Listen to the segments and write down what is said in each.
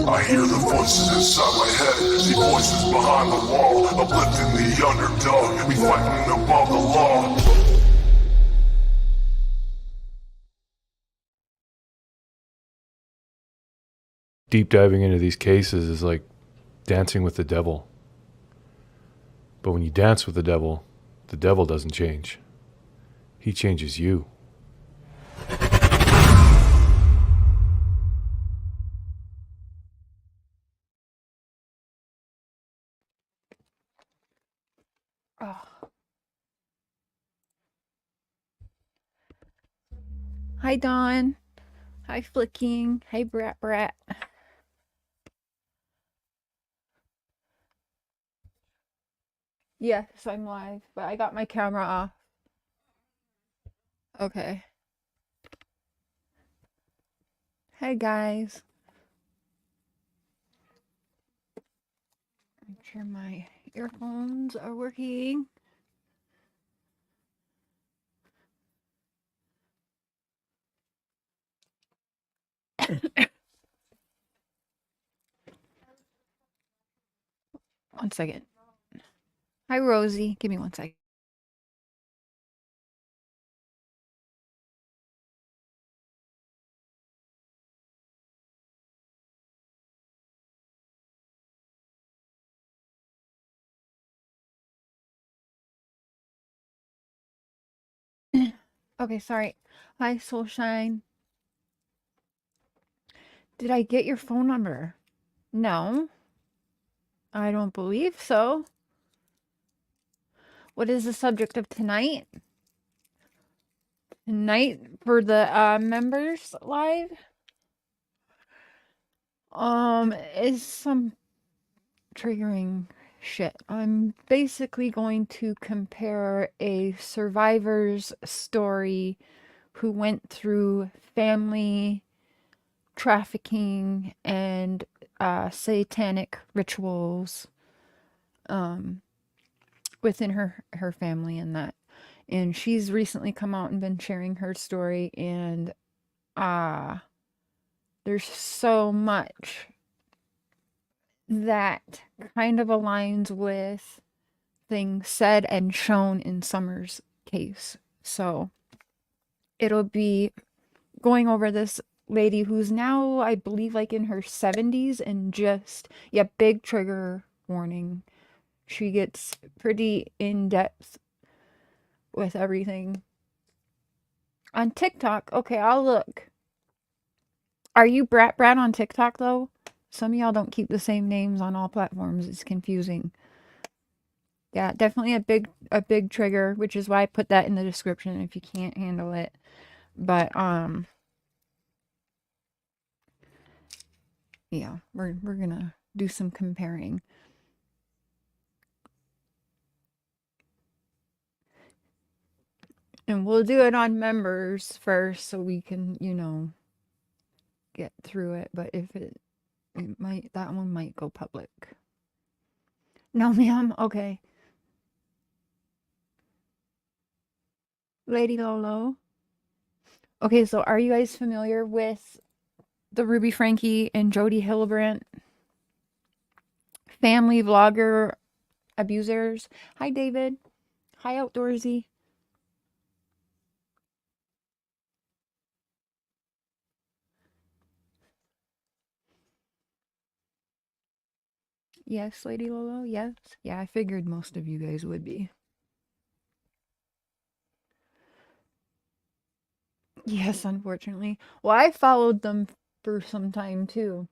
I hear the voices inside my head, the voices behind the wall, uplifting the underdog, we fighting above the law. Deep diving into these cases is like dancing with the devil. But when you dance with the devil doesn't change. He changes you. Oh. Hi, Dawn. Hi, Flicking. Hey, Brat Brat. Yes, I'm live, but I got my camera off. Okay. Hey, guys. Make sure my earphones are working. One second. Hi, Rosie. Give me 1 second. Okay, sorry. Hi, Soulshine. Did I get your phone number? No. I don't believe so. What is the subject of tonight? Tonight for the members live? Is some triggering shit. I'm basically going to compare a survivor's story who went through family trafficking and satanic rituals within her family and that. And she's recently come out and been sharing her story, and there's so much that kind of aligns with things said and shown in Summer's case. So it'll be going over this lady who's now, I believe, like in her 70s, and just, yeah, big trigger warning. She gets pretty in-depth with everything. On TikTok, okay, I'll look. Are you Brat Brat on TikTok, though? Some of y'all don't keep the same names on all platforms. It's confusing. Yeah, definitely a big trigger, which is why I put that in the description if you can't handle it. But yeah, we're gonna do some comparing. And we'll do it on members first so we can, you know, get through it. But if it might, that one might go public. No, ma'am. Okay. Lady Lolo. Okay, so are you guys familiar with the Rubey, Franke, and Jodi Hildebrandt family vlogger abusers? Hi, David. Hi, Outdoorsy. Yes, Lady Lolo. Yes. Yeah, I figured most of you guys would be. Yes, unfortunately. Well, I followed them for some time too.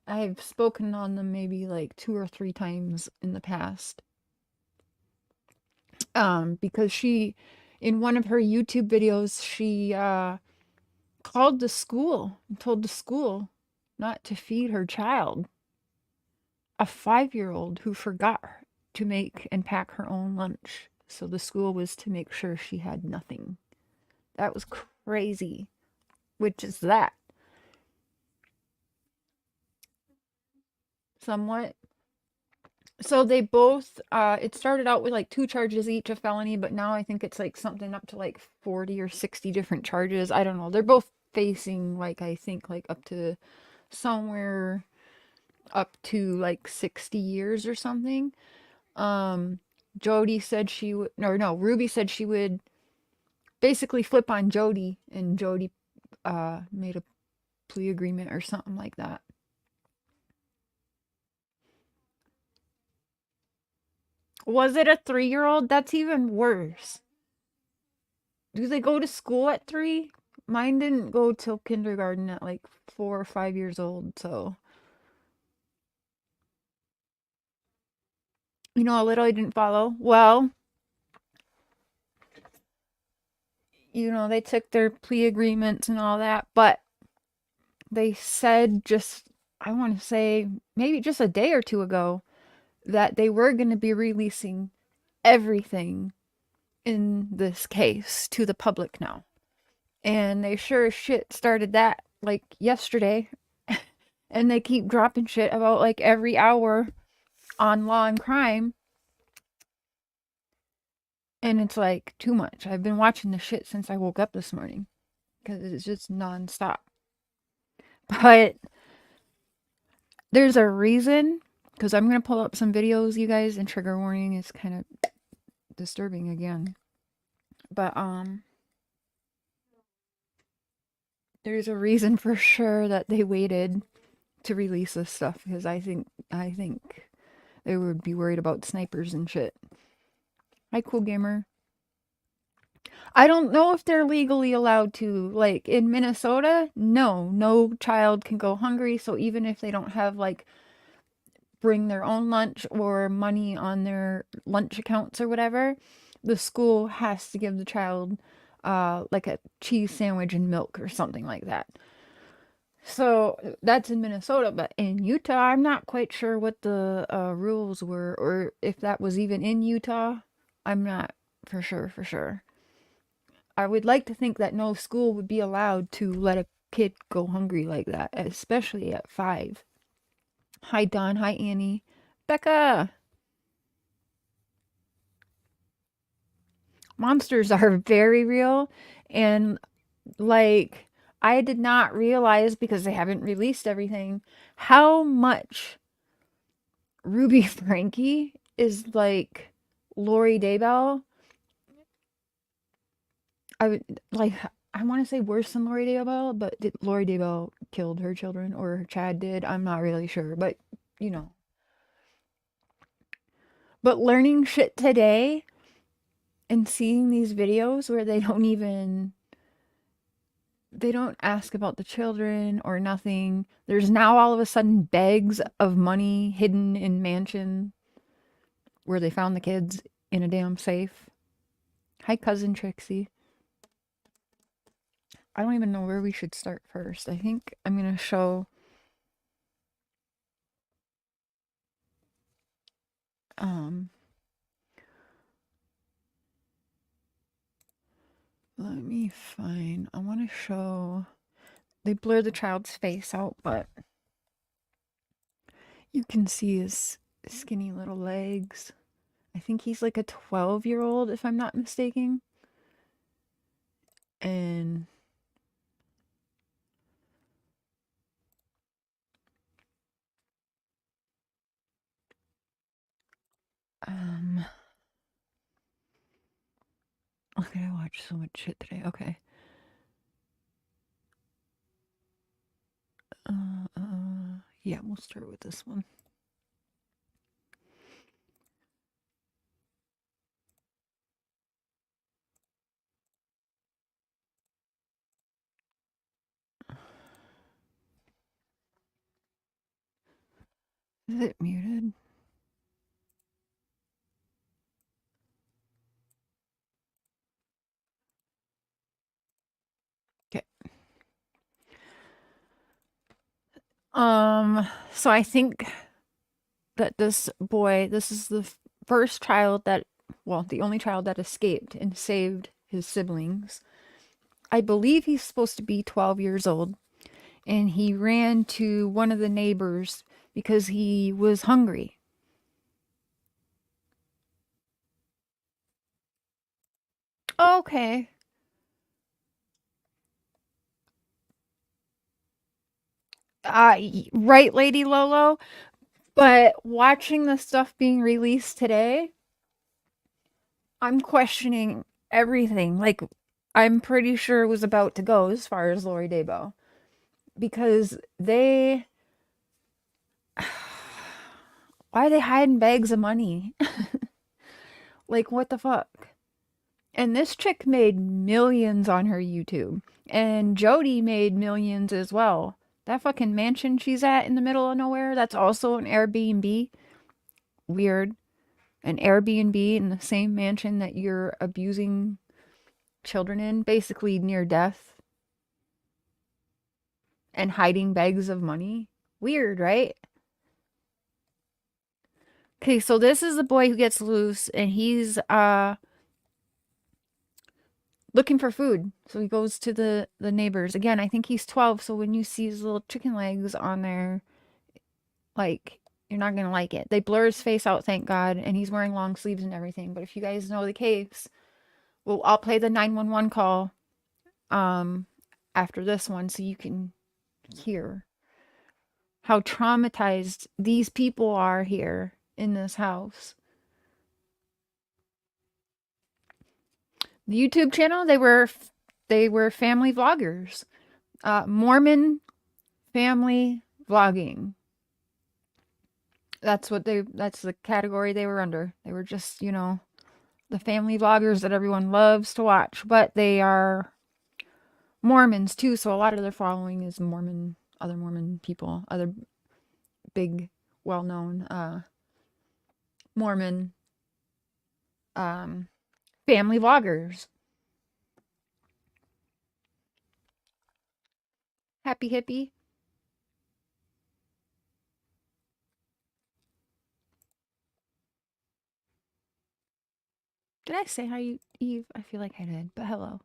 I've spoken on them maybe like 2 or 3 times in the past. Because she, in one of her YouTube videos, she called the school and told the school not to feed her child, a 5-year-old who forgot to make and pack her own lunch. So the school was to make sure she had nothing. That was crazy. Which is that? Somewhat. So they both, it started out with like 2 charges each of felony, but now I think it's like something up to like 40 or 60 different charges. I don't know. They're both facing like, I think like up to somewhere up to like 60 years or something. Jodi said she would, or no, Rubey said she would basically flip on Jodi, and Jodi made a plea agreement or something like that. Was it a 3-year-old? That's even worse. Do they go to school at 3? Mine didn't go till kindergarten at like 4 or 5 years old, so you know, a little I didn't follow. Well, you know, they took their plea agreements and all that, but they said just, I want to say, maybe just a day or two ago, that they were going to be releasing everything in this case to the public now. And they sure as shit started that like yesterday. And they keep dropping shit about like every hour on Law and Crime. And it's like too much. I've been watching the shit since I woke up this morning because it's just nonstop. But there's a reason, because I'm going to pull up some videos, you guys, and trigger warning is kind of disturbing again. But there's a reason for sure that they waited to release this stuff, because I think they would be worried about snipers and shit. Hi, Cool Gamer. I don't know if they're legally allowed to. Like in Minnesota, no child can go hungry. So even if they don't have like bring their own lunch or money on their lunch accounts or whatever, the school has to give the child like a cheese sandwich and milk or something like that. So that's in Minnesota, but in Utah, I'm not quite sure what the rules were, or if that was even in Utah. I'm not for sure. I would like to think that no school would be allowed to let a kid go hungry like that, especially at 5. Hi, Don. Hi, Annie. Becca! Monsters are very real, and like, I did not realize, because they haven't released everything, how much Ruby Franke is like Lori Daybell. I would like, I want to say worse than Lori Daybell, but Lori Daybell killed her children, or Chad did? I'm not really sure, but you know. But learning shit today and seeing these videos where they don't ask about the children or nothing. There's now all of a sudden bags of money hidden in mansion where they found the kids in a damn safe. Hi, cousin Trixie. I don't even know where we should start first. I think I'm going to show let me find, I want to show, they blur the child's face out, but you can see his skinny little legs. I think he's like a 12-year-old, if I'm not mistaken. And okay, I watched so much shit today. Okay. Yeah, we'll start with this one. Is it muted? Okay. So I think that this boy, this is the first child that, well, the only child that escaped and saved his siblings. I believe he's supposed to be 12 years old, and he ran to one of the neighbors because he was hungry. Okay. Right, Lady Lolo. But watching the stuff being released today, I'm questioning everything. Like, I'm pretty sure it was about to go as far as Lori Daybell. Because they. Why are they hiding bags of money? Like, what the fuck? And this chick made millions on her YouTube. And Jodi made millions as well. That fucking mansion she's at in the middle of nowhere, that's also an Airbnb. Weird. An Airbnb in the same mansion that you're abusing children in, basically near death, and hiding bags of money. Weird, right? Okay, so this is the boy who gets loose, and he's looking for food. So he goes to the neighbors. Again, I think he's 12, so when you see his little chicken legs on there, like, you're not gonna like it. They blur his face out, thank God, and he's wearing long sleeves and everything. But if you guys know the case, well, I'll play the 911 call after this one so you can hear how traumatized these people are here in this house. The YouTube channel, they were family vloggers. Mormon family vlogging. That's the category they were under. They were just, the family vloggers that everyone loves to watch, but they are Mormons too, so a lot of their following is Mormon, other Mormon people, other big, well-known Mormon family vloggers. Happy hippie. Did I say hi, Eve? I feel like I did, but hello.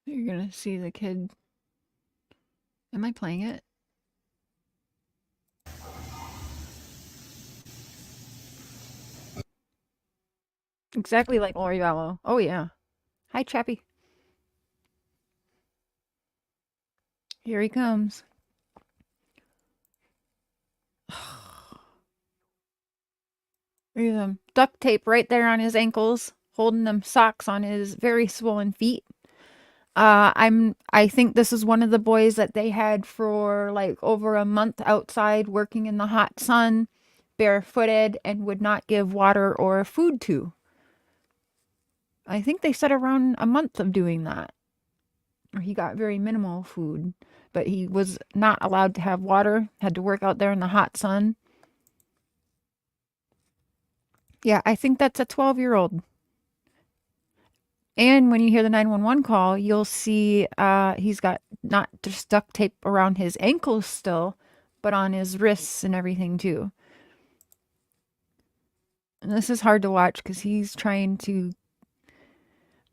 You're gonna see the kid. Am I playing it? Exactly like Lori Vallow. Oh yeah. Hi, Chappie. Here he comes. Look at him. Duct tape right there on his ankles, holding them socks on his very swollen feet. I think this is one of the boys that they had for like over a month outside working in the hot sun, barefooted, and would not give water or food to. I think they said around a month of doing that. Or he got very minimal food, but he was not allowed to have water, had to work out there in the hot sun. Yeah, I think that's a 12-year-old. And when you hear the 911 call, you'll see he's got not just duct tape around his ankles still, but on his wrists and everything too. And this is hard to watch because he's trying to.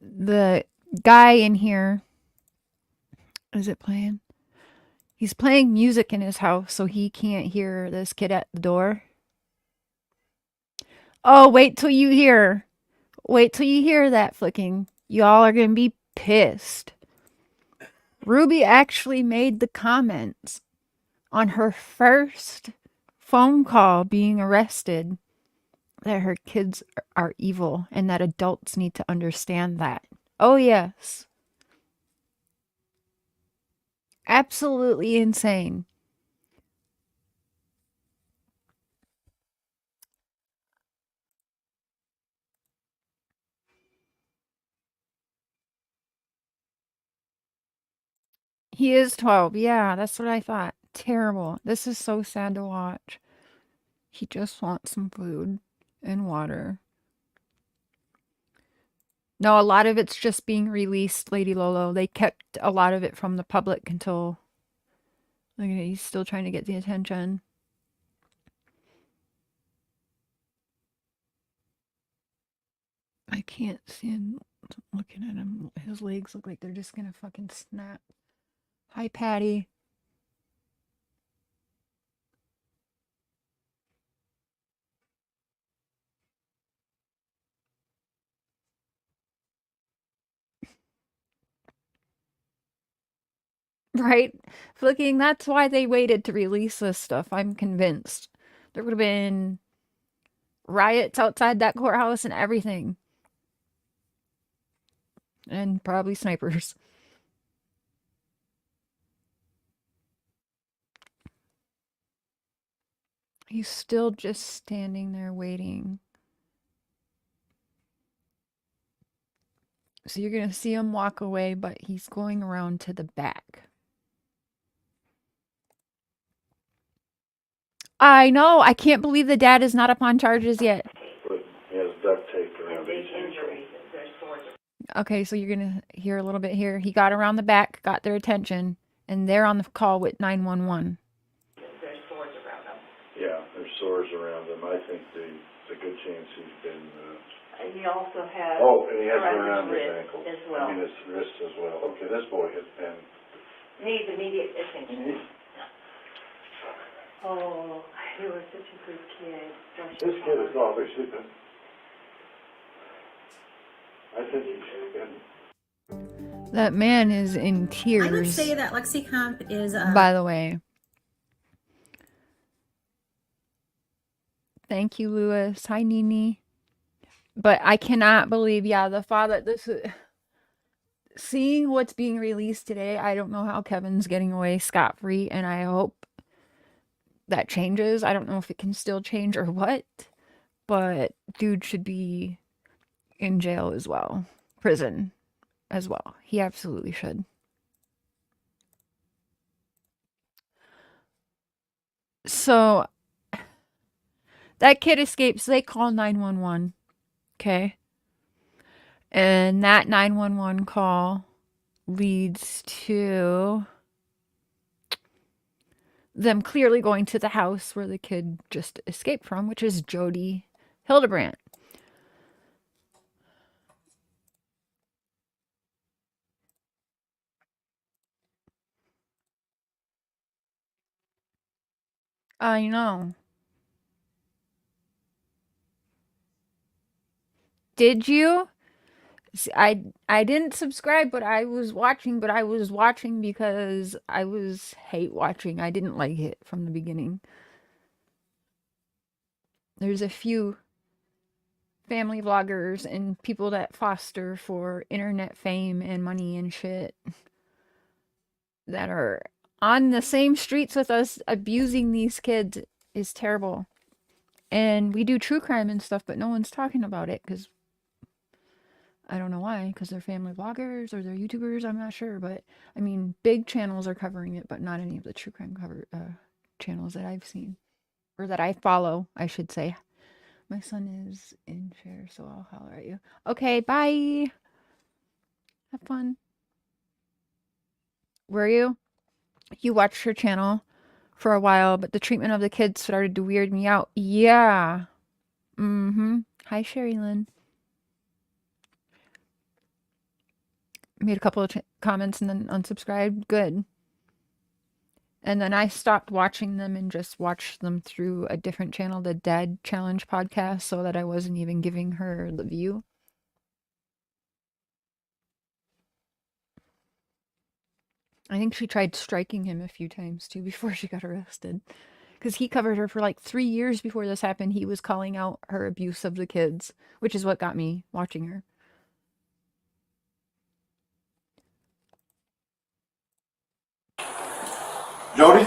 The guy in here. Is it playing? He's playing music in his house so he can't hear this kid at the door. Oh, wait till you hear. Wait till you hear that flicking. Y'all are going to be pissed. Rubey actually made the comments on her first phone call being arrested that her kids are evil and that adults need to understand that. Oh, yes. Absolutely insane. He is 12. Yeah, that's what I thought. Terrible. This is so sad to watch. He just wants some food and water. No, a lot of it's just being released, Lady Lolo. They kept a lot of it from the public until. Look at it, he's still trying to get the attention. I can't see him looking at him. His legs look like they're just gonna fucking snap. Hi, Patty. right? Flicking, that's why they waited to release this stuff, I'm convinced. There would have been riots outside that courthouse and everything. And probably snipers. He's still just standing there waiting. So you're going to see him walk away, but he's going around to the back. I know. I can't believe the dad is not up on charges yet. But he has duct tape around his ankle. Okay, so you're going to hear a little bit here. He got around the back, got their attention, and they're on the call with 911. There's swords around them. Yeah, there's sores around him. I think there's a good chance he's been... And he also has... Oh, and he has it around his wrist ankle. as well. I mean, his wrist as well. Okay, this boy has been... Needs immediate attention. Oh, you were such a good kid. This kid is obviously been... I think he should have been... That man is in tears. I would say that LexiComp is... By the way. Thank you, Lewis. Hi, Nini. But I cannot believe, yeah, the father... This is... Seeing what's being released today, I don't know how Kevin's getting away scot-free, and I hope that changes. I don't know if it can still change or what, but dude should be in jail as well. Prison as well. He absolutely should. So, that kid escapes. They call 911. Okay? And that 911 call leads to them clearly going to the house where the kid just escaped from, which is Jodi Hildebrandt. I know. Did you? I didn't subscribe, but I was watching because I was hate watching. I didn't like it from the beginning. There's a few family vloggers and people that foster for internet fame and money and shit that are on the same streets with us abusing these kids is terrible. And we do true crime and stuff, but no one's talking about it because I don't know why, because they're family vloggers or they're YouTubers, I'm not sure. But, I mean, big channels are covering it, but not any of the true crime channels that I've seen. Or that I follow, I should say. My son is in share, so I'll holler at you. Okay, bye! Have fun. Were you? You watched her channel for a while, but the treatment of the kids started to weird me out. Yeah. Hi, Sherry Lynn. Made a couple of comments and then unsubscribed. Good. And then I stopped watching them and just watched them through a different channel, the Dad Challenge podcast, so that I wasn't even giving her the view. I think she tried striking him a few times too before she got arrested. Because he covered her for like 3 years before this happened. He was calling out her abuse of the kids, which is what got me watching her. Jodi,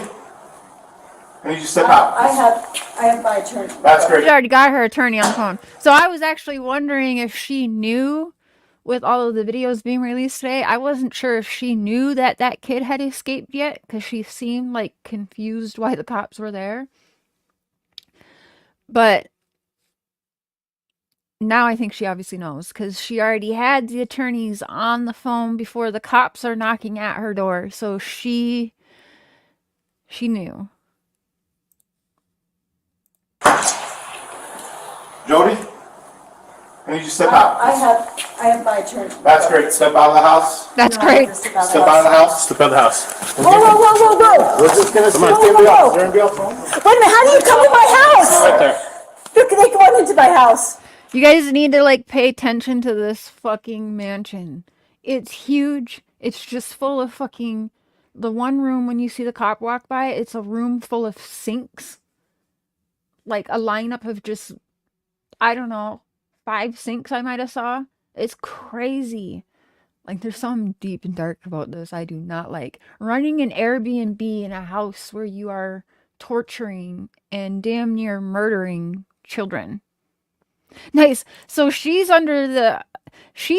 I need you to step out. I have my attorney. That's great. She already got her attorney on the phone. So I was actually wondering if she knew, with all of the videos being released today, I wasn't sure if she knew that that kid had escaped yet, because she seemed like confused why the cops were there. But now I think she obviously knows, because she already had the attorneys on the phone before the cops are knocking at her door. So she knew. Jodi, I need you to step out. I have my attorney. That's great. Step out of the house. That's You don't have great. to step out of Step the out of the house. house. Step out of the house. Whoa. We're just gonna see Come on. if they're Whoa. gonna be on phone. Wait a minute, how do you come to my house? Right there. Look, they go on into my house. You guys need to like pay attention to this fucking mansion. It's huge. It's just full of fucking the one room when you see the cop walk by, it's a room full of sinks. Like a lineup of just, I don't know, 5 sinks I might have saw. It's crazy. Like there's something deep and dark about this I do not like. Running an Airbnb in a house where you are torturing and damn near murdering children. Nice. So she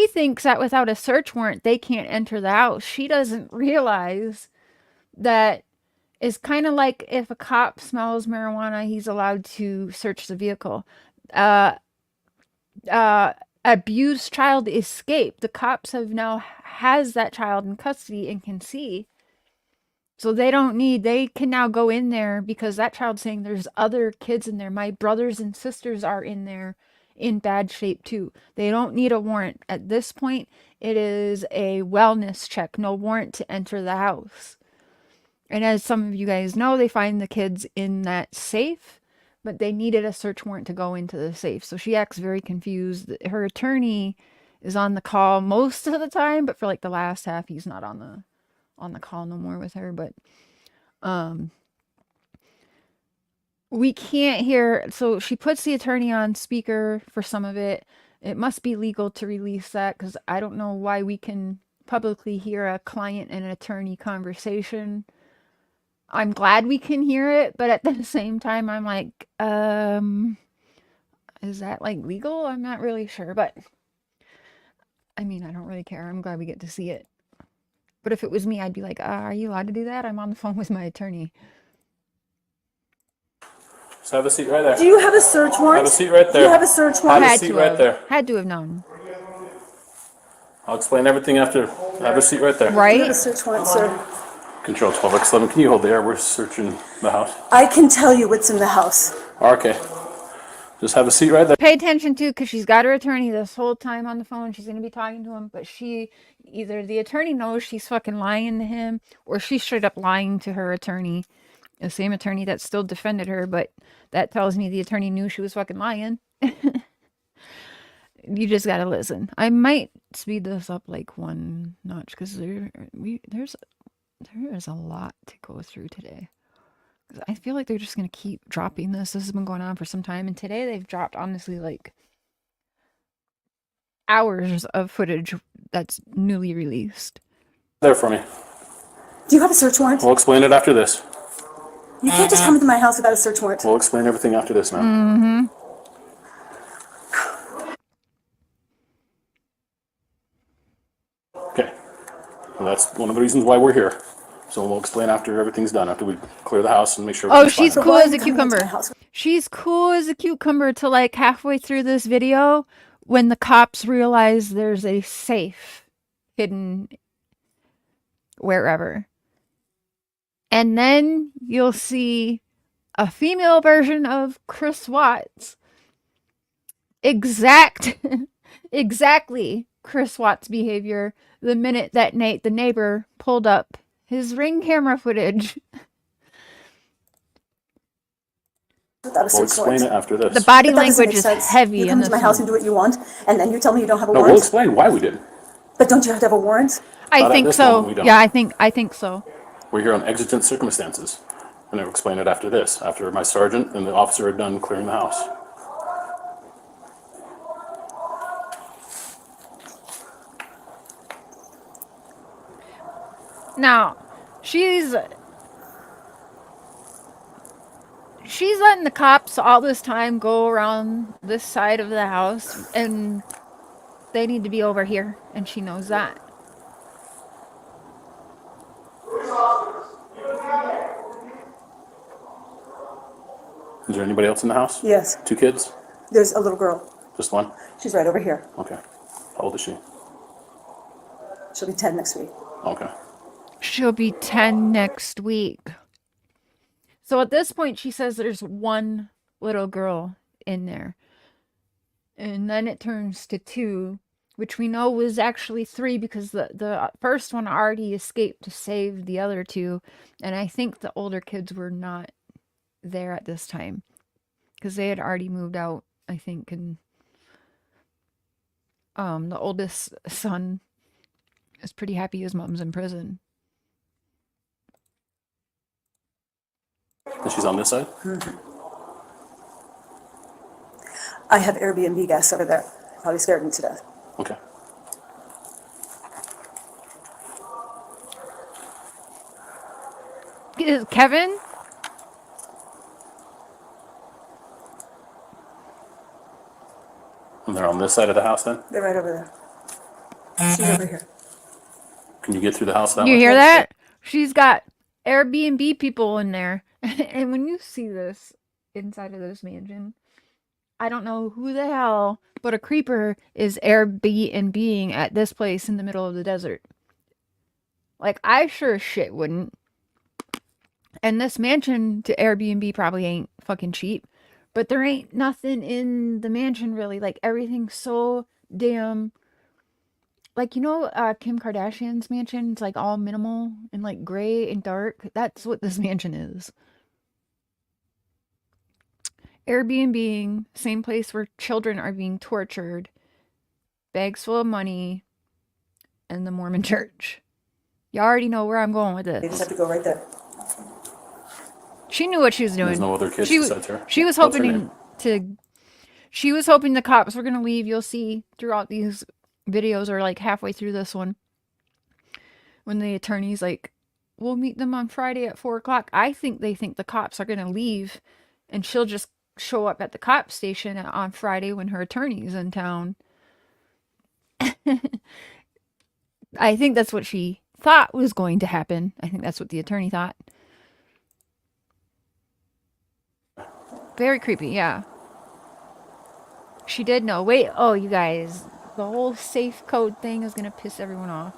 thinks that without a search warrant, they can't enter the house. She doesn't realize that it's kind of like if a cop smells marijuana, he's allowed to search the vehicle. Abused child escaped. The cops have now has that child in custody and can see. So they can now go in there because that child's saying there's other kids in there. My brothers and sisters are in there in bad shape too. They don't need a warrant. At this point, it is a wellness check. No warrant to enter the house. And as some of you guys know, they find the kids in that safe, but they needed a search warrant to go into the safe. So she acts very confused. Her attorney is on the call most of the time, but for like the last half, he's not on the call no more with her. But we can't hear. So she puts the attorney on speaker for some of it. It must be legal to release that because I don't know why we can publicly hear a client and an attorney conversation. I'm glad we can hear it, but at the same time, I'm like, is that like legal? I'm not really sure, but I mean, I don't really care. I'm glad we get to see it. But if it was me, I'd be like, are you allowed to do that? I'm on the phone with my attorney. So have a seat right there. Do you have a search warrant? Have a seat right Do you there. have a search warrant? Have a seat right there. Had to have known. I'll explain everything after. Have a seat right there. Do you have a Right? search warrant, sir? Control 12x11. Can you hold there? We're searching the house. I can tell you what's in the house. Okay. Just have a seat right there. Pay attention to, because she's got her attorney this whole time on the phone. She's going to be talking to him, but either the attorney knows she's fucking lying to him, or she's straight up lying to her attorney. The same attorney that still defended her, but that tells me the attorney knew she was fucking lying. You just gotta listen. I might speed this up like one notch because there's a lot to go through today. I feel like they're just gonna keep dropping this. This has been going on for some time, and today they've dropped honestly like hours of footage that's newly released. There for me. Do you have a search warrant? We'll explain it after this. You can't just come into my house without a search warrant. We'll explain everything after this now. Mm-hmm. Okay. Well, that's one of the reasons why we're here. So we'll explain after everything's done, after we clear the house and make sure Oh, everything's she's fine. cool Why are as you a coming into cucumber. my house? She's cool as a cucumber till like halfway through this video when the cops realize there's a safe hidden wherever. And then you'll see a female version of Chris Watts. Exactly Chris Watts' behavior the minute that Nate, the neighbor, pulled up his Ring camera footage. Without a We'll search explain warrant. it after this. The body But that doesn't language make is sense. heavy You in come this into my house and one. do what you want, and then you tell me you don't have a No, we'll warrant. explain why we did. But don't you have to have a warrant? I Not at think this so. moment, we don't. Yeah, I think so. We're here on exigent circumstances. And I'll explain it after this, after my sergeant and the officer are done clearing the house. Now, she's letting the cops all this time go around this side of the house, and they need to be over here, and she knows that. Is there anybody else in the house? Yes. 2 kids? There's a little girl. Just one? She's right over here. Okay. How old is she? She'll be 10 next week. Okay. She'll be 10 next week. So at this point, she says there's one little girl in there. And then it turns to 2, which we know was actually 3 because the first one already escaped to save the other 2. And I think the older kids were not there at this time because they had already moved out, I think. And the oldest son is pretty happy his mom's in prison. And she's on this side? I have Airbnb guests over there. Probably scared me to death. Okay. Is Kevin? And they're on this side of the house then? They're right over there. She's over here. Can you get through the house that You way? hear that? She's got Airbnb people in there. And when you see this inside of this mansion, I don't know who the hell, but a creeper is Airbnb-ing at this place in the middle of the desert. Like, I sure as shit wouldn't. And this mansion to Airbnb probably ain't fucking cheap. But there ain't nothing in the mansion really. Like, everything's so damn... Like, you know, Kim Kardashian's mansion? It's like all minimal and like gray and dark. That's what this mansion is. Airbnb, same place where children are being tortured, bags full of money, and the Mormon church. You already know where I'm going with They just this. have to go right there. She knew what she was doing. There's no other kids she, besides her? she was What's her hoping name? to... She was hoping the cops were going to leave. You'll see throughout these videos, or like halfway through this one, when the attorney's like, we'll meet them on Friday at 4 o'clock. I think they think the cops are going to leave and she'll just show up at the cop station on Friday when her attorney's in town. I think that's what she thought was going to happen. I think that's what the attorney thought. Very creepy, yeah. She did know. Wait, oh, you guys, the whole safe code thing is going to piss everyone off.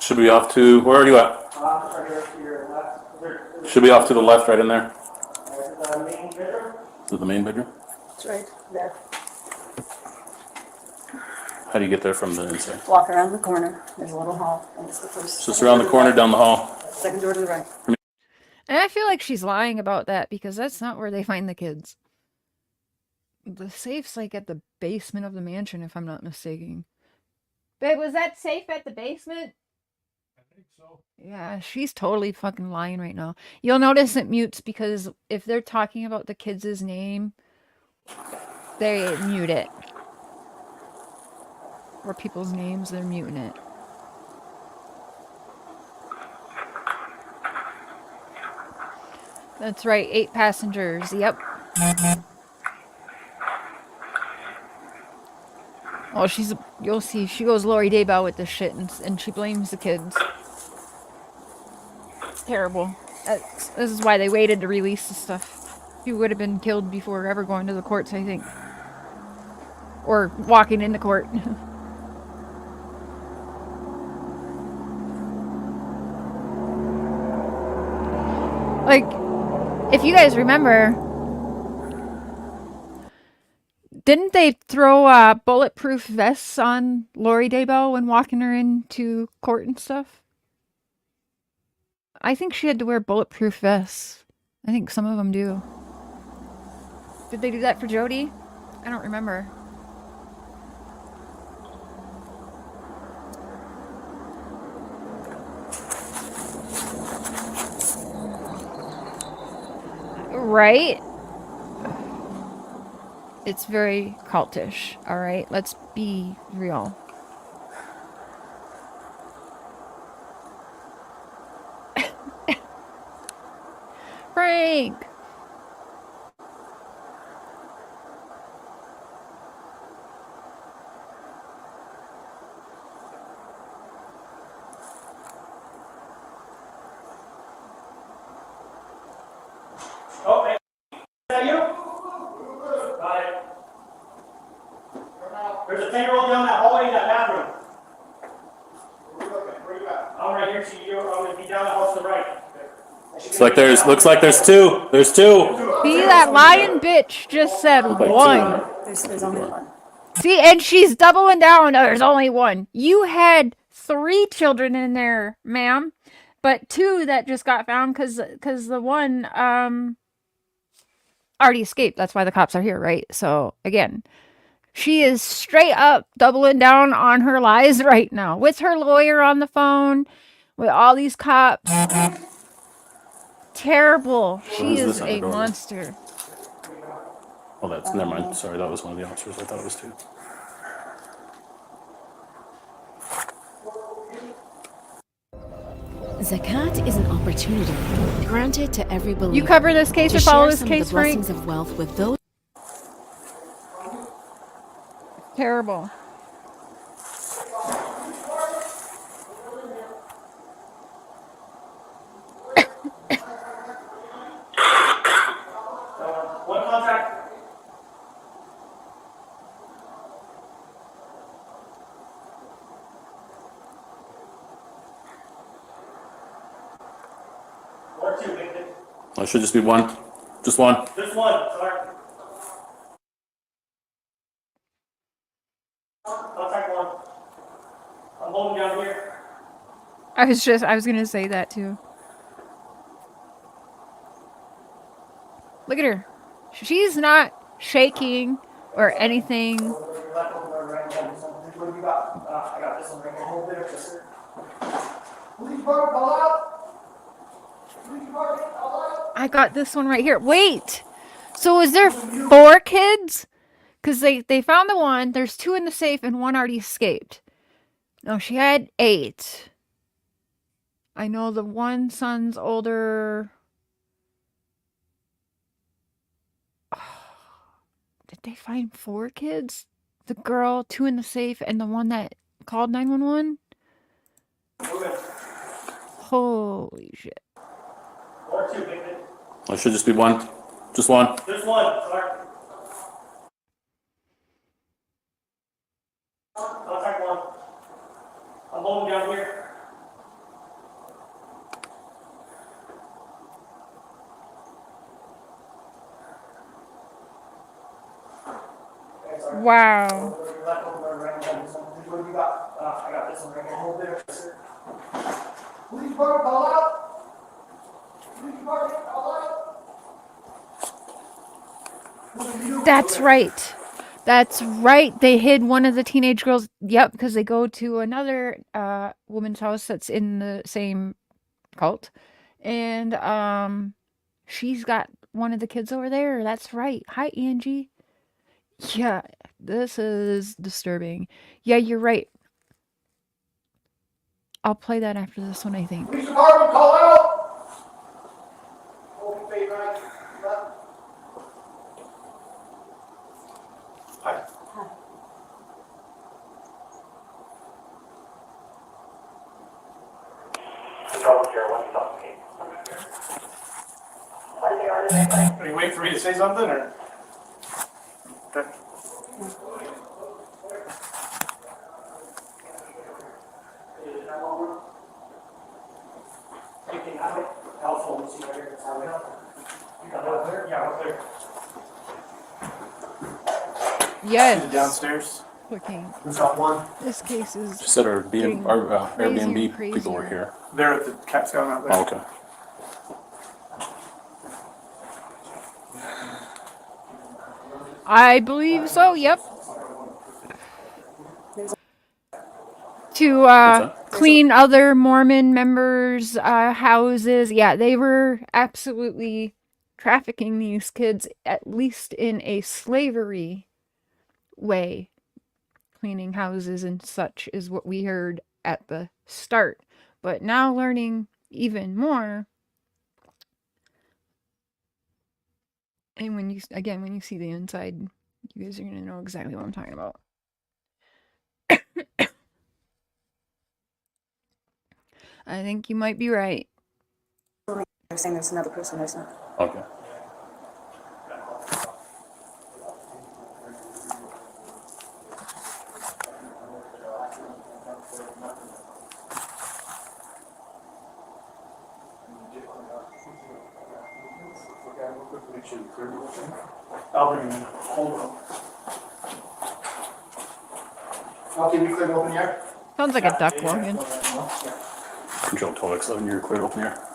Should be off to, where are you at? Should be off to the left, right in there. Is it the main bedroom? It's right there. How do you get there from the inside? Walk around the corner. There's a little hall. And it's the first. Just around the corner, down the hall. Second door to the right. And I feel like she's lying about that because that's not where they find the kids. The safe's like at the basement of the mansion, if I'm not mistaken. Babe, was that safe at the basement? I think so. Yeah, she's totally fucking lying right now. You'll notice it mutes because if they're talking about the kids' name, they mute it. Or people's names, they're muting it. That's right, 8 passengers. Yep. Oh, you'll see, she goes Lori Daybell with this shit and she blames the kids. It's terrible. This is why they waited to release the stuff. She would have been killed before ever going to the courts, I think. Or walking into court. Like, if you guys remember, didn't they throw bulletproof vests on Lori Daybell when walking her into court and stuff? I think she had to wear bulletproof vests. I think some of them do. Did they do that for Jodi? I don't remember. Right? It's very cultish, alright? Let's be real. Frank! Oh, hey, is that you? Got it. There's a 10-year-old down that hallway in that bathroom. Where you at? I'm right here, so I'm gonna be down the house to the right. Looks like there's two. There's two. See, that lying bitch just said one. There's only one. See, and she's doubling down. Oh, there's only one. You had 3 children in there, ma'am, but 2 that just got found because the one already escaped. That's why the cops are here, right? So again, she is straight up doubling down on her lies right now with her lawyer on the phone, with all these cops. Terrible. She Who's is this on a the door? monster. Oh, that's never mind. Sorry, that was one of the officers. I thought it was 2. Zakat is an opportunity granted to every believer. You cover this case to or follow share this some case, of the Frank? blessings of wealth with those. Terrible. One contact. Or 2, Victor. It should just be 1. Just 1. Just 1, sorry. Contact 1. I'm holding down here. I was gonna say that too. Look at her. She's not shaking or anything. What have you got? I got this one right here. Hold it, sir. Police department, call out. Police department, call out. I got this one right here. Wait. So is there 4 kids? Because they found the one. There's 2 in the safe and 1 already escaped. No, she had 8. I know the one son's older. Did they find 4 kids? The girl, 2 in the safe, and the one that called 911? Holy shit. Or 2, Victor. It should just be 1. Just 1. Just 1, sorry. Contact 1. I'm holding down here. Wow. What have you got? I got this one right here. Hold it, sir. Police department, call out. Police department, call out. That's right. That's right. They hid one of the teenage girls. Yep, because they go to another woman's house that's in the same cult. And she's got one of the kids over there. That's right. Hi, Angie. Yeah, this is disturbing. Yeah, you're right. I'll play that after this one, I think. Police department, call out. Open fade right. Left. Hi. Are you waiting for me to say something, or? Okay. Yes. Downstairs. Looking. Who's got 1? This case is. She said our getting Airbnb crazier. people were here. They're at the capstone out there. Oh, okay. I believe so, yep. To clean other Mormon members' houses. Yeah, they were absolutely trafficking these kids, at least in a slavery way. Cleaning houses and such is what we heard at the start. But now learning even more. And when you see the inside, you guys are going to know exactly what I'm talking about. I think you might be right. They're saying there's another person, there's not. Okay. I'll bring him in. Hold on. Okay, we clear the open air? Sounds like a duck walking. Controlled toilet, so you're clear open air.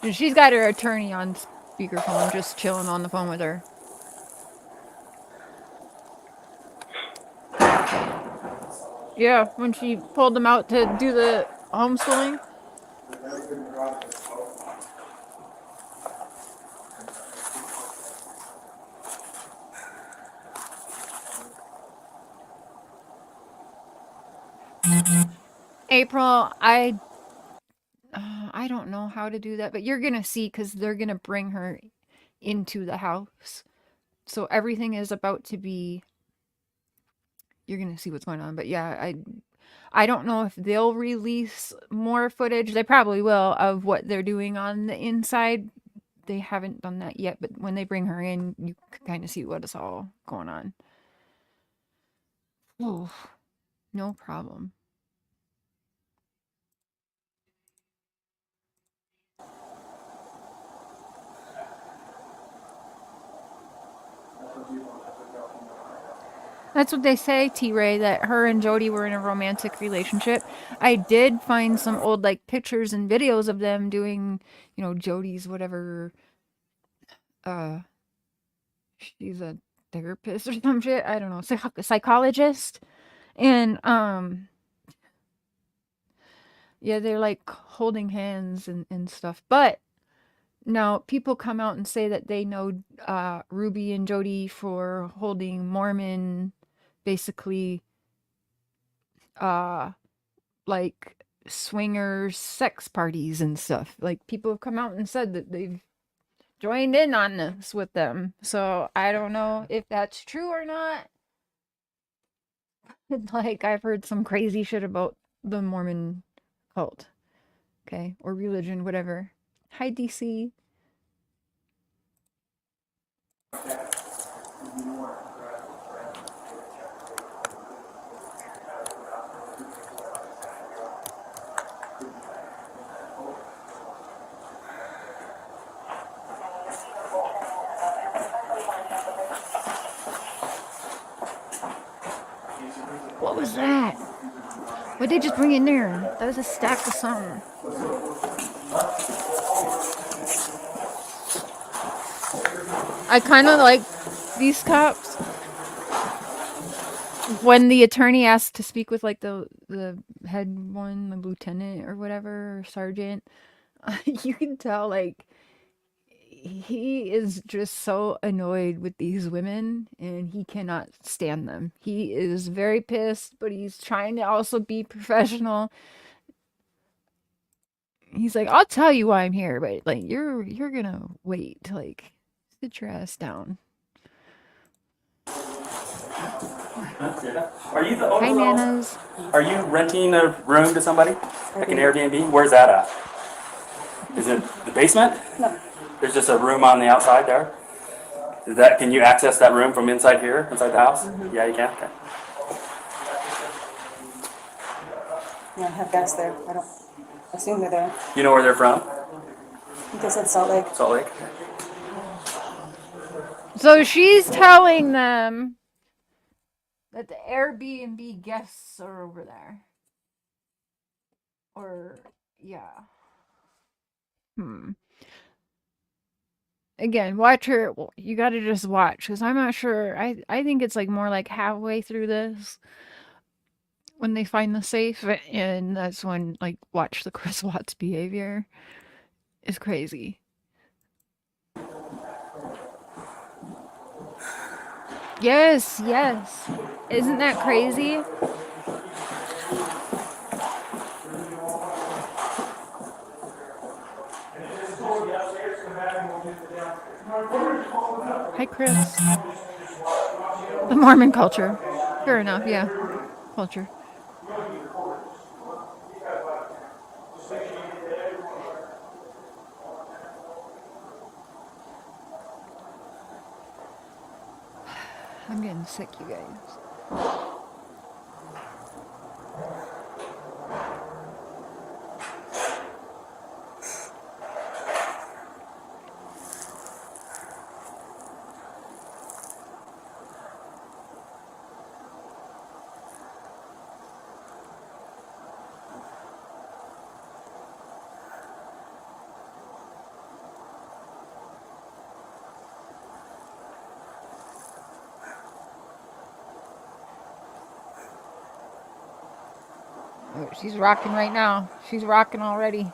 And she's got her attorney on speakerphone, just chilling on the phone with her. Yeah, when she pulled them out to do the homeschooling. April, I don't know how to do that, but you're gonna see because they're gonna bring her into the house. So everything is about to be. You're gonna see what's going on, but yeah, I don't know if they'll release more footage. They probably will of what they're doing on the inside. They haven't done that yet, but when they bring her in, you can kind of see what is all going on. Oh, no problem. That's what they say, T-Ray, that her and Jodi were in a romantic relationship. I did find some old like pictures and videos of them doing, you know, Jodi's whatever. She's a therapist or some shit. I don't know, psychologist, and yeah, they're like holding hands and stuff. But now people come out and say that they know Rubey and Jodi for holding Mormon, basically, like swingers sex parties and stuff. Like people have come out and said that they've joined in on this with them. So I don't know if that's true or not. Like I've heard some crazy shit about the Mormon cult. Okay, or religion, whatever. Hi DC. What was that? What'd they just bring in there? That was a stack of something. I kind of like these cops. When the attorney asked to speak with like the head one, the lieutenant or whatever, or sergeant, you can tell like he is just so annoyed with these women and he cannot stand them. He is very pissed, but he's trying to also be professional. He's like, I'll tell you why I'm here, but like you're gonna wait. Like, sit your ass down. Are you the Hi, owner? Nanas. Are you renting a room to somebody? Like an Airbnb? Where's that at? Is it the basement? No. There's just a room on the outside there? Is that, can you access that room from inside here, inside the house? Mm-hmm. Yeah, you can? Okay. Yeah, I have guests there. I don't assume they're there. You know where they're from? I think they said Salt Lake. Salt Lake? So she's telling them that the Airbnb guests are over there. Or, yeah. Again, watch her. You gotta just watch, because I'm not sure. I think it's like more like halfway through this when they find the safe, and that's when, like, watch the Chris Watts behavior is crazy. Yes, yes. Isn't that crazy? Hi, Chris. The Mormon culture. Fair enough, yeah. Culture. I'm getting sick, you guys. Oh, she's rocking right now. She's rocking already.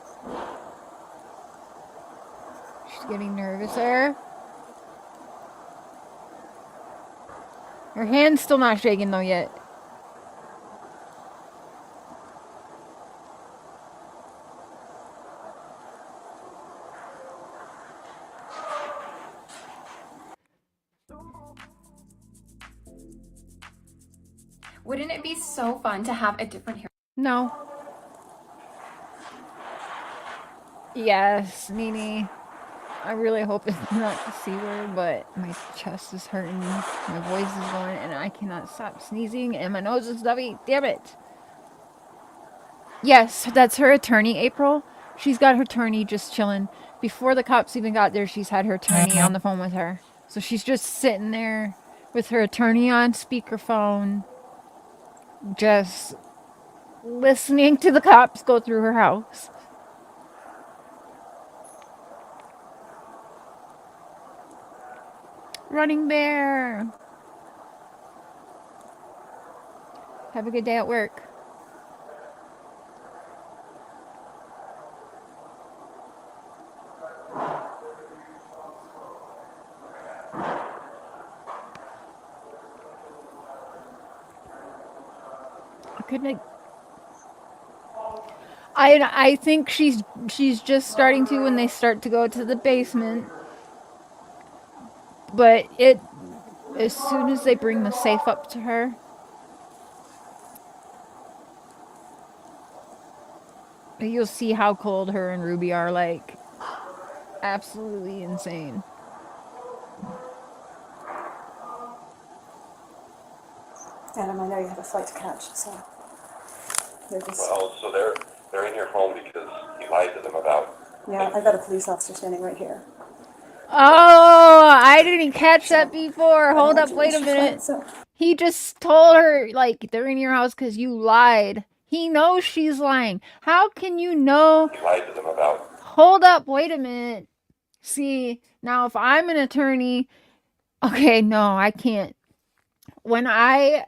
She's getting nervous there. Her hand's still not shaking though yet. Wouldn't it be so fun to have a different hair? No. Yes, Nene. I really hope it's not the C word, but my chest is hurting, my voice is going, and I cannot stop sneezing, and my nose is stuffy. Damn it. Yes, that's her attorney, April. She's got her attorney just chilling. Before the cops even got there, she's had her attorney on the phone with her. So she's just sitting there with her attorney on speakerphone, just listening to the cops go through her house. Running bear. Have a good day at work. I think she's just starting to when they start to go to the basement. But as soon as they bring the safe up to her, you'll see how cold her and Rubey are, like absolutely insane. Adam, I know you have a flight to catch, so they're just... Well, so they're in your home because you lied to them about... Yeah, I got a police officer standing right here. Oh, I didn't catch that before. Hold up, wait a minute. He just told her, like, they're in your house because you lied. He knows she's lying. How can you know? You lied to them about... Hold up, wait a minute. See, now if I'm an attorney... Okay, no, I can't. When I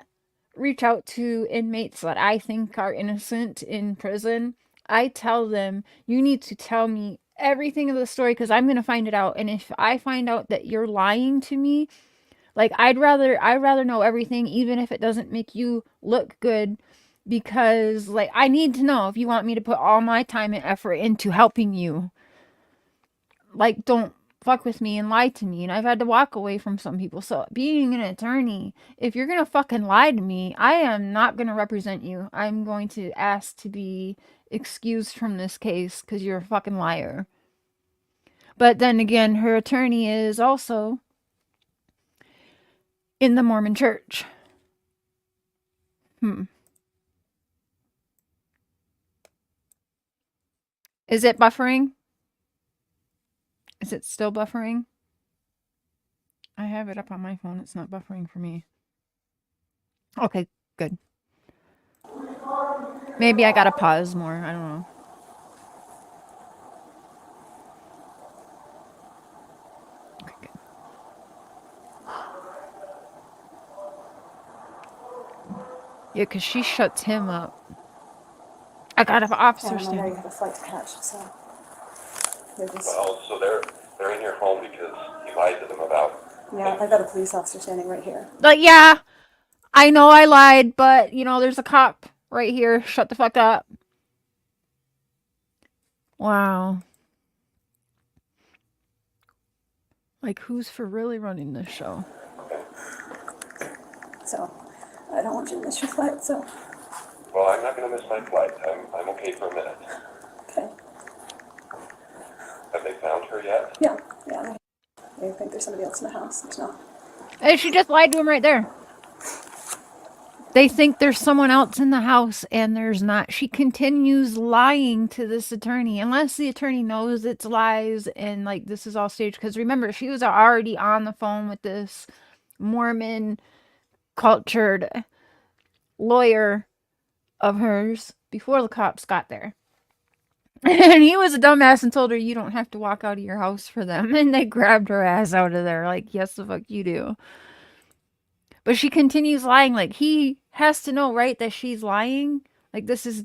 reach out to inmates that I think are innocent in prison, I tell them, you need to tell me everything of the story because I'm going to find it out. And if I find out that you're lying to me, like I'd rather know everything, even if it doesn't make you look good, because like I need to know if you want me to put all my time and effort into helping you. Like, don't fuck with me and lie to me. And I've had to walk away from some people. So being an attorney, if you're going to fucking lie to me, I am not going to represent you. I'm going to ask to be excused from this case because you're a fucking liar. But then again, her attorney is also in the Mormon church. Is it buffering? Is it still buffering? I have it up on my phone. It's not buffering for me. Okay, good. Maybe I gotta pause more. I don't know. Okay, good. Yeah, because she shuts him up. I got an officer standing. I know you have a flight to catch, so they're just... Well, so they're in your home because you lied to them about... Yeah, I got a police officer standing right here. But yeah, I know I lied, but you know, there's a cop right here. Shut the fuck up. Wow. Like, who's for really running this show? So, I don't want you to miss your flight, so... Well, I'm not going to miss my flight. I'm okay for a minute. Okay. Have they found her yet? Yeah. They think there's somebody else in the house. There's not. Hey, she just lied to him right there. They think there's someone else in the house, and there's not. She continues lying to this attorney, unless the attorney knows it's lies and, like, this is all staged. Because remember, she was already on the phone with this Mormon cultured lawyer of hers before the cops got there. And he was a dumbass and told her, you don't have to walk out of your house for them. And they grabbed her ass out of there. Like, yes, the fuck you do. But she continues lying. Like, he has to know, right, that she's lying. Like, this is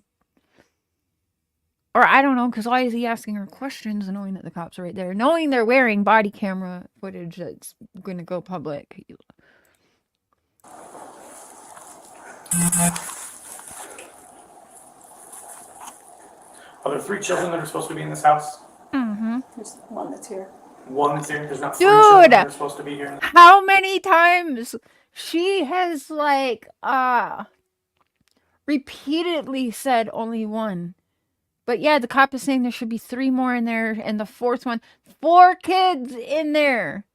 Or I don't know, because why is he asking her questions knowing that the cops are right there? Knowing they're wearing body camera footage that's going to go public. Are there 3 children that are supposed to be in this house? Mm-hmm. There's one that's here. One that's here? There's not 3 children that are Dude! supposed to be here? How many times she has, like, repeatedly said only one. But yeah, the cop is saying there should be 3 more in there, and the 4th one. 4 kids in there!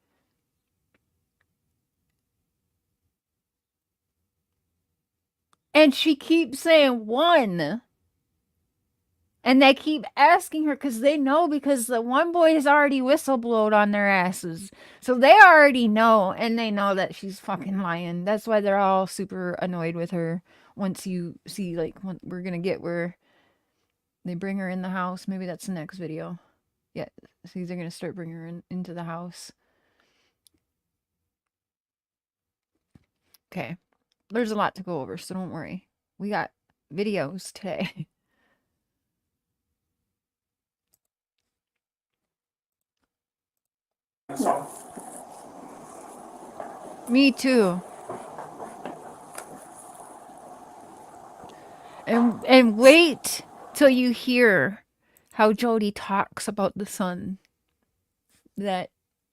And she keeps saying 1. And they keep asking her because they know, because the one boy has already whistleblowed on their asses. So they already know, and they know that she's fucking lying. That's why they're all super annoyed with her. Once you see, like, we're gonna get where they bring her in the house. Maybe that's the next video. Yeah, see, they're gonna start bringing her into the house. Okay. There's a lot to go over, so don't worry. We got videos today. So, Me too. And wait till you hear how Jodi talks about the son that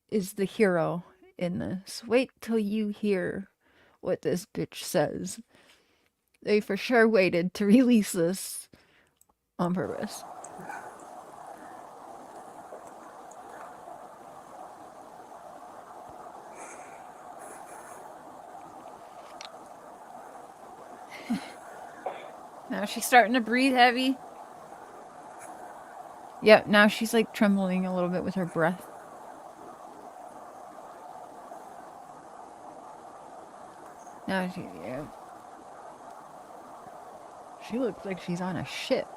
is the hero in this. Wait till you hear what this bitch says. They for sure waited to release this on purpose. Now she's starting to breathe heavy. Yep, now she's like trembling a little bit with her breath. Now she, yeah. She looks like she's on a ship.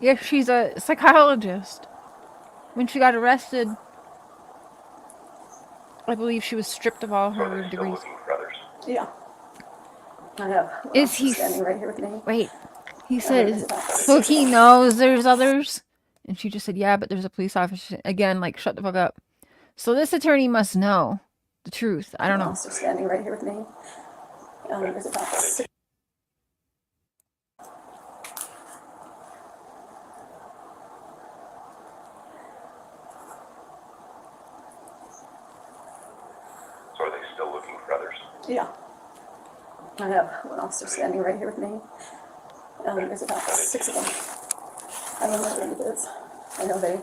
Yeah, she's a psychologist. When she got arrested, I believe she was stripped of all her degrees. Yeah. I have. Is he standing right here with me? Wait. He said, so he knows there's others? And she just said, yeah, but there's a police officer. Again, like, shut the fuck up. So this attorney must know the truth. I don't know. Standing right here with me. There's about 6. So are they still looking for others? Yeah. I have one officer standing right here with me. There's about 6 of them. I don't know where it is. I know they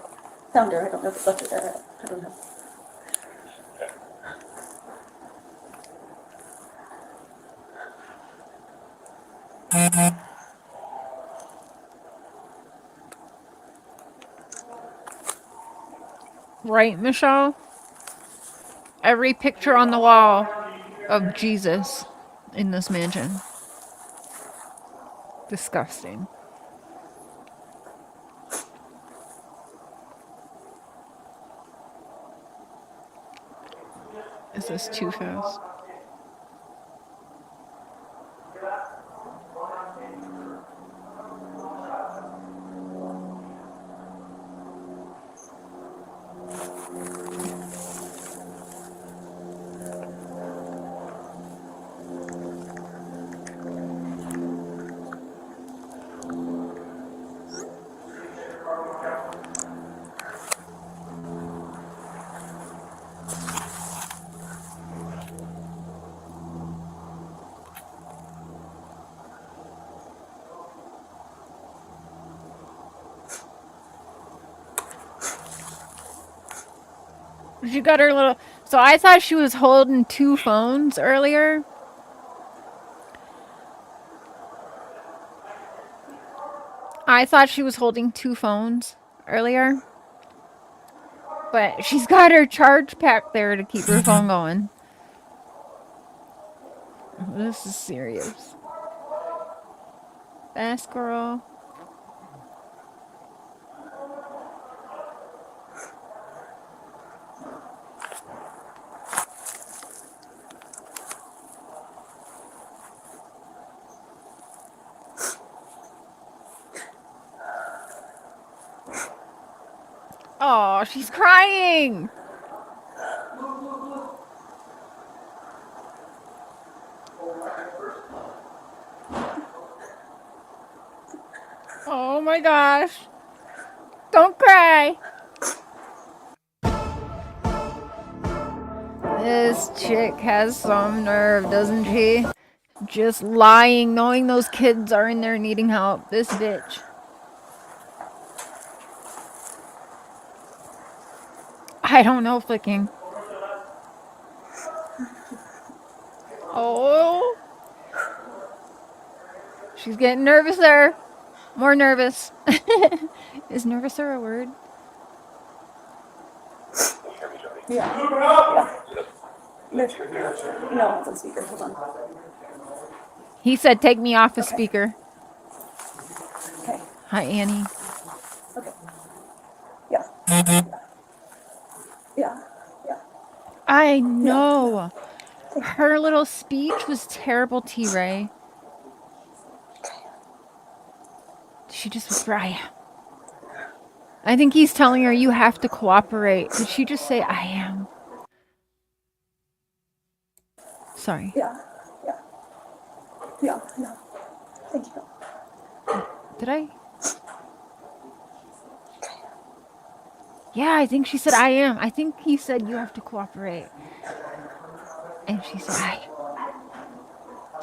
found her. I don't know if it's left her there. I don't know. Right, Michelle? Every picture on the wall of Jesus in this mansion. Disgusting. Is this too fast? She got her little... So I thought she was holding 2 phones earlier. I thought she was holding 2 phones earlier. But she's got her charge pack there to keep her phone going. This is serious. Fast girl. Oh, she's crying. Oh my gosh. Don't cry. This chick has some nerve, doesn't she? Just lying, knowing those kids are in there needing help. This bitch. I don't know, flicking. Oh. She's getting nervouser. More nervous. Is nervouser a word? Yeah. No, it's on speaker. Hold on. He said, take me off a speaker. Okay. Hi, Annie. Okay. Yeah. Yeah. Yeah. I know. Her little speech was terrible, T-Ray. She just whispered, I am. I think he's telling her, you have to cooperate. Did she just say, I am? Sorry. Yeah. No. Thank you. Did I? Yeah, I think she said, I am. I think he said, you have to cooperate. And she said, I.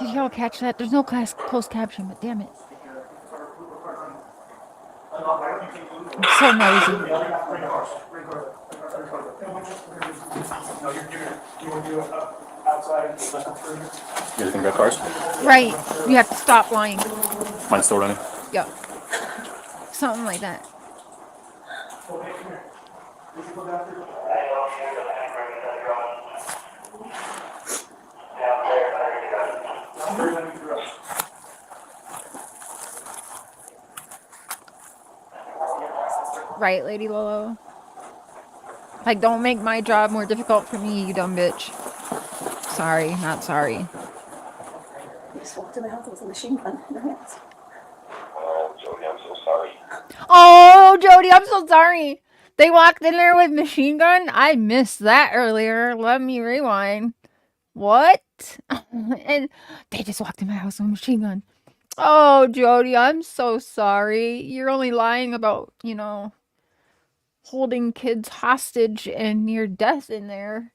Did y'all catch that? There's no closed caption, but damn it. I'm so nosy. You guys think about cars? Right. You have to stop lying. Mine's still running. Yep. Something like that. Right, Lady Lolo? Like, don't make my job more difficult for me, you dumb bitch. Sorry, not sorry. You just walked in the house with a machine gun in her hands. Oh, Jodi, I'm so sorry. Oh, Jodi, I'm so sorry. They walked in there with machine gun? I missed that earlier. Let me rewind. What? And they just walked in my house with a machine gun. Oh, Jodi, I'm so sorry. You're only lying about, you know, holding kids hostage and near death in there.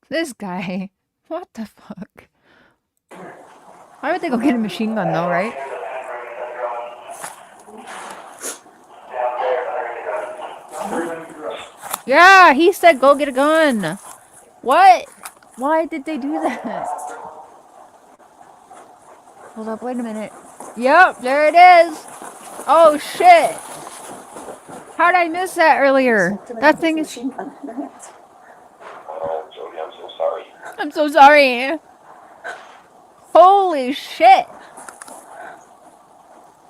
This guy. What the fuck? Why would they go get a machine gun though, right? Yeah, he said go get a gun. What? Why did they do that? Hold up, wait a minute. Yep, there it is. Oh shit. How'd I miss that earlier? That thing is... Oh, Jodi, I'm so sorry. I'm so sorry. Holy shit.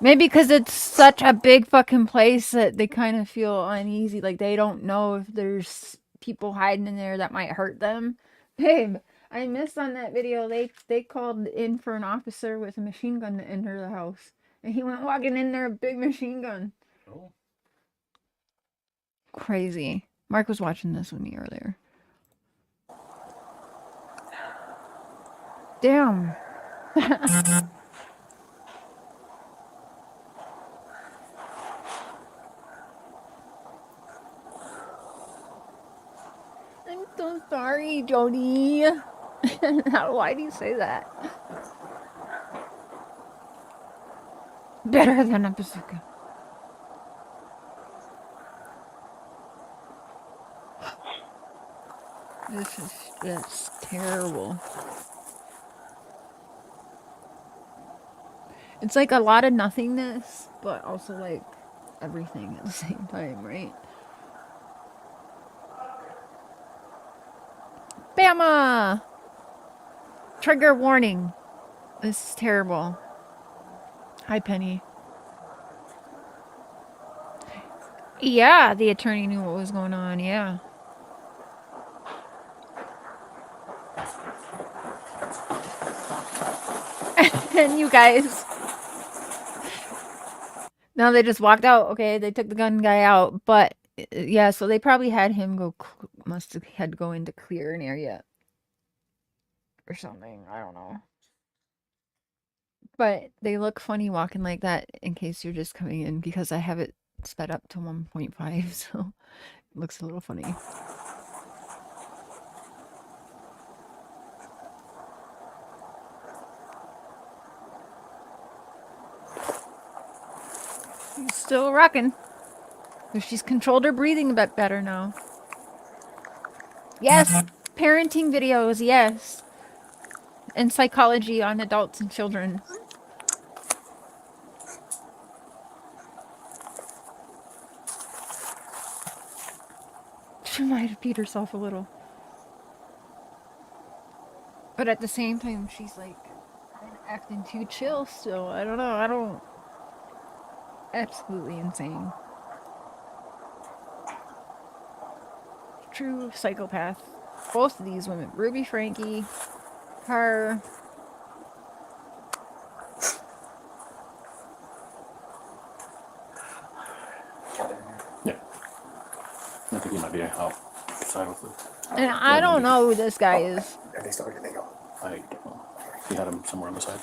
Maybe because it's such a big fucking place that they kind of feel uneasy. Like they don't know if there's people hiding in there that might hurt them. Babe, I missed on that video. They called in for an officer with a machine gun to enter the house. And he went walking in there, a big machine gun. Oh. Crazy. Mark was watching this with me earlier. Damn. I'm so sorry, Jodi. Why do you say that? Better than a bazooka. This is just terrible. It's like a lot of nothingness, but also like everything at the same time, right? Bama! Trigger warning. This is terrible. Hi, Penny. Yeah, the attorney knew what was going on, yeah. And you guys. No, they just walked out. Okay, they took the gun guy out, but yeah, so they probably had him go, must have had to go in to clear an area or something. I don't know. But they look funny walking like that in case you're just coming in because I have it sped up to 1.5, so it looks a little funny. She's still rocking. She's controlled her breathing a bit better now. Yes, parenting videos, yes. And psychology on adults and children. She might have peed herself a little. But at the same time, she's like acting too chill still. I don't know. Absolutely insane. True psychopath. Both of these women. Rubey, Franke, her. Yeah. I think he might be outside with the... And I don't know who this guy is. Are they still where they go? I don't know. He had him somewhere on the side.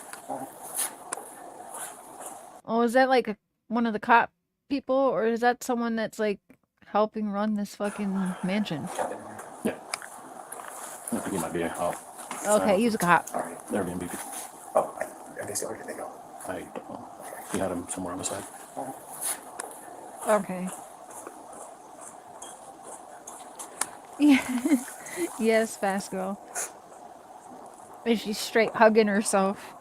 Oh, is that like one of the cop people? Or is that someone that's like helping run this fucking mansion? Yeah. I think he might be out. Okay, he's a cop. Airbnb. Oh, are they still where they go? I don't know. He had him somewhere on the side. Okay. Yeah. Yes, fast girl. And she's straight hugging herself.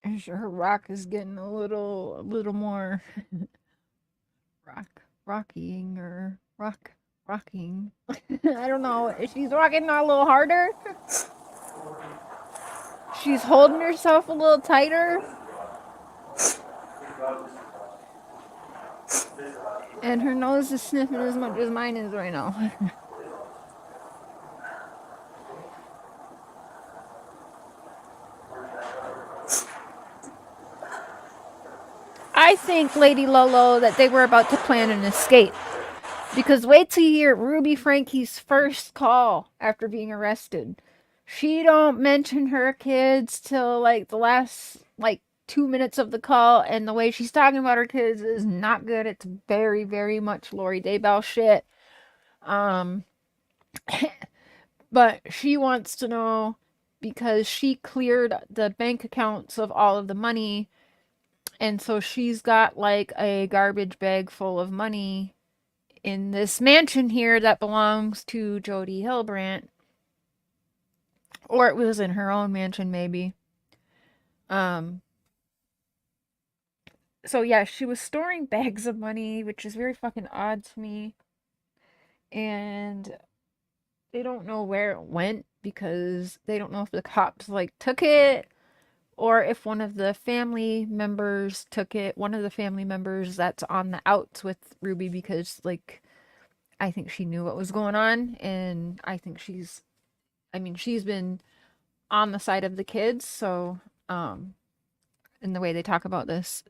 And her rock is getting a little more rocking. I don't know. She's rocking a little harder. She's holding herself a little tighter. And her nose is sniffing as much as mine is right now. I think, Lady Lolo, that they were about to plan an escape. Because wait till you hear Rubey Franke's first call after being arrested. She don't mention her kids till like the last 2 minutes of the call, and the way she's talking about her kids is not good. It's very, very much Lori Daybell shit. But she wants to know because she cleared the bank accounts of all of the money, and so she's got like a garbage bag full of money in this mansion here that belongs to Jodi Hillbrandt. Or it was in her own mansion, maybe. So yeah, she was storing bags of money, which is very fucking odd to me. And they don't know where it went because they don't know if the cops like took it or if one of the family members took it. One of the family members that's on the outs with Rubey because like I think she knew what was going on, and I think she's been on the side of the kids, so in the way they talk about this.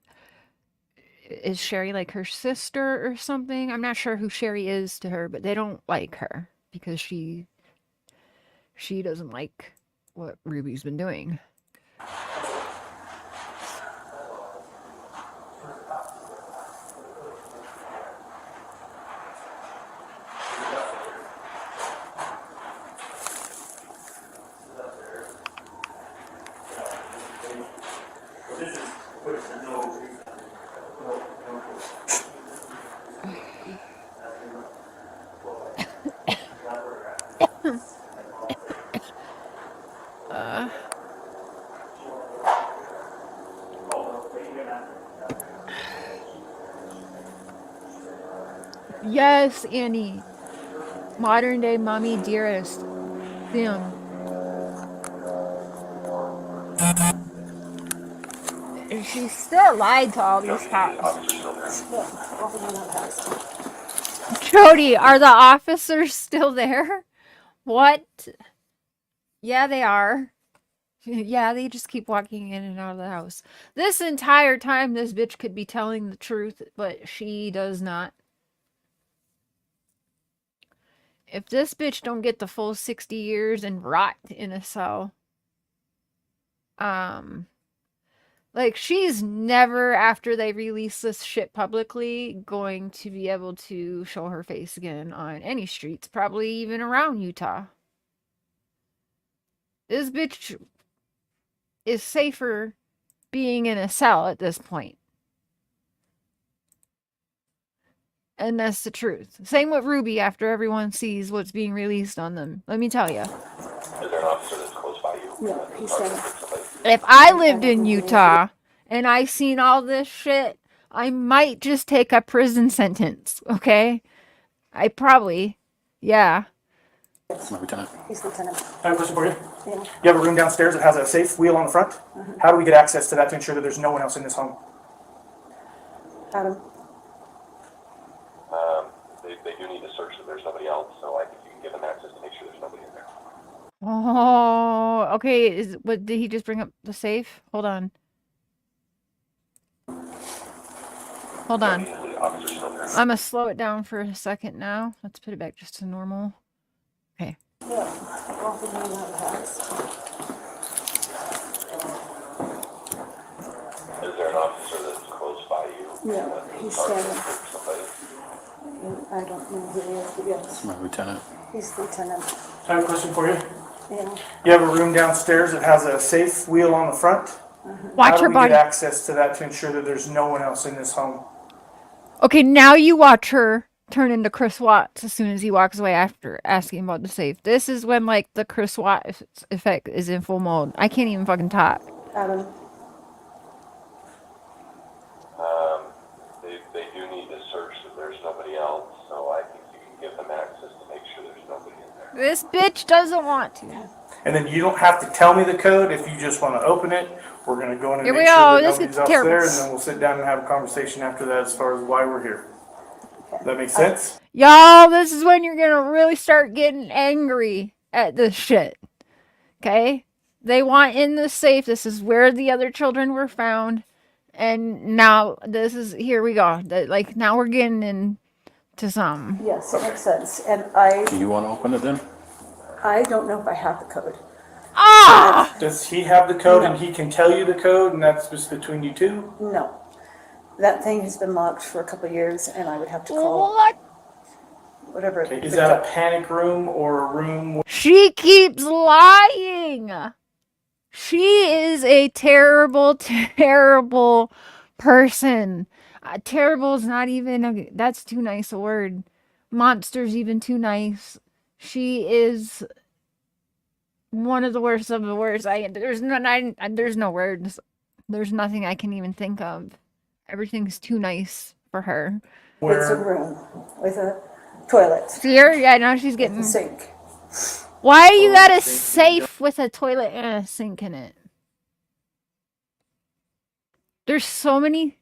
Is Sherry like her sister or something? I'm not sure who Sherry is to her, but they don't like her because she doesn't like what Ruby's been doing. Yes, Annie. Modern day mommy dearest. Them. And she still lied to all these cops. Jodi, are the officers still there? What? Yeah, they are. Yeah, they just keep walking in and out of the house. This entire time, this bitch could be telling the truth, but she does not. If this bitch don't get the full 60 years and rot in a cell, like, she's never, after they release this shit publicly, going to be able to show her face again on any streets, probably even around Utah. This bitch is safer being in a cell at this point. And that's the truth. Same with Rubey after everyone sees what's being released on them. Let me tell you. Is there an officer that's close by you? No, he said. If I lived in Utah and I seen all this shit, I might just take a prison sentence, okay? I probably, yeah. Lieutenant. He's lieutenant. I have a question for you. Yeah. You have a room downstairs that has a safe wheel on the front. How do we get access to that to ensure that there's no one else in this home? Adam. They do need to search that there's nobody else, so I think you can give them access to make sure there's nobody in there. Oh, okay. What did he just bring up the safe? Hold on. Hold on. The officer's still there. I'm gonna slow it down for a second now. Let's put it back just to normal. Okay. Yeah. Walking in and out of the house. Is there an officer that's close by you? Yeah, he's standing. I don't know who he is, but yes. My lieutenant. He's lieutenant. I have a question for you. Yeah. You have a room downstairs that has a safe wheel on the front. Watch How do her we body. get access to that to ensure that there's no one else in this home? Okay, now you watch her turn into Chris Watts as soon as he walks away after asking about the safe. This is when, like, the Chris Watts effect is in full mode. I can't even fucking talk. Adam. They do need to search that there's nobody else, so I think you can give them access to make sure there's nobody in there. This bitch doesn't want to. And then you don't have to tell me the code if you just want to open it. We're going to go in and Here make we sure go. that This nobody's gets else terrible. there, and then we'll sit down and have a conversation after that as far as why we're here. That makes sense? Y'all, this is when you're gonna really start getting angry at this shit. Okay? They want in the safe. This is where the other children were found. And now this is, here we go. Like, now we're getting into something. Yes, it makes sense. And I Do you want to open it then? don't know if I have the code. Ah! Does he have the code and he can tell you the code and that's just between you two? No. That thing has been locked for a couple of years, and I would have to call What? whatever. Is that a panic room or a room? She keeps lying. She is a terrible, terrible person. Terrible is not even that's too nice a word. Monster's even too nice. She is one of the worst of the worst. There's no words. There's nothing I can even think of. Everything's too nice for her. It's a room with a toilet. See her? Yeah, now she's getting a sink. Why you got a safe with a toilet and a sink in it? There's so many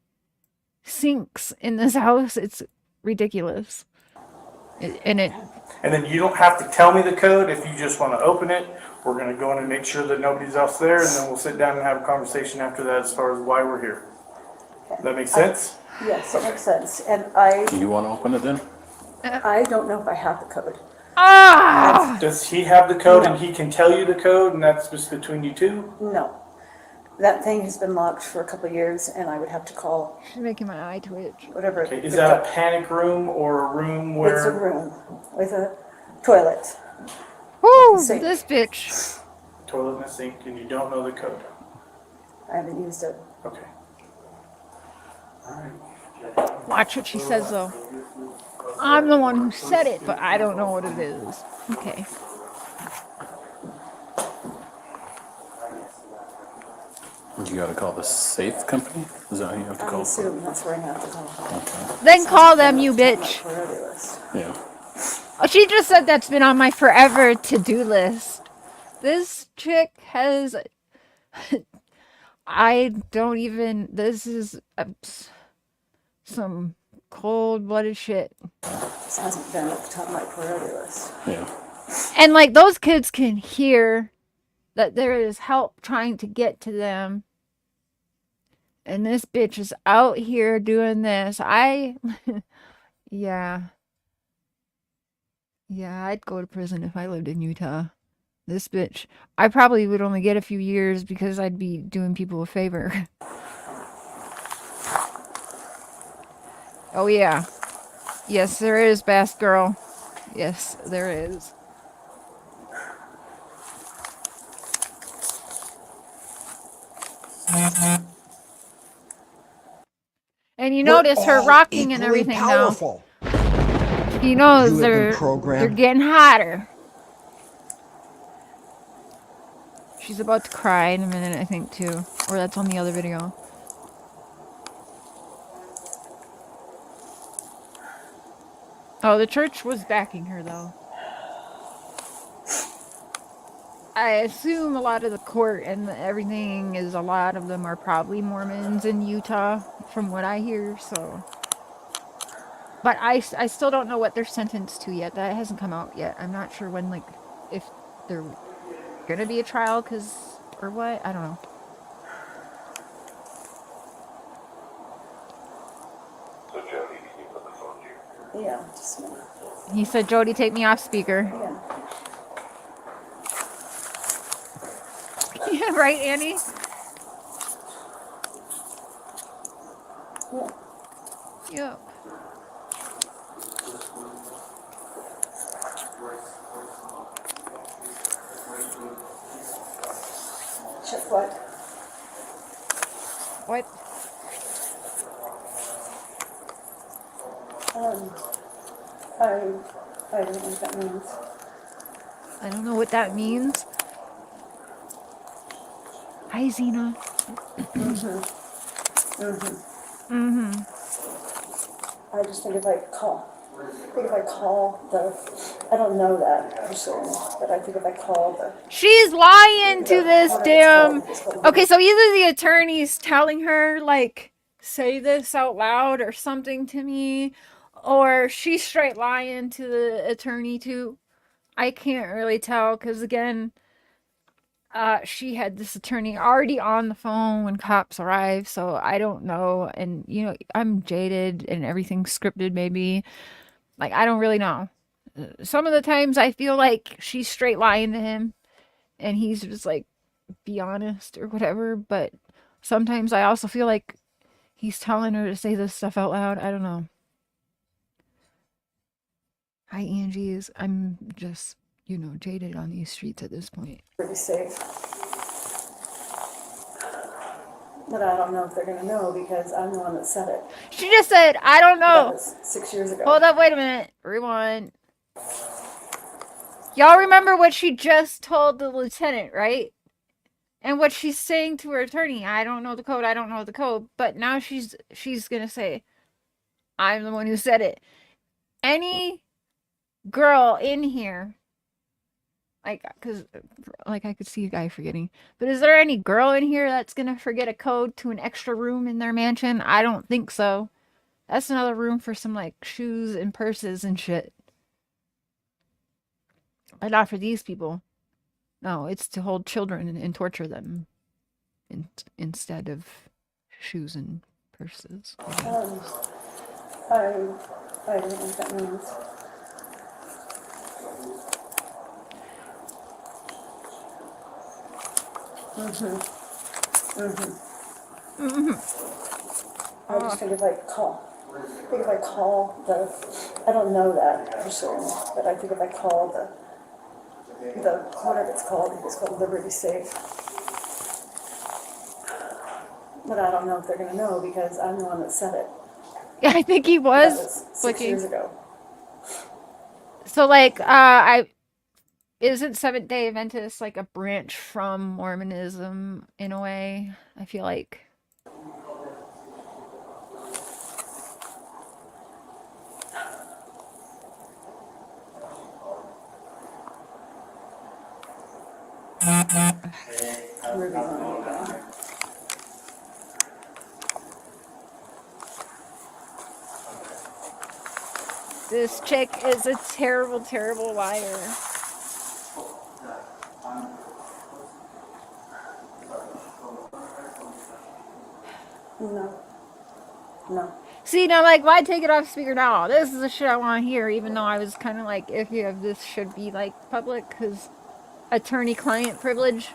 sinks in this house. It's ridiculous. And then you don't have to tell me the code if you just want to open it. We're going to go in and make sure that nobody's else there, and then we'll sit down and have a conversation after that as far as why we're here. That makes sense? Yes, it makes sense. And Do you want to open it then? I don't know if I have the code. Ah! Does he have the code and he can tell you the code and that's just between you two? No. That thing has been locked for a couple of years, and I would have to call She's making my eye twitch. whatever. Okay, is that a panic room or a room where... It's a room with a toilet. Woo! Sink. This bitch. Toilet and a sink, and you don't know the code. I haven't used it. Okay. Watch what she says, though. I'm the one who said it, but I don't know what it is. Okay. You gotta call the safe company? Is that how you have to I call? assume that's where I have to call. Okay. Then call them, you bitch. Priority list. Yeah. Oh, she just said that's been on my forever to-do list. This chick has... I don't even... This is some cold-blooded shit. This hasn't been at the top of my priority list. Yeah. And, like, those kids can hear that there is help trying to get to them. And this bitch is out here doing this. Yeah. Yeah, I'd go to prison if I lived in Utah. This bitch. I probably would only get a few years because I'd be doing people a favor. Oh, yeah. Yes, there is, Bass Girl. Yes, there is. And you notice her rocking and everything powerful. Now. He knows they're getting hotter. She's about to cry in a minute, I think, too. Or that's on the other video. Oh, the church was backing her, though. I assume a lot of the court and everything is, a lot of them are probably Mormons in Utah, from what I hear, so. But I still don't know what they're sentenced to yet. That hasn't come out yet. I'm not sure when, like, if they're gonna be a trial, or what? I don't know. So Jodi, can you put the phone to your ear? Yeah, just a minute. He said, Jodi, take me off speaker. Yeah. Yeah, right, Annie? Yeah. Yep. Check what? What? I don't know what that means. I don't know what that means. Hi, Zena. I just think if I call I don't know that for certain, but I think if I call She's lying to this damn... Okay, so either the attorney's telling her, like, say this out loud or something to me, or she's straight lying to the attorney, too. I can't really tell, because, again, she had this attorney already on the phone when cops arrived, so I don't know. And, you know, I'm jaded and everything's scripted, maybe. Like, I don't really know. Some of the times I feel like she's straight lying to him and he's just like, be honest or whatever. But sometimes I also feel like he's telling her to say this stuff out loud. I don't know. Hi, Angie's. I'm just, you know, jaded on these streets at this point. pretty safe. But I don't know if they're gonna know because I'm the one that said it. She just said, I don't know. That was 6 years ago. Hold up, wait a minute. Rewind. Y'all remember what she just told the lieutenant, right? And what she's saying to her attorney. I don't know the code, I don't know the code. But now she's gonna say, I'm the one who said it. Any girl in here, like, cause like I could see a guy forgetting, but is there any girl in here that's gonna forget a code to an extra room in their mansion? I don't think so. That's another room for some like shoes and purses and shit. But not for these people. No, it's to hold children and torture them instead of shoes and purses. I don't know what that means. I just think if I call I don't know that for certain, but I think if I call the whatever it's called Liberty Safe. But I don't know if they're gonna know because I'm the one that said it. Yeah, I think he was. That was 6 years ago. So like isn't Seventh-day Adventist like a branch from Mormonism in a way? I feel like. Ruby's on the This chick is a terrible, terrible liar. No. No. See, now, like, why take it off speaker now? This is the shit I want to hear, even though I was kind of like, iffy if this should be, like, public, because attorney-client privilege.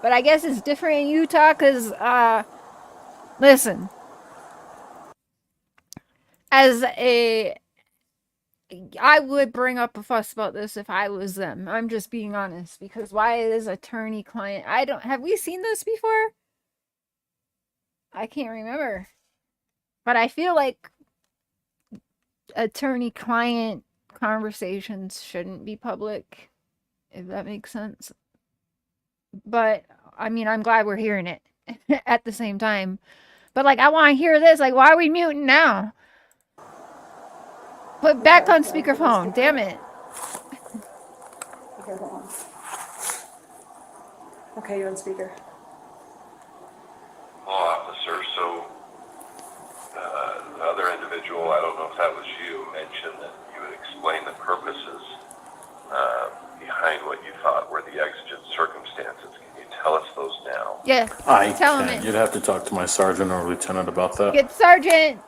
But I guess it's different in Utah, because, listen. I would bring up a fuss about this if I was them. I'm just being honest, because why is attorney-client? Have we seen this before? I can't remember. But I feel like attorney-client conversations shouldn't be public, if that makes sense. But, I mean, I'm glad we're hearing it at the same time. But, like, I want to hear this. Like, why are we muting now? Put back on speakerphone. Damn it. Okay, hold on. Okay, you're on speaker. Well, officer, so the other individual, I don't know if that was you, mentioned that you would explain the purposes behind what you thought were the exigent circumstances. Can you tell us those now? Yeah, I tell him can't. it. You'd have to talk to my sergeant or lieutenant about that. Get sergeant.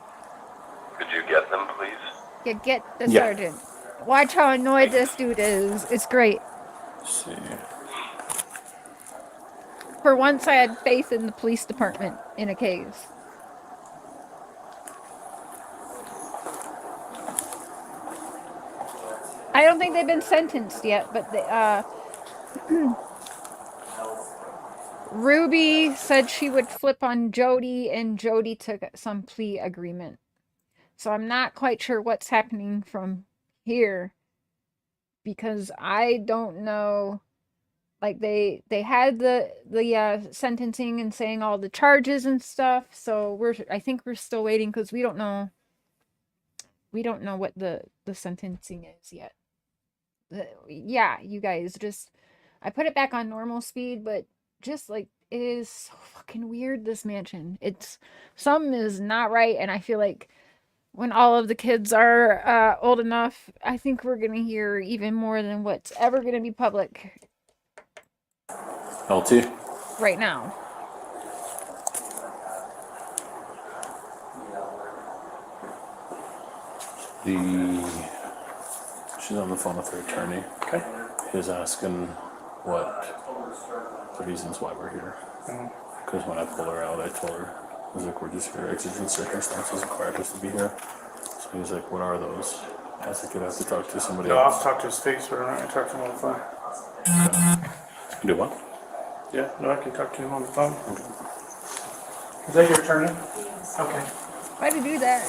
Could you get them, please? Yeah, get the sergeant. Watch how annoyed this dude is. It's great. Let's see. For once, I had faith in the police department in a case. I don't think they've been sentenced yet, but Rubey said she would flip on Jodi, and Jodi took some plea agreement. So I'm not quite sure what's happening from here, because I don't know. Like they had the sentencing and saying all the charges and stuff. So I think we're still waiting, because we don't know what the sentencing is yet. Yeah, you guys, just I put it back on normal speed, but just like, it is so fucking weird, this mansion. Something is not right, and I feel like when all of the kids are old enough, I think we're gonna hear even more than what's ever gonna be public LT? right now. She's on the phone with her attorney. Okay. He's asking what the reasons why we're here. Because when I pulled her out, I told her, I was like, we're just here. Exigent circumstances required us to be here. So he was like, what are those? I was like, you'd have to talk to somebody No, I'll else. talk to his face, but I'm not gonna talk to him on the phone. Do what? Yeah, no, I can talk to him on the phone. Is that your attorney? Okay. Why to do that?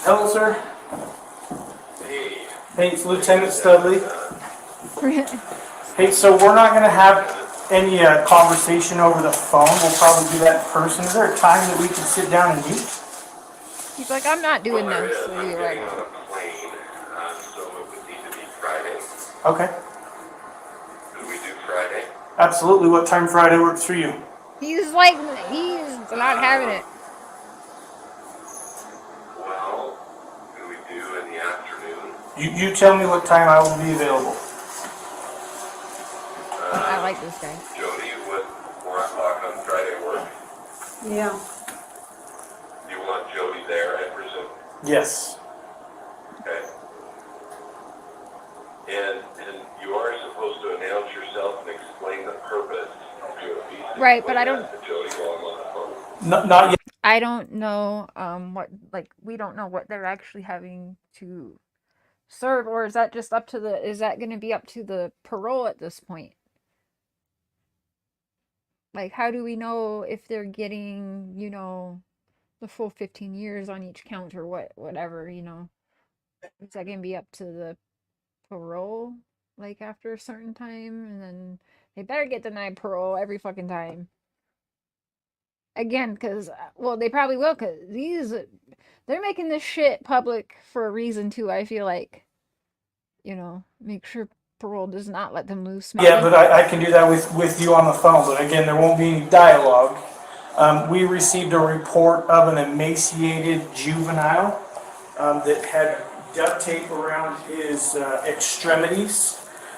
Hello, sir. Hey, it's Lieutenant Studley. Hey, so we're not gonna have any conversation over the phone. We'll probably do that in person. Is there a time that we can sit down and meet? He's like, I'm not doing this. So I'm you're getting right. on a plane, so it would need to be Friday. Okay. Could we do Friday? Absolutely. What time Friday works for you? He's like, he's not having it. Well, could we do in the afternoon? You tell me what time I will be available. I like this guy. Jodi, would 4 o'clock on Friday work? Yeah. You want Jodi there, I presume? Yes. Okay. And you are supposed to announce yourself and explain the purpose of your obesity. Right, but I don't. Jodi, while I'm on the phone. Not yet. I don't know. We don't know what they're actually having to serve, or is that just up to is that going to be up to the parole at this point? Like, how do we know if they're getting, the full 15 years on each count or whatever, Is that going to be up to the parole? like after a certain time, and then they better get denied parole every fucking time. Again, because, well, they probably will, because they're making this shit public for a reason too, I feel like. You know, make sure parole does not let them loose. Maybe. Yeah, but I can do that with you on the phone, but again, there won't be any dialogue. We received a report of an emaciated juvenile that had duct tape around his extremities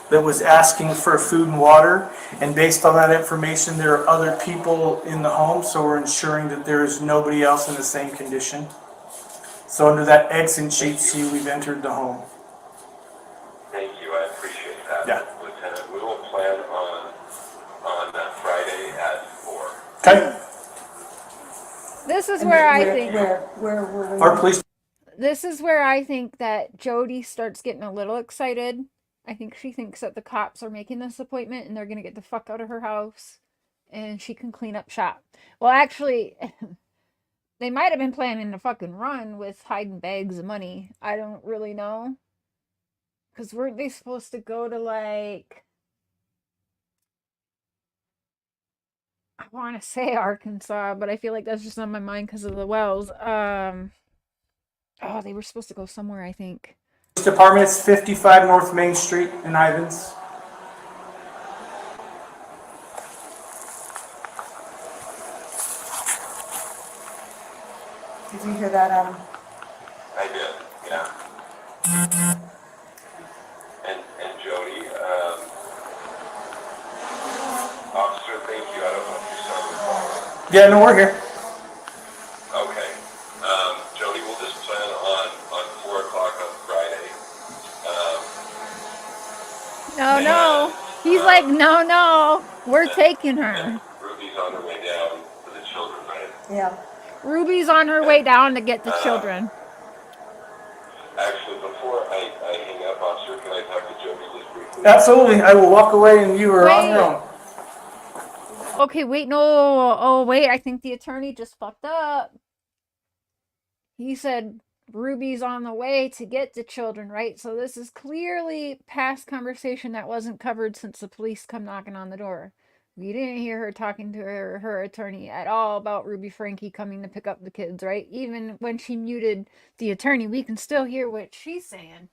that was asking for food and water. And based on that information, there are other people in the home, so we're ensuring that there is nobody else in the same condition. So under that exit sheet C, we've entered the home. Thank you, I appreciate that, Yeah. Lieutenant. We will plan on that Friday at 4. Okay. This is where I think Our police. this is where I think that Jodi starts getting a little excited. I think she thinks that the cops are making this appointment and they're gonna get the fuck out of her house and she can clean up shop. Well, actually, they might have been planning to fucking run with hiding bags of money. I don't really know. Because weren't they supposed to go to, like, I want to say Arkansas, but I feel like that's just on my mind because of the wells. Oh, they were supposed to go somewhere, I think. Police Department is 55 North Main Street in Ivins. Did you hear that, Adam? I did, yeah. And Jodi, officer, thank you. I don't know if you saw the call. Yeah, no, we're here. Okay. Jodi, we'll just plan on 4 o'clock on Friday. No. He's like, no. We're taking her. Ruby's on her way down for the children, right? Yeah. Ruby's on her way down to get the children. Actually, before I hang up, officer, can I talk to Jodi just briefly? Absolutely. I will walk away and you are on your own. Okay, wait, no. Oh, wait, I think the attorney just fucked up. He said Ruby's on the way to get the children, right? So this is clearly past conversation that wasn't covered since the police come knocking on the door. We didn't hear her talking to her attorney at all about Ruby Franke coming to pick up the kids, right? Even when she muted the attorney, we can still hear what she's saying.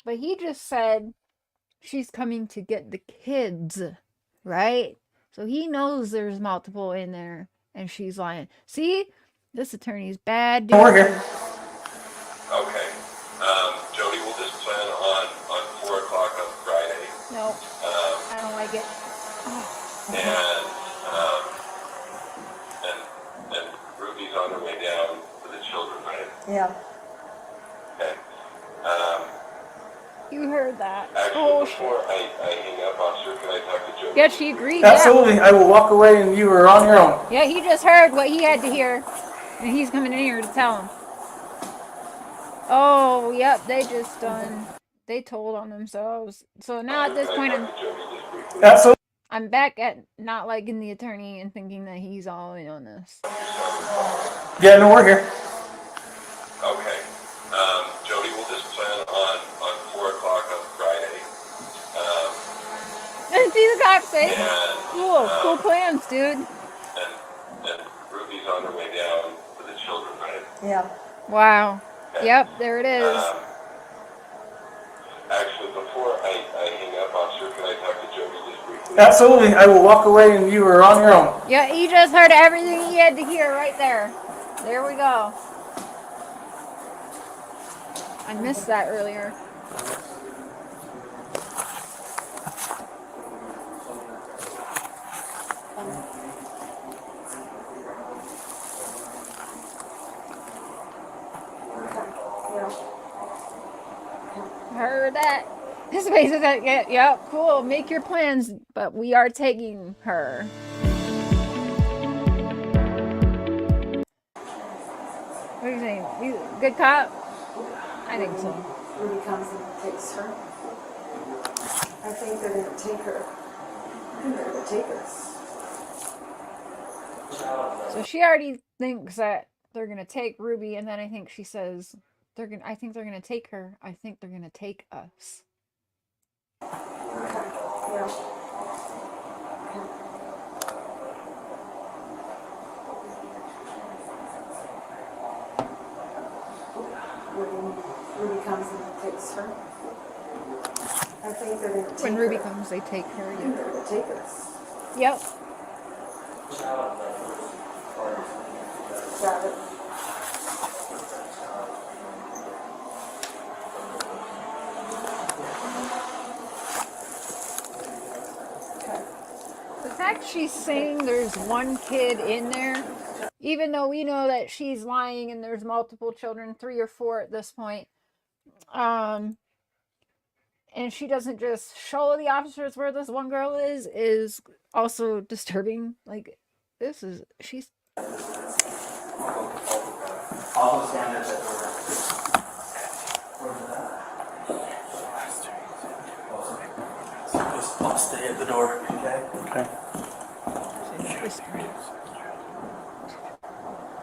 But he just said she's coming to get the kids, right? So he knows there's multiple in there, and she's lying. See? This attorney's bad, dude. We're here. Okay. Jodi, we'll just plan on 4 o'clock on Friday. No, I don't like it. And Ruby's on her way down for the children, right? Yeah. Okay. You heard that. Actually, before I hang up, officer, can I talk to Jodi? Yeah, she agreed. Absolutely. I will walk away and you are on your own. Yeah, he just heard what he had to hear. And he's coming in here to tell him. Oh, yep, they just they told on themselves. So now at this point, Absolutely. I'm back at not liking the attorney and thinking that he's all in on this. Yeah, no, we're here. Okay. Jodi, we'll just plan on 4 o'clock on Friday. And see the cops say, And, cool plans, dude. And Ruby's on her way down for the children, right? Yeah. Wow. Yep, there it is. Actually, before I hang up, officer, can I talk to Jodi just briefly? Absolutely. I will walk away and you are on your own. Yeah, he just heard everything he had to hear right there. There we go. I missed that earlier. Heard that. His face is like, yeah, cool, make your plans, but we are taking her. What do you think? You good cop? I think so. Ruby comes and takes her. I think they're going to take her. I think they're going to take her. So she already thinks that they're going to take Ruby, and then I think she says, I think they're going to take her. I think they're going to take us. Yeah. Ruby comes and takes her. I think they're going to take When Ruby her. comes, they take her. I think Yeah. they're going to take her. Yep. Got it. The fact she's saying there's one kid in there, even though we know that she's lying and there's multiple children, 3 or 4 at this point, and she doesn't just show the officers where this one girl is also disturbing. Like, this is, she's... Also stand at the door. I'll stay at the door, okay? Okay. She's whispering.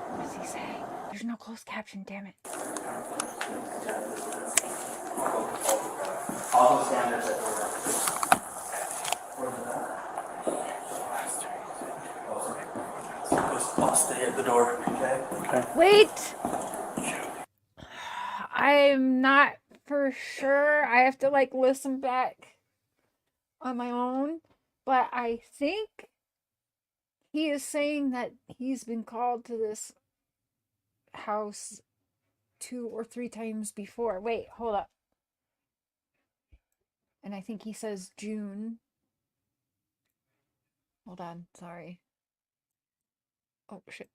What does he say? There's no closed caption, damn it. Also stand at the door. I'll stay at the door, okay? Okay. Wait! I'm not for sure. I have to like listen back on my own, but I think he is saying that he's been called to this house 2 or 3 times before. Wait, hold up. And I think he says June. Hold on, sorry. Oh shit.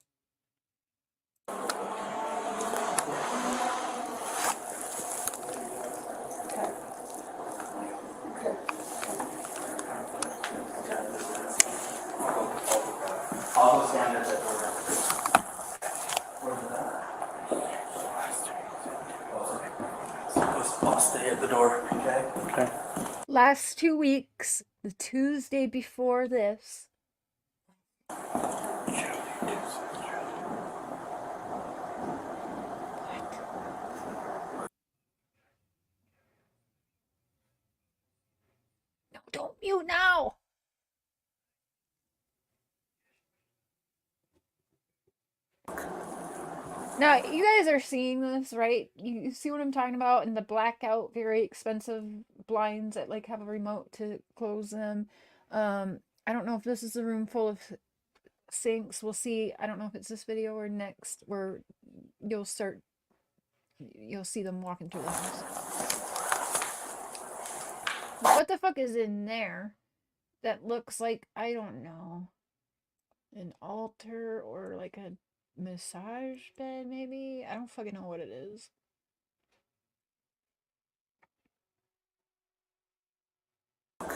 Also stand at the door. I'll stay at the door, okay? Okay. Last 2 weeks, the Tuesday before this, no, don't mute now. Now, you guys are seeing this, right? You see what I'm talking about? In the blackout, very expensive blinds that like have a remote to close them. I don't know if this is a room full of sinks. We'll see. I don't know if it's this video or next where you'll see them walking through the house. What the fuck is in there that looks like, I don't know, an altar or like a massage bed maybe? I don't fucking know what it is. What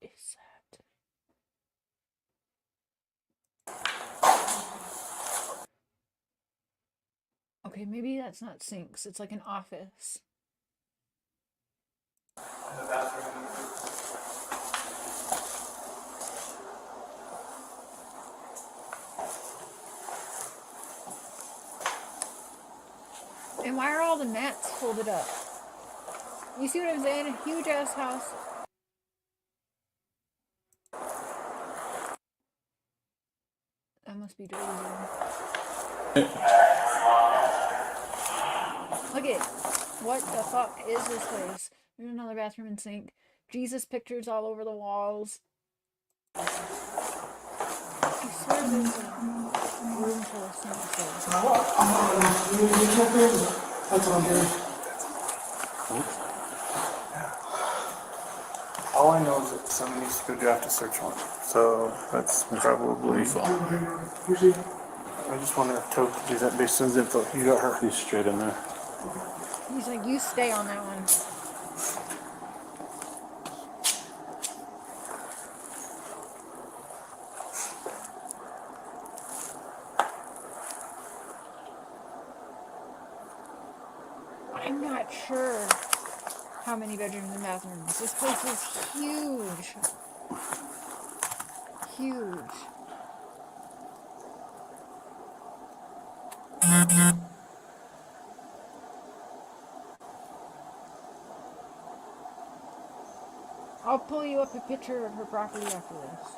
is that? Okay, maybe that's not sinks. It's like an office. And why are all the mats folded up? You see what I'm saying? A huge ass house. That must be Jodi's room. Look at what the fuck is this place? There's another bathroom and sink. Jesus pictures all over the walls. I swear there's a room full of sinks. That's what I'm doing. All I know is that someone needs to go draft a search warrant. So that's probably. I just want to Toad to do that based on his info. You got her. He's straight in there. He's like, you stay on that one. I'm not sure how many bedrooms and bathrooms. This place is huge. Huge. I'll pull you up a picture of her property after this.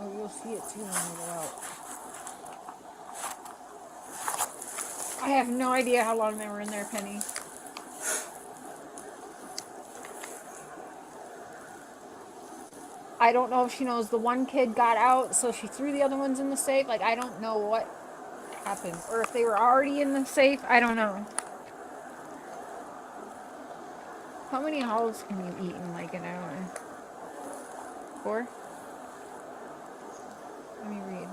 Oh, you'll see it too when we go out. I have no idea how long they were in there, Penny. I don't know if she knows the one kid got out, so she threw the other ones in the safe. Like, I don't know what happened. Or if they were already in the safe, I don't know. How many hulls can you eat in like an hour? 4? Let me read.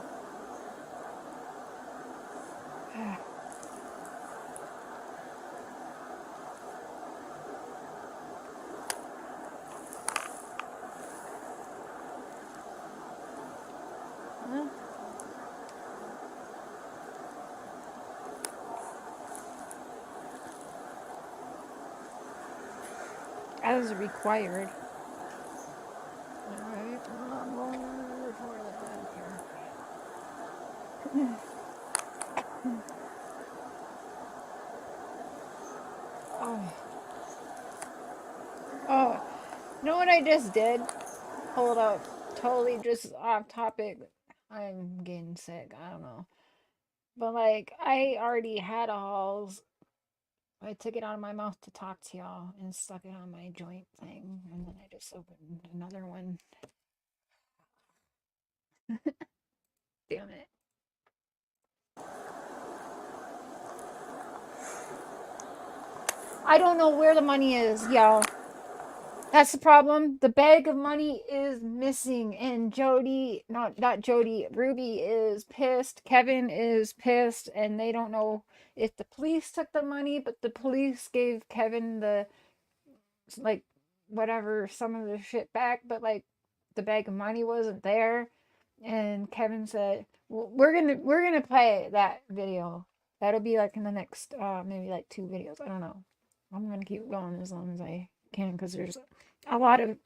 As required. Alright, I'm going to the toilet back here. Oh. Oh. You know what I just did? Hold up. Totally just off topic. I'm getting sick. I don't know. But like, I already had a Halls. I took it out of my mouth to talk to y'all and stuck it on my joint thing. And then I just opened another one. Damn it. I don't know where the money is, y'all. That's the problem. The bag of money is missing, and Jodi, not Jodi, Rubey is pissed. Kevin is pissed, and they don't know if the police took the money, but the police gave Kevin the, like, whatever, some of the shit back, but like the bag of money wasn't there. And Kevin said, well, we're gonna play that video. That'll be like in the next maybe like 2 videos. I don't know. I'm gonna keep going as long as I can because there's a lot of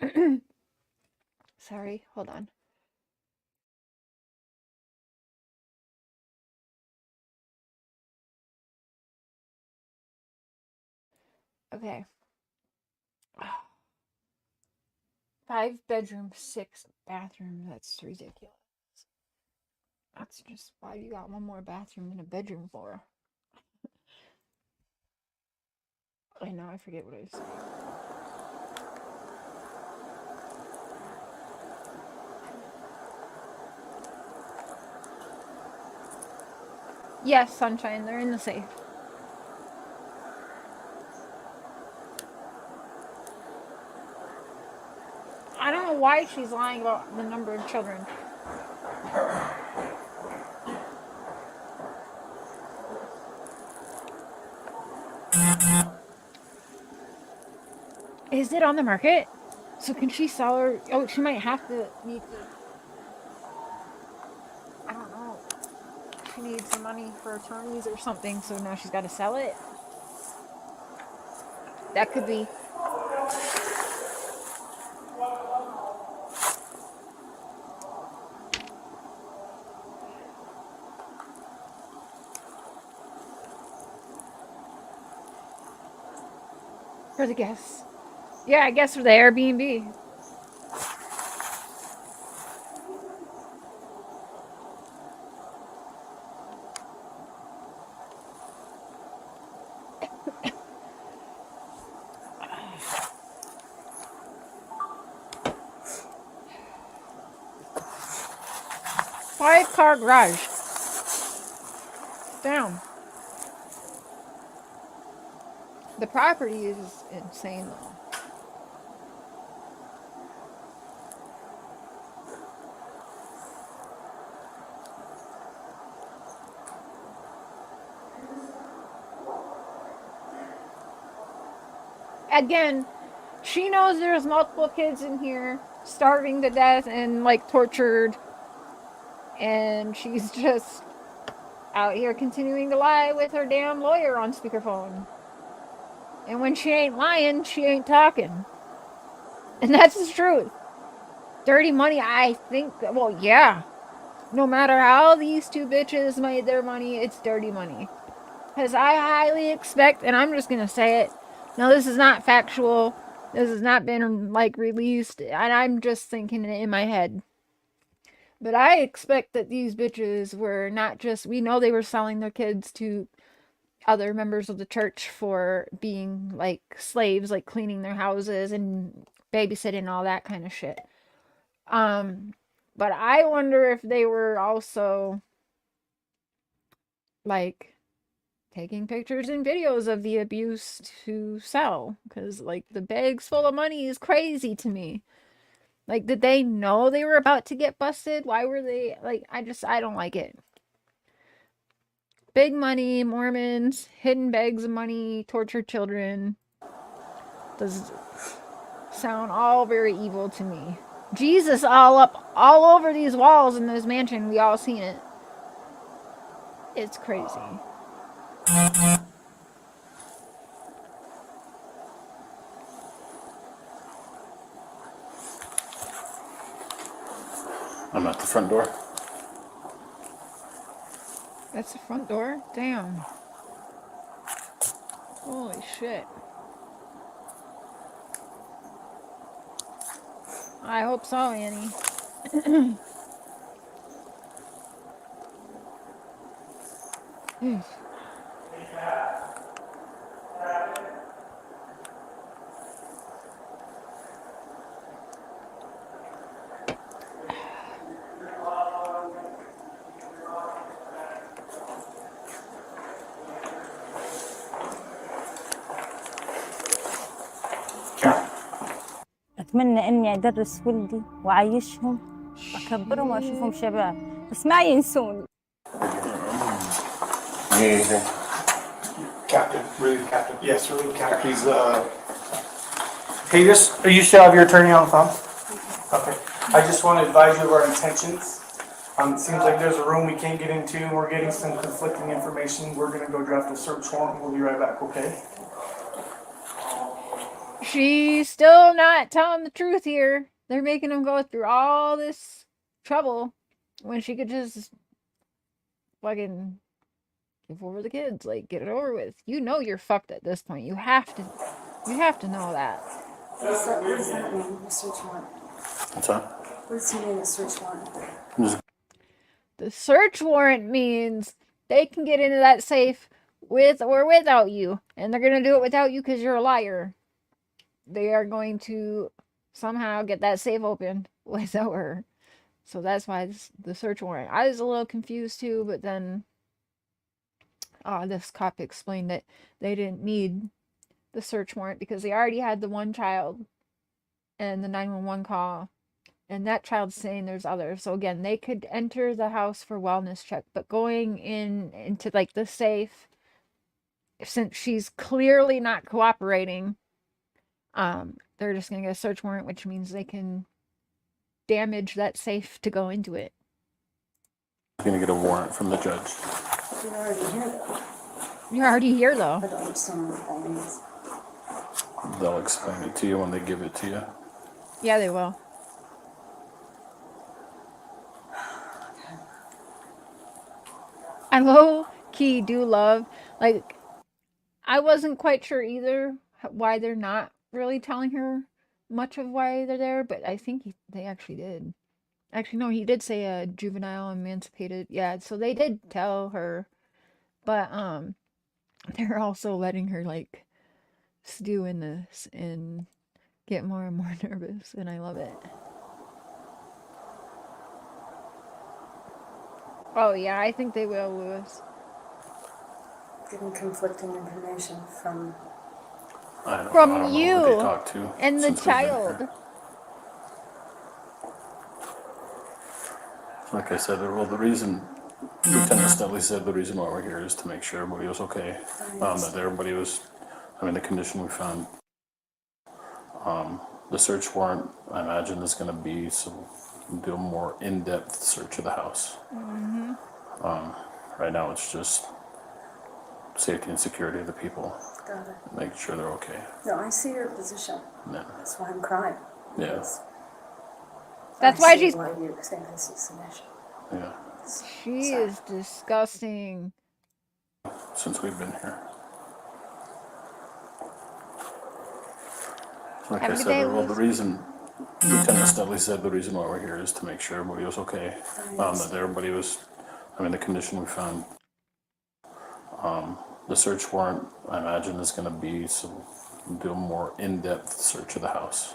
sorry, hold on. Okay. 5 bedrooms, 6 bathrooms. That's ridiculous. That's just why you got one more bathroom than a bedroom for. I know, I forget what I was saying. Yes, Sunshine, they're in the safe. I don't know why she's lying about the number of children. Is it on the market? So can she sell her? Oh, she might have to need to. I don't know. She needs some money for attorneys or something, so now she's got to sell it. That could be. For the guests. Yeah, I guess for the Airbnb. Five-car garage. Damn. The property is insane, though. Again, she knows there's multiple kids in here starving to death and like tortured, and she's just out here continuing to lie with her damn lawyer on speakerphone. And when she ain't lying, she ain't talking. And that's the truth. Dirty money, I think, well, yeah. No matter how these 2 bitches made their money, it's dirty money. Because I highly expect, and I'm just going to say it, now this is not factual, This has not been like released, and I'm just thinking it in my head. But I expect that these bitches were not just, we know they were selling their kids to other members of the church for being like slaves, like cleaning their houses and babysitting, all that kind of shit. But I wonder if they were also like taking pictures and videos of the abuse to sell, because like the bags full of money is crazy to me. Like, did they know they were about to get busted? Why were they like, I don't like it. Big money, Mormons, hidden bags of money, tortured children. Does sound all very evil to me. Jesus all over these walls in this mansion. We all seen it. It's crazy. I'm at the front door. That's the front door? Damn. Holy shit. I hope so, Annie. أتمنى إني أدرس ولدي وأعيشهم وأكبرهم وأشوفهم شباب بس ما ينسوني. Captain, really, Captain. Yes, really, Captain. Please, hey, are you still have your attorney on the phone? Okay. I just want to advise you of our intentions. It seems like there's a room we can't get into. We're getting some conflicting information. We're going to go draft a search warrant. We'll be right back, okay? She's still not telling the truth here. They're making him go through all this trouble when she could just fucking give over the kids, like get it over with. You know you're fucked at this point. You have to know that. What does that mean, the search warrant? What's that? What does he mean, the search warrant? The search warrant means they can get into that safe with or without you, and they're gonna do it without you because you're a liar. They are going to somehow get that safe open without her. So that's why the search warrant. I was a little confused too, but then this cop explained that they didn't need the search warrant because they already had the one child and the 911 call, and that child's saying there's others. So again, they could enter the house for wellness check, but going into like the safe, since she's clearly not cooperating, they're just gonna get a search warrant, which means they can damage that safe to go into it. I'm gonna get a warrant from the judge. You're already here, though. You're already here, though. I don't understand what that means. They'll explain it to you when they give it to you. Yeah, they will. I low-key do love, like, I wasn't quite sure either why they're not really telling her much of why they're there, but I think they actually did. Actually, no, he did say a juvenile emancipated. Yeah, so they did tell her, but they're also letting her like stew in this and get more and more nervous, and I love it. Oh yeah, I think they will, Lewis. Getting conflicting information from I don't know who you they talk to and the since we've been child. here. Like I said, well, the reason Lieutenant Stelly said the reason why we're here is to make sure everybody was okay. That everybody was, the condition we found. The search warrant, I imagine, is going to be do a more in-depth search of the house. Mm-hmm. Right now, it's just safety and security of the people. Got it. Making sure they're okay. No, I see your position. Yeah. That's why I'm crying. Yeah. That's why she's. Why you think this is an issue. Yeah. She is disgusting. Since we've been here. Like Have I a good said, day, well, the Liz. reason Lieutenant Studley said the reason why we're here is to make sure everybody was okay. That everybody was, I mean, the condition we found. The search warrant, I imagine, is going to be do a more in-depth search of the house.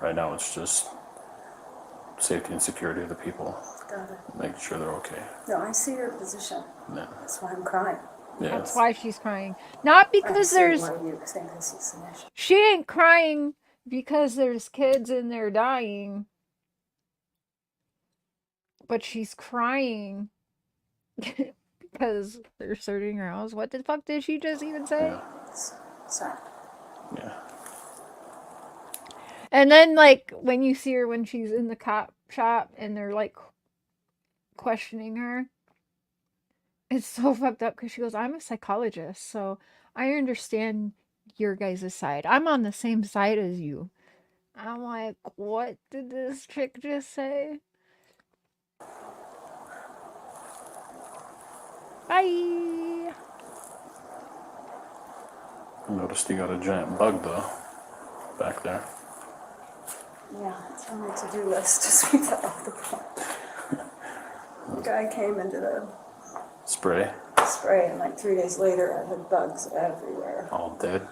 Right now, it's just safety and security of the people, Got it. making sure they're okay. No, I see your position. Yeah. That's why I'm crying. Yeah. That's why she's crying. Not I because see there's... why you think this is an issue. She ain't crying because there's kids in there dying. But she's crying because they're searching her house. What the fuck did she just even say? Yeah. Sad. Yeah. And then, like, when you see her when she's in the cop shop and they're, like, questioning her, it's so fucked up because she goes, I'm a psychologist, so I understand your guys' side. I'm on the same side as you. I'm like, what did this chick just say? Bye! I noticed you got a giant bug, though, back there. Yeah, it's on my to-do list to sweep that off the front. The guy came and did a Spray, spray, and like 3 days later, I had bugs everywhere. all dead.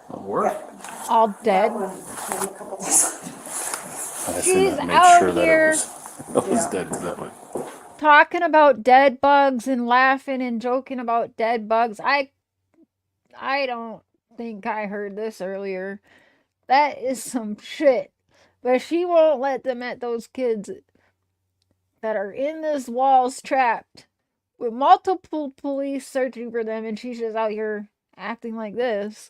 That'll work. All That dead. one came a couple days later. I She's assume that made out sure that here it was Yeah. dead, 'cause that would. talking about dead bugs and laughing and joking about dead bugs. I don't think I heard this earlier. That is some shit. But she won't let them at those kids that are in this walls trapped with multiple police searching for them, and she's just out here acting like this.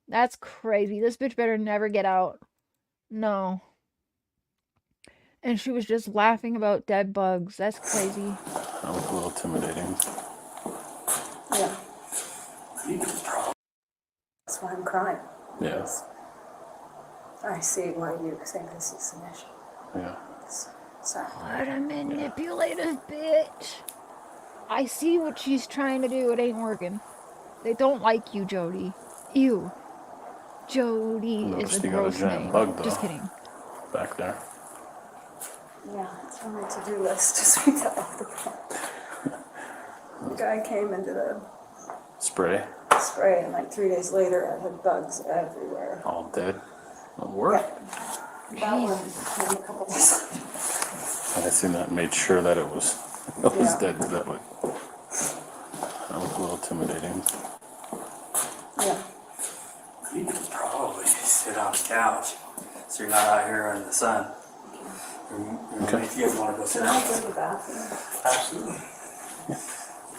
That's crazy. This bitch better never get out. No. And she was just laughing about dead bugs. That's crazy. That was a little intimidating. Yeah. That's why I'm crying. Yeah. I see why you think this is an issue. Yeah. It's sad. What a manipulative bitch. I see what she's trying to do. It ain't working. They don't like you, Jodi. Ew. Jodi is Noticed a you got a gross giant name. bug, though. Just kidding. Back there. Yeah, it's on my to-do list to sweep that off the front. The guy came and did a Spray, spray, and like 3 days later, I had bugs everywhere. all dead. That'll work. That one came a couple days later. I assume that made sure that it was Yeah. dead, 'cause that would. That was a little intimidating. Yeah. You could probably sit on the couch so you're not out here in the sun. Okay. If you guys want to go sit Can I down. go to the bathroom? Absolutely.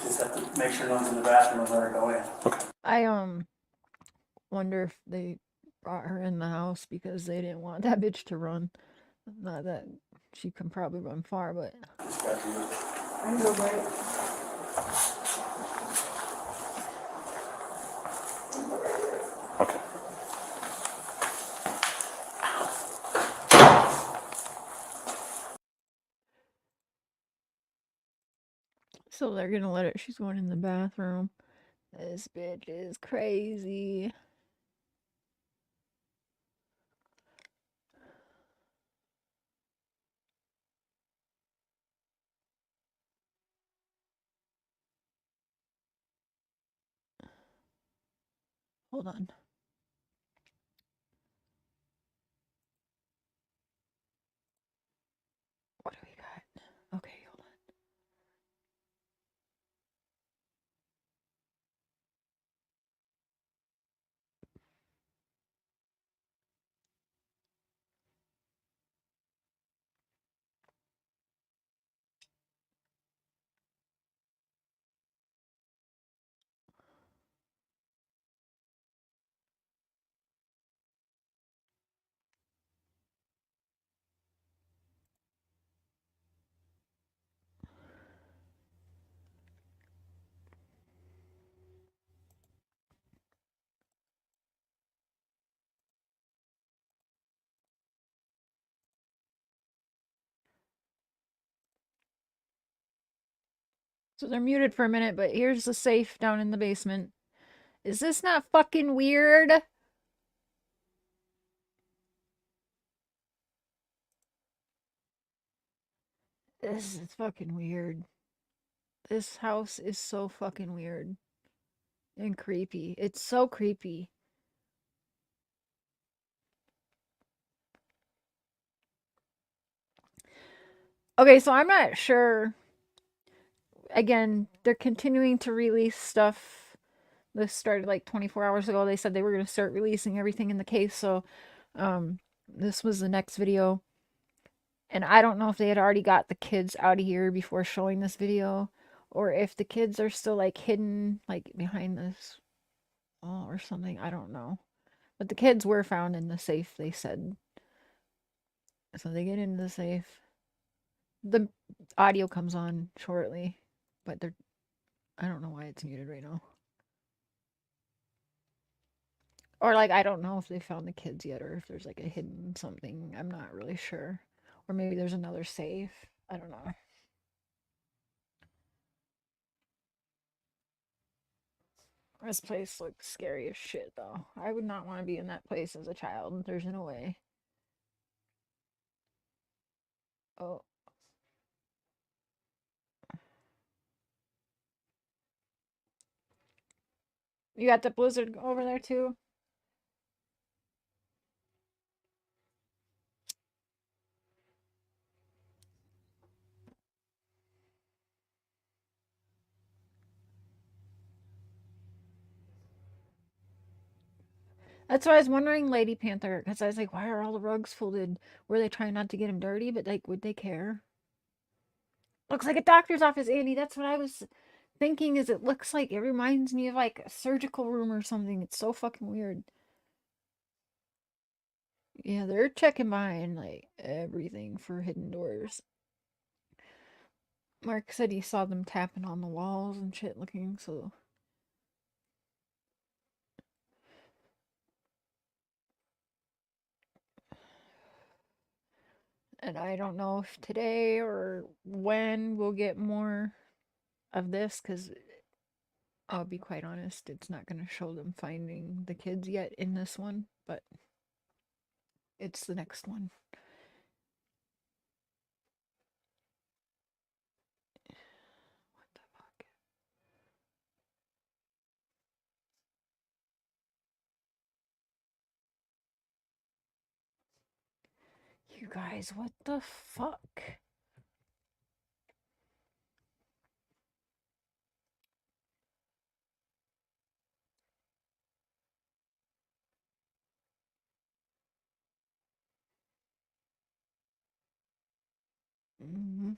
Just have to make sure no one's in the bathroom and let her go in. I wonder if they brought her in the house because they didn't want that bitch to run. Not that she can probably run far, but I know, right? Okay. so they're gonna let her. She's going in the bathroom. This bitch is crazy. Hold on. What do we got? Okay, hold on. So they're muted for a minute, but here's the safe down in the basement. Is this not fucking weird? This is fucking weird. This house is so fucking weird and creepy. It's so creepy. Okay, so I'm not sure. Again, they're continuing to release stuff. This started like 24 hours ago. They said they were going to start releasing everything in the case. So, this was the next video. And I don't know if they had already got the kids out of here before showing this video, or if the kids are still like hidden like behind this wall or something. I don't know. But the kids were found in the safe, they said. So they get into the safe. The audio comes on shortly, but I don't know why it's muted right now. Or like I don't know if they found the kids yet, or if there's like a hidden something. I'm not really sure. Or maybe there's another safe. I don't know. This place looks scary as shit, though. I would not want to be in that place as a child. There's no way. Oh. You got the blizzard over there, too? That's why I was wondering, Lady Panther, because I was like, why are all the rugs folded? Were they trying not to get him dirty? But, like, would they care? Looks like a doctor's office, Andy. That's what I was thinking, is it looks like, it reminds me of, like, a surgical room or something. It's so fucking weird. Yeah, they're checking behind, like, everything for hidden doors. Mark said he saw them tapping on the walls and shit looking, so... And I don't know if today or when we'll get more of this, because I'll be quite honest, it's not going to show them finding the kids yet in this one, but it's the next one. What the fuck? You guys, what the fuck? Mm-hmm.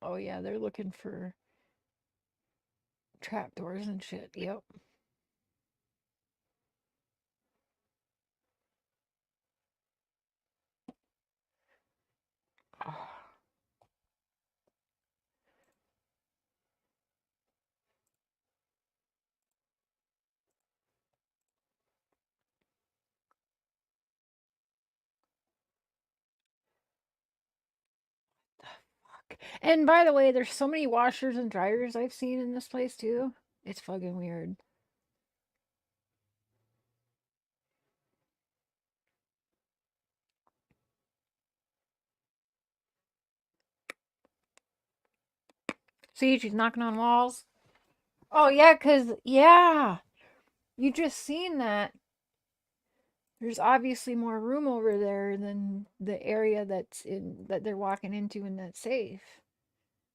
Oh yeah, they're looking for trapdoors and shit. Yep. And by the way, there's so many washers and dryers I've seen in this place too. It's fucking weird. See, she's knocking on walls. Oh yeah, yeah, you just seen that. There's obviously more room over there than the area that they're walking into in that safe.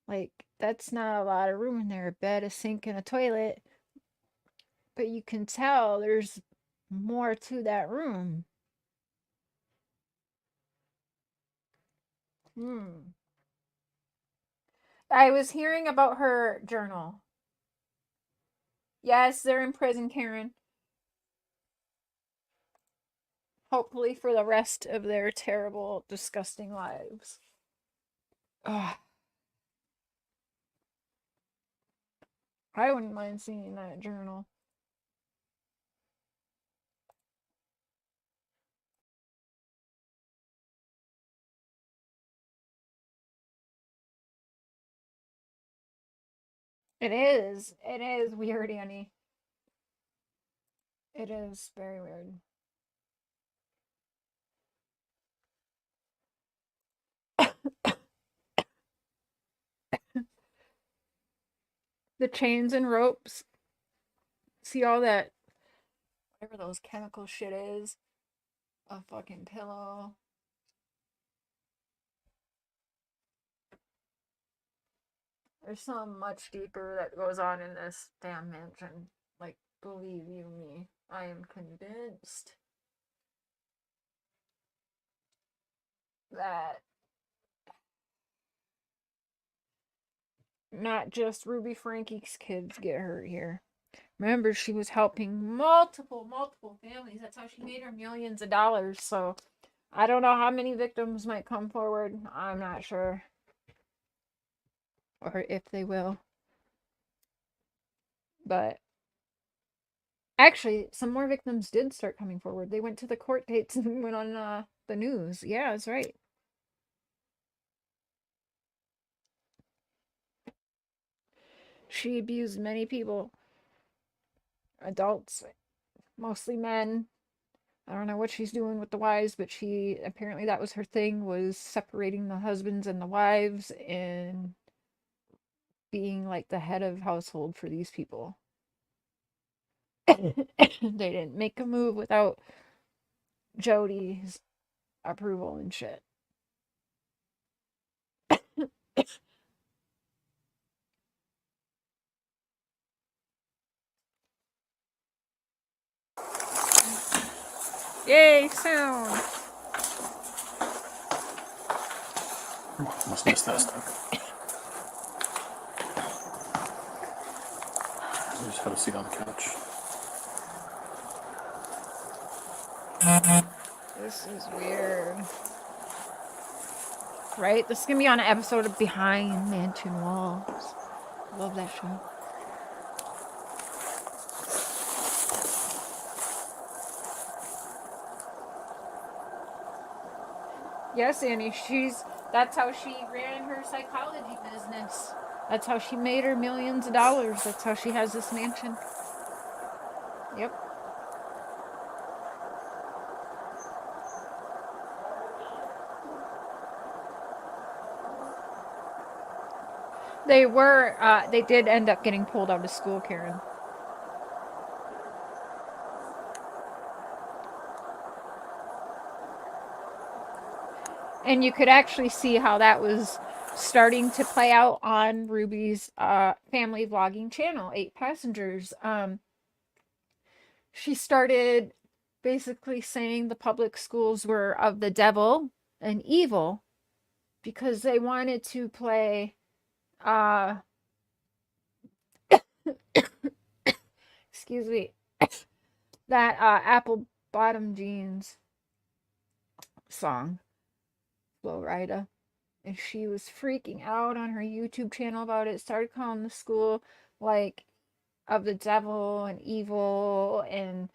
Like, that's not a lot of room in there. A bed, a sink, and a toilet. But you can tell there's more to that room. I was hearing about her journal. Yes, they're in prison, Karen. Hopefully for the rest of their terrible, disgusting lives. Ugh. I wouldn't mind seeing that journal. It is. It is weird, Annie. It is very weird. the chains and ropes. See all that, whatever those chemical shit is. A fucking pillow. There's something much deeper that goes on in this damn mansion. Like, believe you me, I am convinced that not just Ruby Franke's kids get hurt here. Remember, she was helping multiple families. That's how she made her millions of dollars. So, I don't know how many victims might come forward. I'm not sure. Or if they will. But actually, some more victims did start coming forward. They went to the court dates and went on the news. Yeah, that's right. She abused many people. Adults, mostly men. I don't know what she's doing with the wives, but she apparently that was her thing, was separating the husbands and the wives and being like the head of household for these people. They didn't make a move without Jodi's approval and shit. Yay, sound! Must miss that stuff. I just have a seat on the couch. This is weird. Right? This is gonna be on an episode of Behind Mansion Walls. Love that show. Yes, Annie, that's how she ran her psychology business. That's how she made her millions of dollars. That's how she has this mansion. Yep. They did end up getting pulled out of school, Karen. And you could actually see how that was starting to play out on Ruby's family vlogging channel, 8 Passengers. She started basically saying the public schools were of the devil and evil because they wanted to play excuse me, that Apple Bottom Jeans song, Florida. And she was freaking out on her YouTube channel about it, started calling the school like of the devil and evil and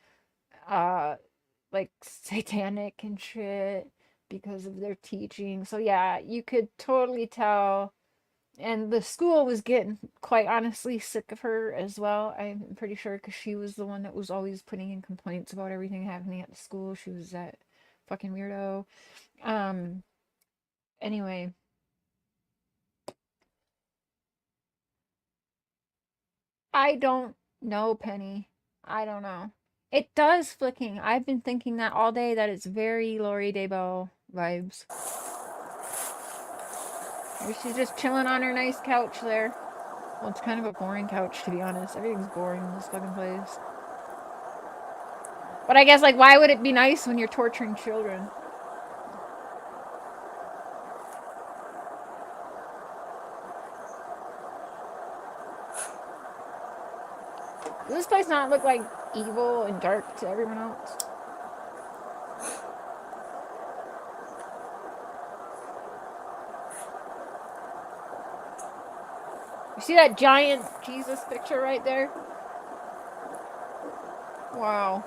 like satanic and shit because of their teaching. So yeah, you could totally tell. And the school was getting, quite honestly, sick of her as well. I'm pretty sure because she was the one that was always putting in complaints about everything happening at the school. She was that fucking weirdo. Anyway. I don't know, Penny. I don't know. It does flicking. I've been thinking that all day, that it's very Lori Daybell vibes. Maybe she's just chilling on her nice couch there. Well, it's kind of a boring couch, to be honest. Everything's boring in this fucking place. But I guess, like, why would it be nice when you're torturing children? Does this place not look like evil and dark to everyone else? You see that giant Jesus picture right there? Wow.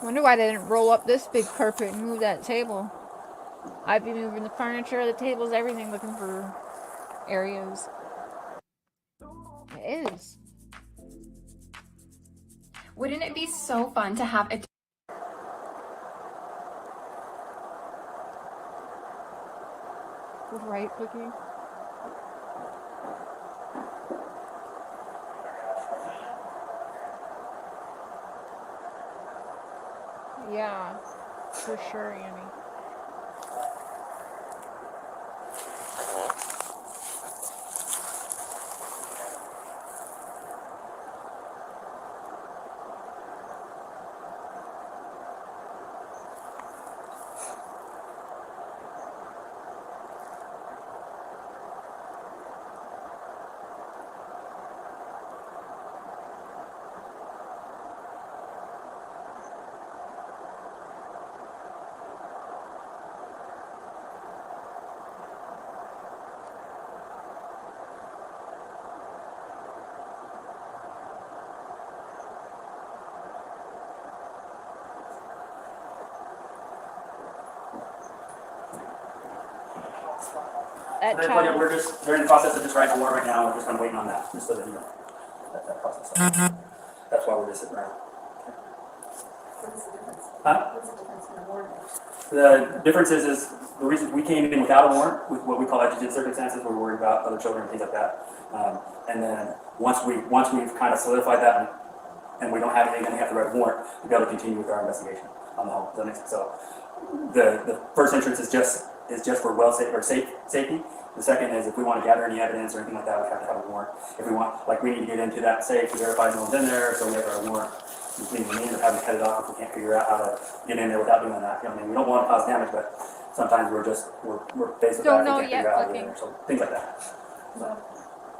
Wonder why they didn't roll up this big carpet and move that table. I'd be moving the furniture, the tables, everything, looking for areas. It is. Wouldn't it be so fun to have a Right clicking. Yeah, for sure, Annie. That They're child. they're in the process of just writing a warrant right now. We're just kind of waiting on that, just so that you know that process. That's why we're just sitting around. Huh? The difference is the reason we came in without a warrant, with what we call exigent circumstances, we're worried about other children and things like that. And then once we've kind of solidified that and we don't have anything, then we have to write a warrant to be able to continue with our investigation on the home. Does that make sense? So the first entrance is just for safety. The second is if we want to gather any evidence or anything like that, we have to have a warrant. If we want, like we need to get into that safe to verify no one's in there, so we have our warrant. We end up having to cut it off if we can't figure out how to get in there without doing that. You know what I mean? We don't want to cause damage, but sometimes we're faced with Don't that. know We can't yet, figure out how to get in looking. there, so things like that. So.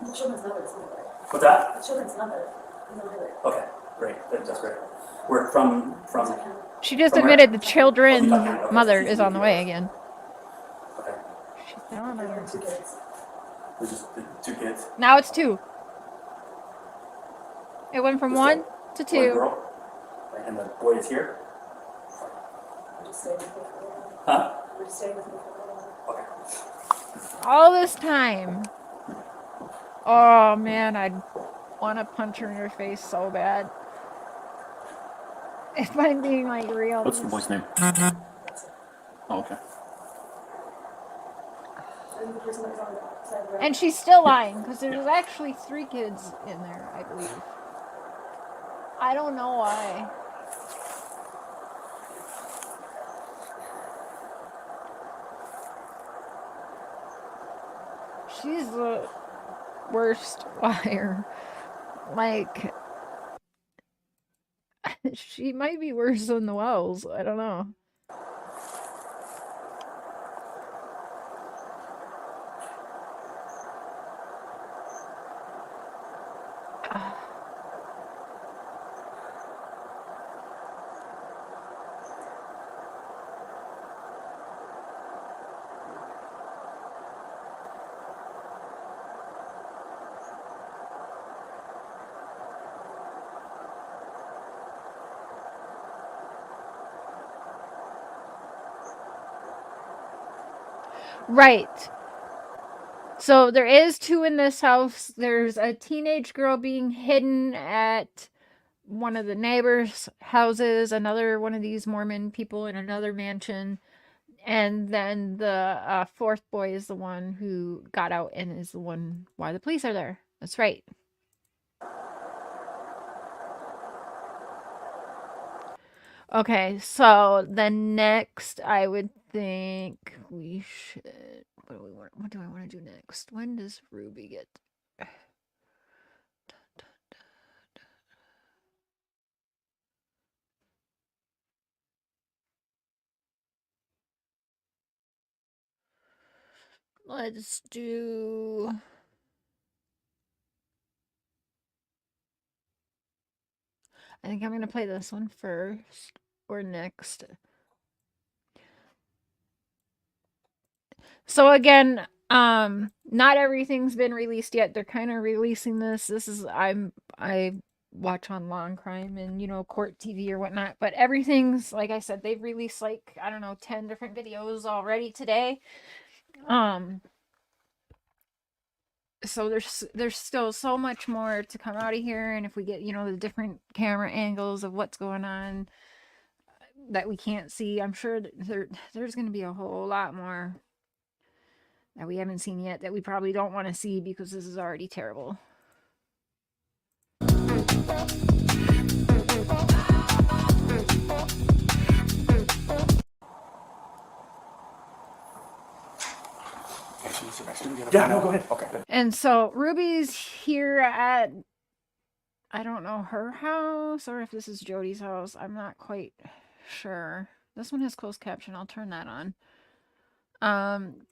The children's mother is not there. What's that? The children's mother is not there. Okay, great. That's great. We're from. She just from admitted where? the children's Okay. mother is on the way again. Okay. She's telling her. Two kids. There's just the 2 kids. Now it's 2. It went from Just 1 to One 2. girl. And the boy is here. We're just staying with me for a while. Huh? We're just staying with me for a while. Okay. All this time. Oh man, I'd want to punch her in her face so bad. If I'm being like real. What's the boy's name? Oh, okay. And the person that was on the side of the road. And she's still lying because there's actually 3 kids in there, I believe. I don't know why. She's the worst liar. Like, she might be worse than the Wells. I don't know. Right. So there is 2 in this house. There's a teenage girl being hidden at one of the neighbors' houses, another one of these Mormon people in another mansion. And then the 4th boy is the one who got out and is the one why the police are there. That's right. Okay, so the next I would think we should. What do I want to do next? When does Ruby get? Let's do. I think I'm gonna play this one first or next. So again, not everything's been released yet. They're kind of releasing this. I watch on Law and Crime and Court TV or whatnot, but everything's, like I said, they've released like, I don't know, 10 different videos already today. So there's still so much more to come out of here, and if we get, you know, the different camera angles of what's going on that we can't see, I'm sure there's going to be a whole lot more that we haven't seen yet that we probably don't want to see because this is already terrible. Yeah, no, go ahead. Okay, good. And so Ruby's here at, I don't know, her house or if this is Jodi's house. I'm not quite sure. This one has closed caption. I'll turn that on.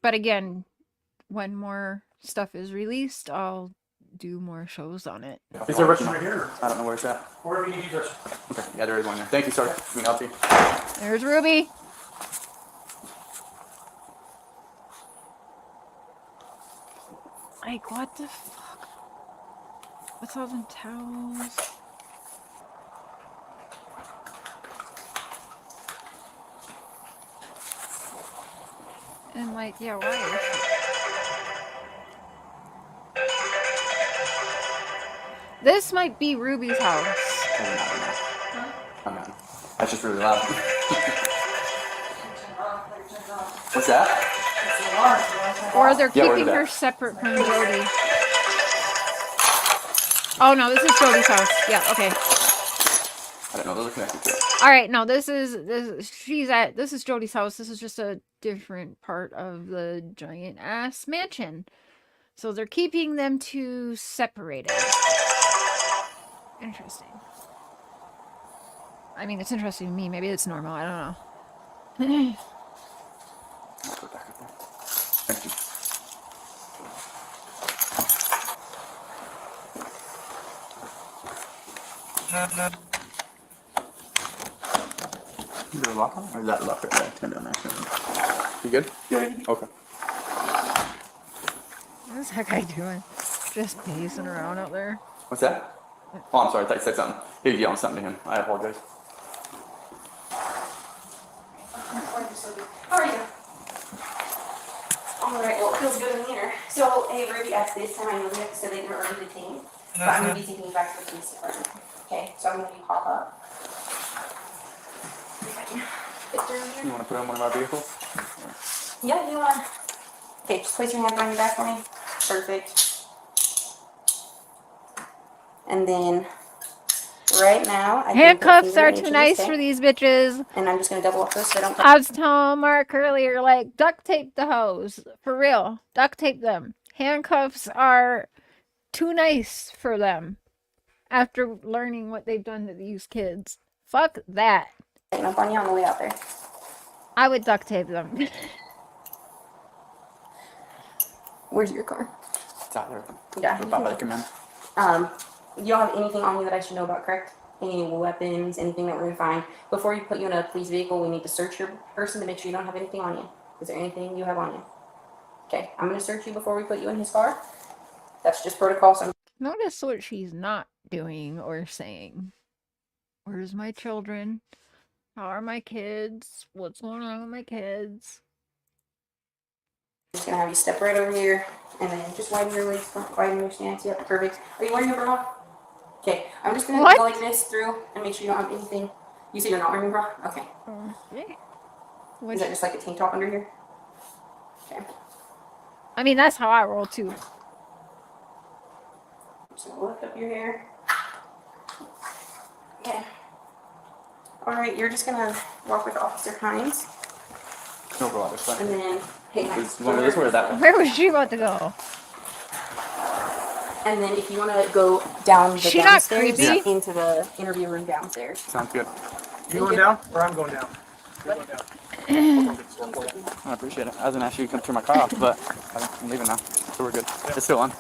But again, when more stuff is released, I'll do more shows on it. Is there a restroom right here? I don't know where it's at. Wherever you need restroom. Okay, yeah, there is one there. Thank you, sir. We can help you. There's Ruby. Like, what the fuck? What's all them towels? And like, yeah, why is she? This might be Ruby's house. I'm not. That's just really loud. What's that? Or they're Yeah, where's keeping that? her separate from Jodi. Oh no, this is Jodi's house. Yeah, okay. I don't know. Those are connected to it. All right, no, this is Jodi's house. This is just a different part of the giant ass mansion. So they're keeping them two separated. Interesting. I mean, it's interesting to me. Maybe it's normal. I don't know. I'll put it back up there. Thank you. Is there a lock on? Or is that lock right there? Turn down there. You good? Yeah. Okay. What's that guy doing? Just pacing around out there. What's that? Oh, I'm sorry. I thought you said something. He was yelling something to him. I apologize. How are you? Alright, well, it feels good in here. So, hey, Ruby, at this time, I know that so they were already detained, but I'm going to be taking you back to the police department. Okay, so I'm going to be pop up. You want to put on one of our vehicles? Yeah, you want. Okay, just place your hand behind your back for me. Perfect. And then, right now, I Handcuffs are too nice for these bitches. And I'm just going to double up this so I don't. I was telling Mark earlier, like, duct tape the hose. For real. Duct tape them. Handcuffs are too nice for them. After learning what they've done to these kids. Fuck that. Taking up on you on the way out there. I would duct tape them. Where's your car? It's out there. Yeah. About to come in. You don't have anything on you that I should know about, correct? Any weapons, anything that we're gonna find. Before you put you in a police vehicle, we need to search your person to make sure you don't have anything on you. Is there anything you have on you? Okay, I'm gonna search you before we put you in his car. That's just protocol, so Notice what she's not doing or saying. Where's my children? How are my kids? What's going on with my kids? I'm just gonna have you step right over here, and then just widen your legs, widen your stance. Yep, perfect. Are you wearing a bra? Okay, I'm just gonna go like this through and make sure you don't have anything. You say you're not wearing a bra? Okay. Okay. Is that just like a tank top under here? Okay. I mean, that's how I roll too. Just gonna lift up your hair. Okay. Alright, you're just gonna walk with Officer Hines. No, go out this way. And then, hey, Is one of this way or that way? Where was she about to go? and then if you want to go down the She not downstairs creepy? into the interview room downstairs. Sounds good. You going down or I'm going down? You're going down. I appreciate it. I was gonna ask you to come turn my car off, but I'm leaving now, so we're good. It's still on.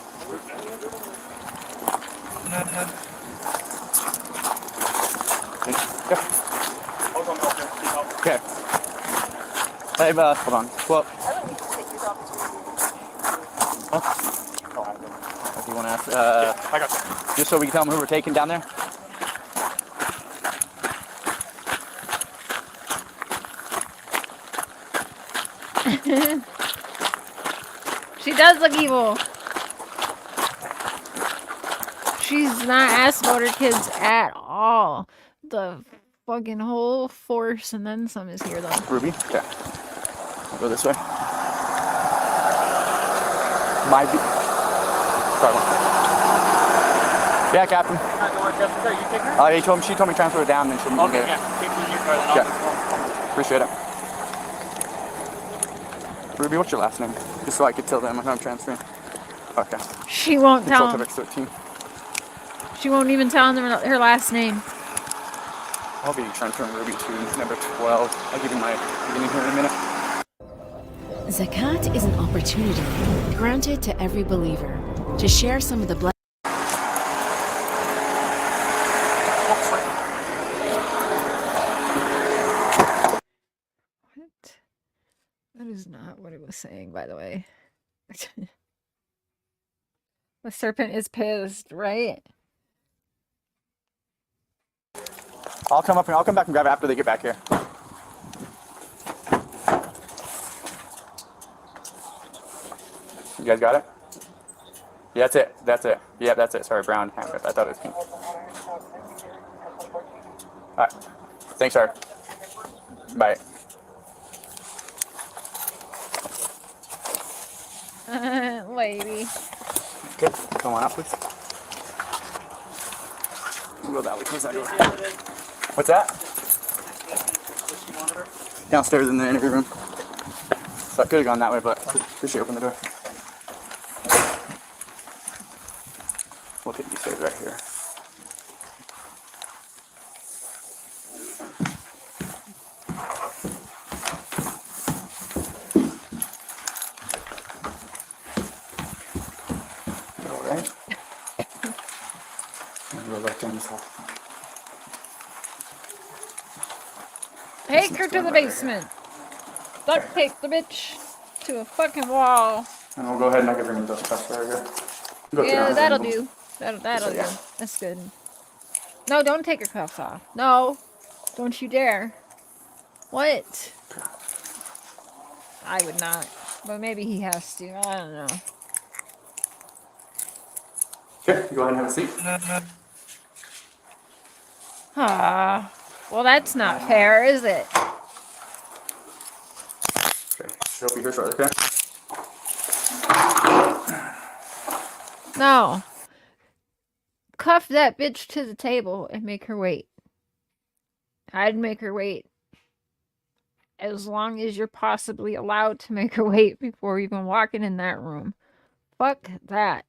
Okay. Hey, boss. Hold on. Well. If you want to ask, I got you. Just so we can tell them who we're taking down there. She does look evil. She's not asked about her kids at all. The fucking whole force and then some is here, though. Rubey? Okay. I'll go this way. Sorry. Yeah, Captain. She told me to transfer it down and shouldn't be there. Yeah. Appreciate it. Rubey, what's your last name? Just so I could tell them when I'm transferring. Okay. She won't tell Until them. 13. She won't even tell them her last name. I'll be transferring Rubey to number 12. I'll give you my beginning here in a minute. Zakat is an opportunity granted to every believer to share some of the blessings. What? That is not what it was saying, by the way. The serpent is pissed, right? I'll come up and I'll come back and grab it after they get back here. You guys got it? Yeah, that's it. That's it. Yeah, that's it. Sorry, brown. I thought it was pink. All right. Thanks, sir. Bye. Lady. Okay, come on up, please. We'll go that way. Close that door. What's that? Downstairs in the interview room. So I could have gone that way, but appreciate you opening the door. We'll take these stairs right here. All right. We'll go back down this hall. Take her to the basement. Duct tape the bitch to a fucking wall. And we'll go ahead and I'll give her those cuffs right here. Yeah, that'll do. That'll do. That's good. No, don't take her cuffs off. No. Don't you dare. What? I would not. But maybe he has to. I don't know. Okay, go ahead and have a seat. Ah. Well, that's not fair, is it? Okay, she'll be here shortly, okay? No. Cuff that bitch to the table and make her wait. I'd make her wait. As long as you're possibly allowed to make her wait before even walking in that room. Fuck that.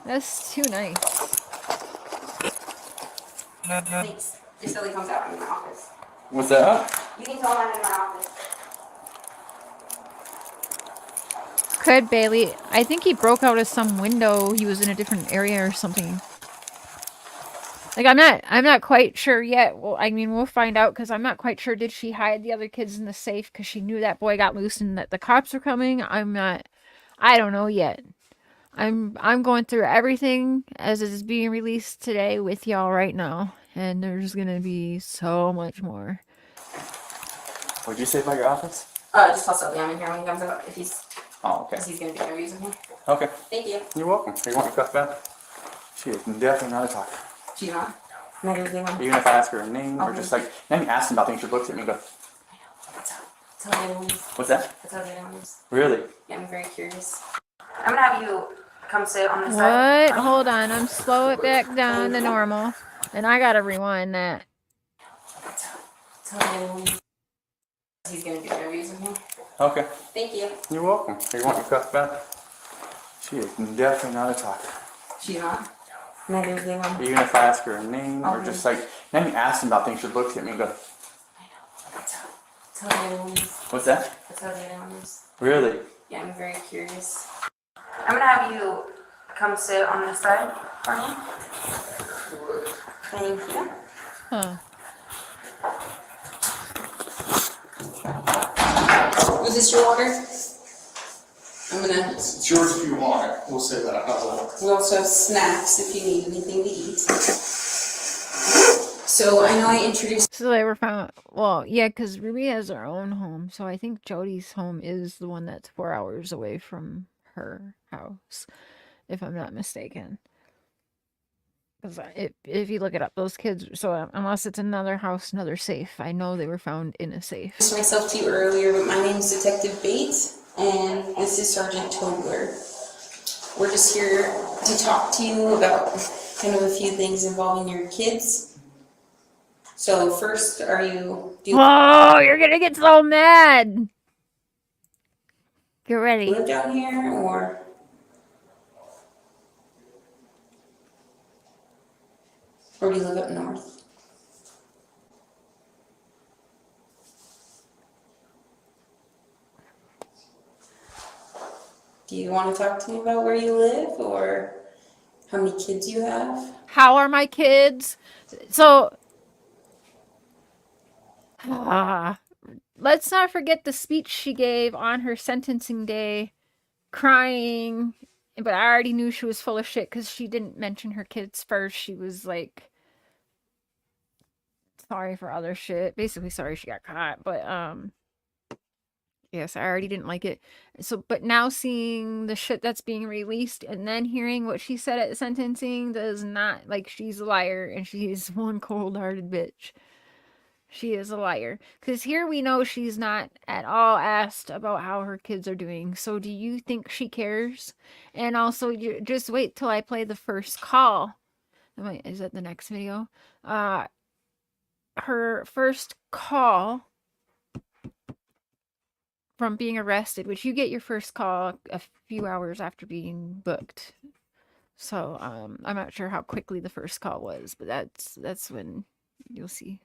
That's too nice. Thanks. Just so he comes out in my office. What's that? You can tell him I'm in my office. Could Bailey? I think he broke out of some window. He was in a different area or something. Like I'm not quite sure yet. Well, I mean, we'll find out because I'm not quite sure. Did she hide the other kids in the safe because she knew that boy got loose and that the cops were coming? I don't know yet. I'm going through everything as it is being released today with y'all right now, and there's gonna be so much more. What'd you say about your office? Just tell Sylvia I'm in here when he comes out. If he's. Oh, okay. Because he's gonna do interviews with me. Okay. Thank you. You're welcome. You want your cuff back? She is definitely not a talker. She's not. Not anything. Even if I ask her a name or just like, let me ask them about things, she looks at me and goes, Tell the other ones. what's that? I tell the other ones. Really? Yeah, I'm very curious. I'm gonna have you come sit on the side. What? Hold on. I'm slow it back down to normal, and I gotta rewind that. Tell the other ones. He's gonna do interviews with me. Okay. Thank you. You're welcome. You want your cuff back? She is definitely not a talker. She's not. Not anything. Even if I ask her a name or just like, let me ask them about things, she looks at me and goes, Tell the other ones. what's that? I tell the other ones. Really? Yeah, I'm very curious. I'm gonna have you come sit on this side for me. Thank you. Huh. Was this your order? I'm gonna. It's yours if you want it. We'll say that. How's that? We also have snacks if you need anything to eat. So I know I introduced. So they were found. Well, yeah, because Rubey has her own home, so I think Jodi's home is the one that's 4 hours away from her house, if I'm not mistaken. Because if you look it up, those kids, so unless it's another house, another safe, I know they were found in a safe. Introduced myself to you earlier, but my name is Detective Bates, and this is Sergeant Tobler. We're just here to talk to you about kind of a few things involving your kids. So first, do you Oh, you're gonna get so mad. Get ready. live down here, or do you live up north? Do you want to talk to me about where you live, or how many kids you have? How are my kids? So, let's not forget the speech she gave on her sentencing day, crying. But I already knew she was full of shit because she didn't mention her kids first. She was like, sorry for other shit. Basically, sorry she got caught. But, yes, I already didn't like it. So, but now seeing the shit that's being released and then hearing what she said at sentencing does not, like, she's a liar and she's one cold-hearted bitch. She is a liar. Because here we know she's not at all asked about how her kids are doing. So do you think she cares? And also, just wait till I play the first call. Wait, is that the next video? Her first call from being arrested, which you get your first call a few hours after being booked. So I'm not sure how quickly the first call was, but that's when you'll see.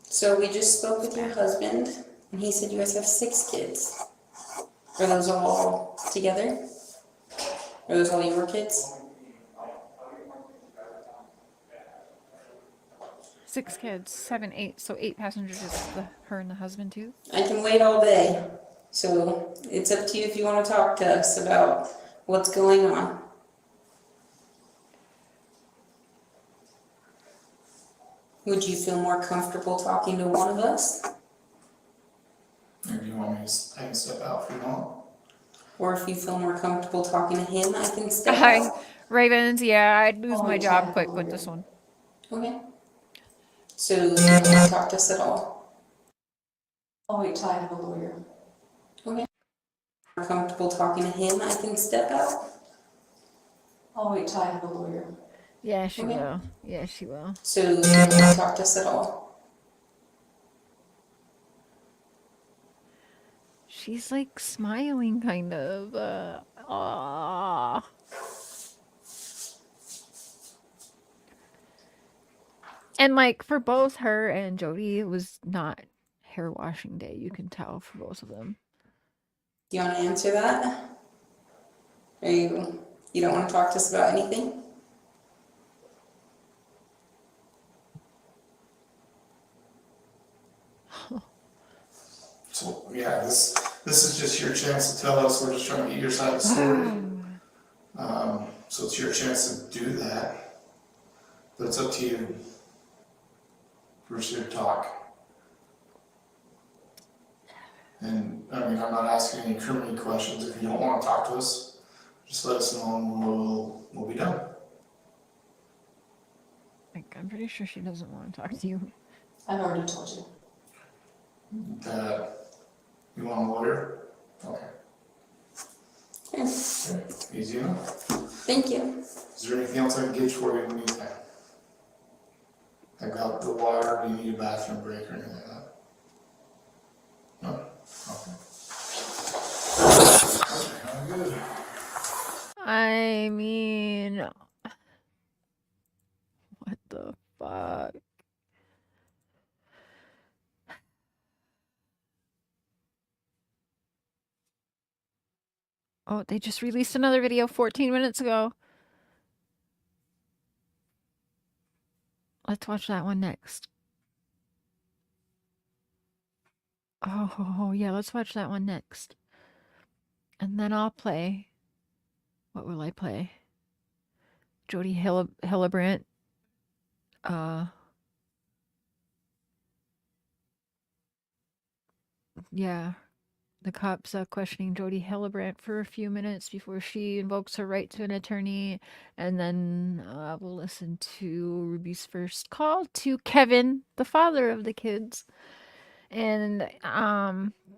So we just spoke with your husband, and he said you guys have 6 kids. Are those all together? Are those all your kids? 6 kids, 7, 8. So 8 passengers is her and the husband too. I can wait all day. So it's up to you if you want to talk to us about what's going on. Would you feel more comfortable talking to one of us? Or do you want me to I can step out if you want? Or if you feel more comfortable talking to him, I can step Hi, out. Ravens. Yeah, I'd lose my job quick with this one. Okay. So you don't want to talk to us at all? I'll wait till I have a lawyer. Okay. More comfortable talking to him, I can step out. I'll wait till I have a lawyer. Yeah, she Okay. will. Yeah, she will. So you don't want to talk to us at all? She's like smiling, kind of. Aww. And like for both her and Jodi, it was not hair washing day. You can tell for both of them. Do you want to answer that? Or you don't want to talk to us about anything? So yeah, this is just your chance to tell us. We're just trying to get your side of the story. So it's your chance to do that. But it's up to you. We're just here to talk. And I mean, I'm not asking any criminal questions. If you don't want to talk to us, just let us know and we'll be done. Like, I'm pretty sure she doesn't want to talk to you. I've already told you. You want a lawyer? Okay. Yes. Okay. Easy enough. Thank you. Is there anything else I can get for you in the meantime? I got the water. Do you need a bathroom break or anything like that? No? Okay. Okay, good. I mean, what the fuck? Oh, they just released another video 14 minutes ago. Let's watch that one next. Oh, yeah, let's watch that one next. And then I'll play. What will I play? Jodi Hillebrand. Yeah. the cops questioning Jodi Hildebrandt for a few minutes before she invokes her right to an attorney, and then we'll listen to Ruby's first call to Kevin, the father of the kids, and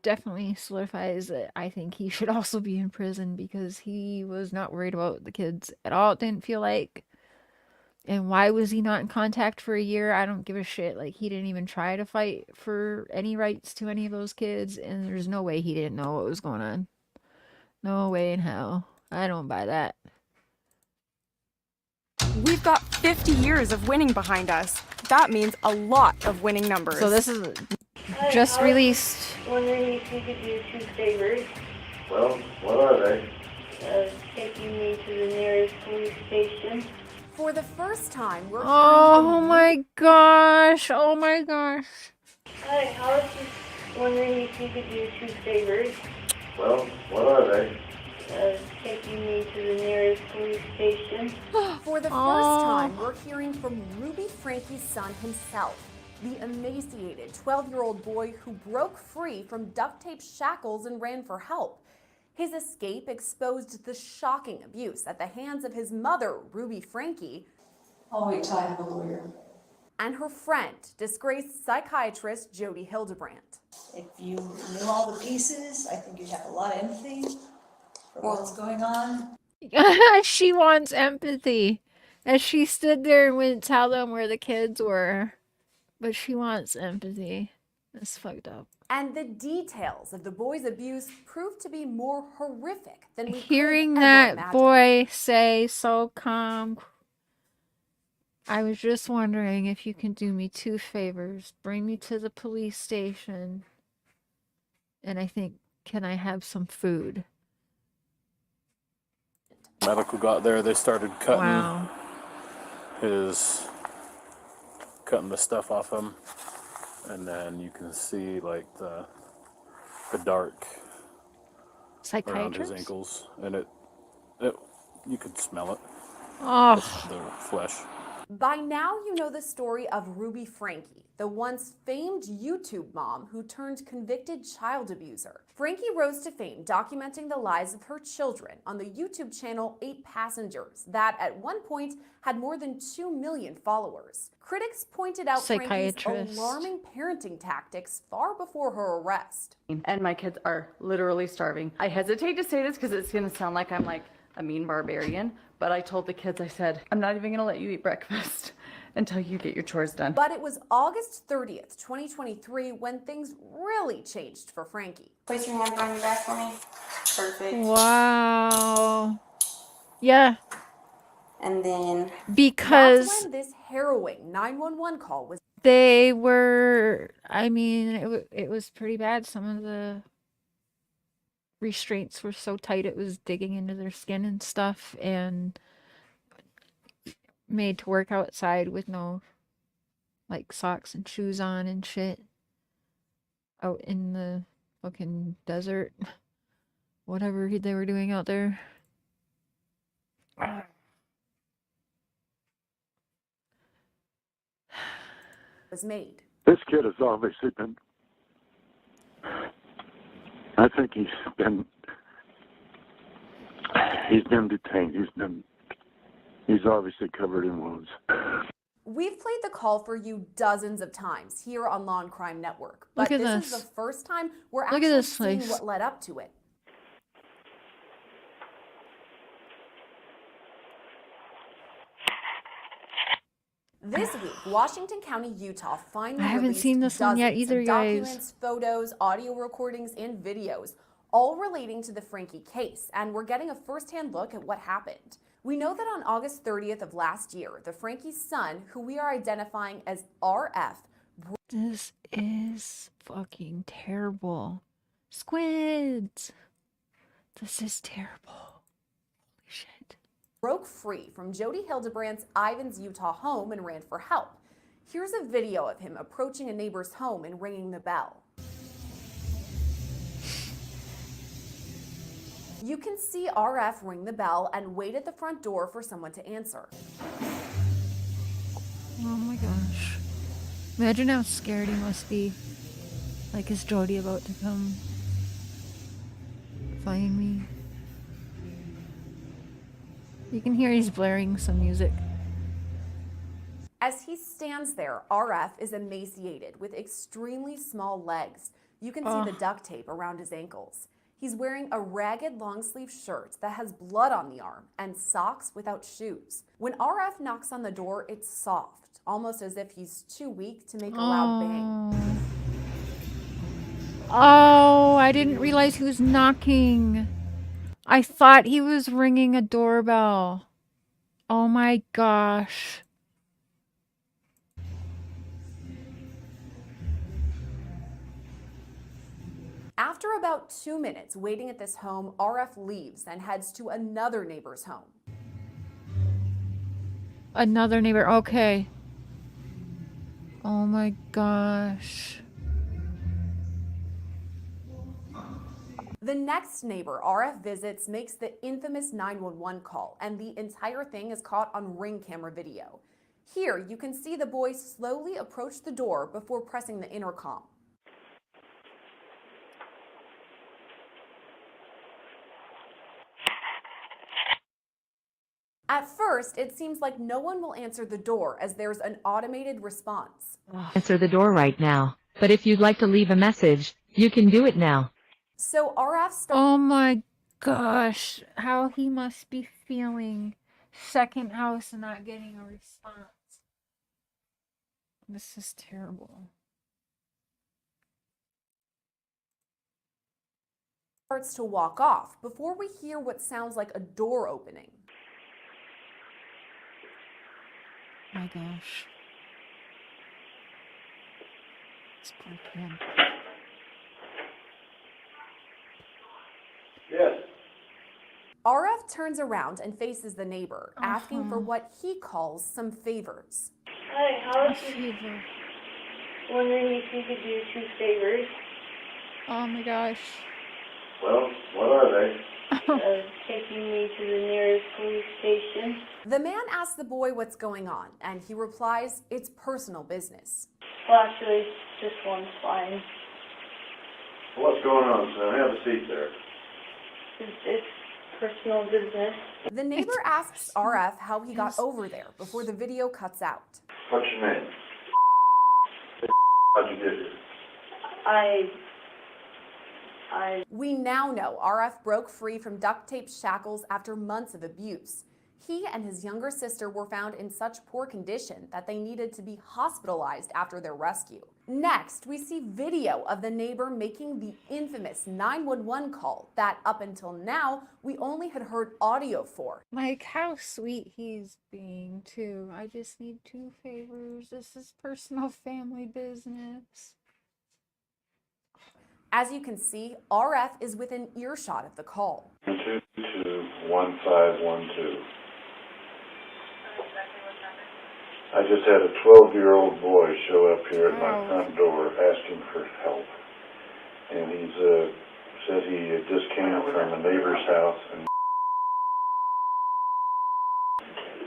definitely solidifies that I think he should also be in prison because he was not worried about the kids at all. It didn't feel like. And why was he not in contact for a year? I don't give a shit. Like, he didn't even try to fight for any rights to any of those kids, and there's no way he didn't know what was going on. No way in hell. I don't buy that. We've got 50 years of winning behind us. That means a lot of winning numbers. So this is just released. Wondering if you could do 2 favors. Well, what are they? Taking me to the nearest police station. For the first time, we're Oh my gosh. Oh my gosh. Hi, I was just wondering if you could do 2 favors. Well, what are they? Taking me to the nearest police station. For the first time, we're hearing from Rubey Franke's son himself, the emaciated 12-year-old boy who broke free from duct tape shackles and ran for help. His escape exposed the shocking abuse at the hands of his mother, Rubey Franke. I'll wait till I have a lawyer. And her friend, disgraced psychiatrist Jodi Hildebrandt. If you knew all the pieces, I think you'd have a lot of empathy for what's going on. She wants empathy. As she stood there and wouldn't tell them where the kids were. But she wants empathy. That's fucked up. And the details of the boy's abuse proved to be more horrific than we Hearing could that ever imagine. boy say so calm, I was just wondering if you can do me 2 favors. Bring me to the police station. And I think, can I have some food? Medical got there, they started cutting Wow. cutting the stuff off him, and then you can see like the dark around his ankles, and it you could smell it. Oh, the flesh. By now, you know the story of Rubey Franke, the once famed YouTube mom who turned convicted child abuser. Franke rose to fame documenting the lives of her children on the YouTube channel 8 Passengers that at one point had more than 2 million followers. Critics pointed out Franke's alarming parenting tactics far before her arrest. And my kids are literally starving. I hesitate to say this because it's going to sound like I'm like a mean barbarian, but I told the kids, I said, I'm not even going to let you eat breakfast until you get your chores done. But it was August 30th, 2023 when things really changed for Franke. Place your hand on your back for me. Perfect. wow. Yeah. And then Because that's when this harrowing 911 call was. they were, I mean, it was pretty bad. Some of the restraints were so tight it was digging into their skin and stuff, and made to work outside with no like socks and shoes on and shit out in the fucking desert, whatever they were doing out there. Was made. This kid has obviously been, I think he's been detained. He's obviously covered in wounds. We've played the call for you dozens of times here on Law and Crime Network, but Look at this is this. the first time we're Look at actually this seeing place. what led up to it. This week, Washington County, Utah finally I haven't released seen this one yet dozens either, of guys. documents, photos, audio recordings, and videos, all relating to the Franke case, and we're getting a first-hand look at what happened. We know that on August 30th of last year, the Franke's son, who we are identifying as RF, This is fucking terrible. Squids. This is terrible. Holy shit. broke free from Jodi Hildebrandt's Ivins, Utah home and ran for help. Here's a video of him approaching a neighbor's home and ringing the bell. You can see RF ring the bell and wait at the front door for someone to answer. Oh my gosh. Imagine how scared he must be. Like, is Jodi about to come? terrifying me. You can hear he's blaring some music. As he stands there, RF is emaciated with extremely small legs. You can see the duct tape around his ankles. He's wearing a ragged long-sleeve shirt that has blood on the arm and socks without shoes. When RF knocks on the door, it's soft, almost as if he's too weak to make a loud bang. Oh, I didn't realize he was knocking. I thought he was ringing a doorbell. Oh my gosh. After about 2 minutes waiting at this home, RF leaves and heads to another neighbor's home. Another neighbor. Okay. Oh my gosh. The next neighbor RF visits makes the infamous 911 call, and the entire thing is caught on Ring camera video. Here, you can see the boy slowly approach the door before pressing the intercom. At first, it seems like no one will answer the door as there's an automated response. Answer the door right now, but if you'd like to leave a message, you can do it now. So RF starts. Oh my gosh. How he must be feeling. Second house and not getting a response. This is terrible. Starts to walk off before we hear what sounds like a door opening. My gosh. This poor kid. Yes. RF turns around and faces the neighbor, asking for what he calls some favors. Hi, Alex is wondering if you could do 2 favors. Oh my gosh. Well, what are they? Taking me to the nearest police station. The man asks the boy what's going on, and he replies, it's personal business. Well, actually, this one's fine. What's going on, son? Have a seat there. It's personal business. The neighbor asks RF how he got over there before the video cuts out. What's your name? How'd you get here? We now know RF broke free from duct tape shackles after months of abuse. He and his younger sister were found in such poor condition that they needed to be hospitalized after their rescue. Next, we see video of the neighbor making the infamous 911 call that up until now, we only had heard audio for. Like how sweet he's being too. I just need 2 favors. This is personal family business. As you can see, RF is within earshot of the call. 222-1512. I just had a 12-year-old boy show up here at my front door asking for help. And he's said he just came from a neighbor's house and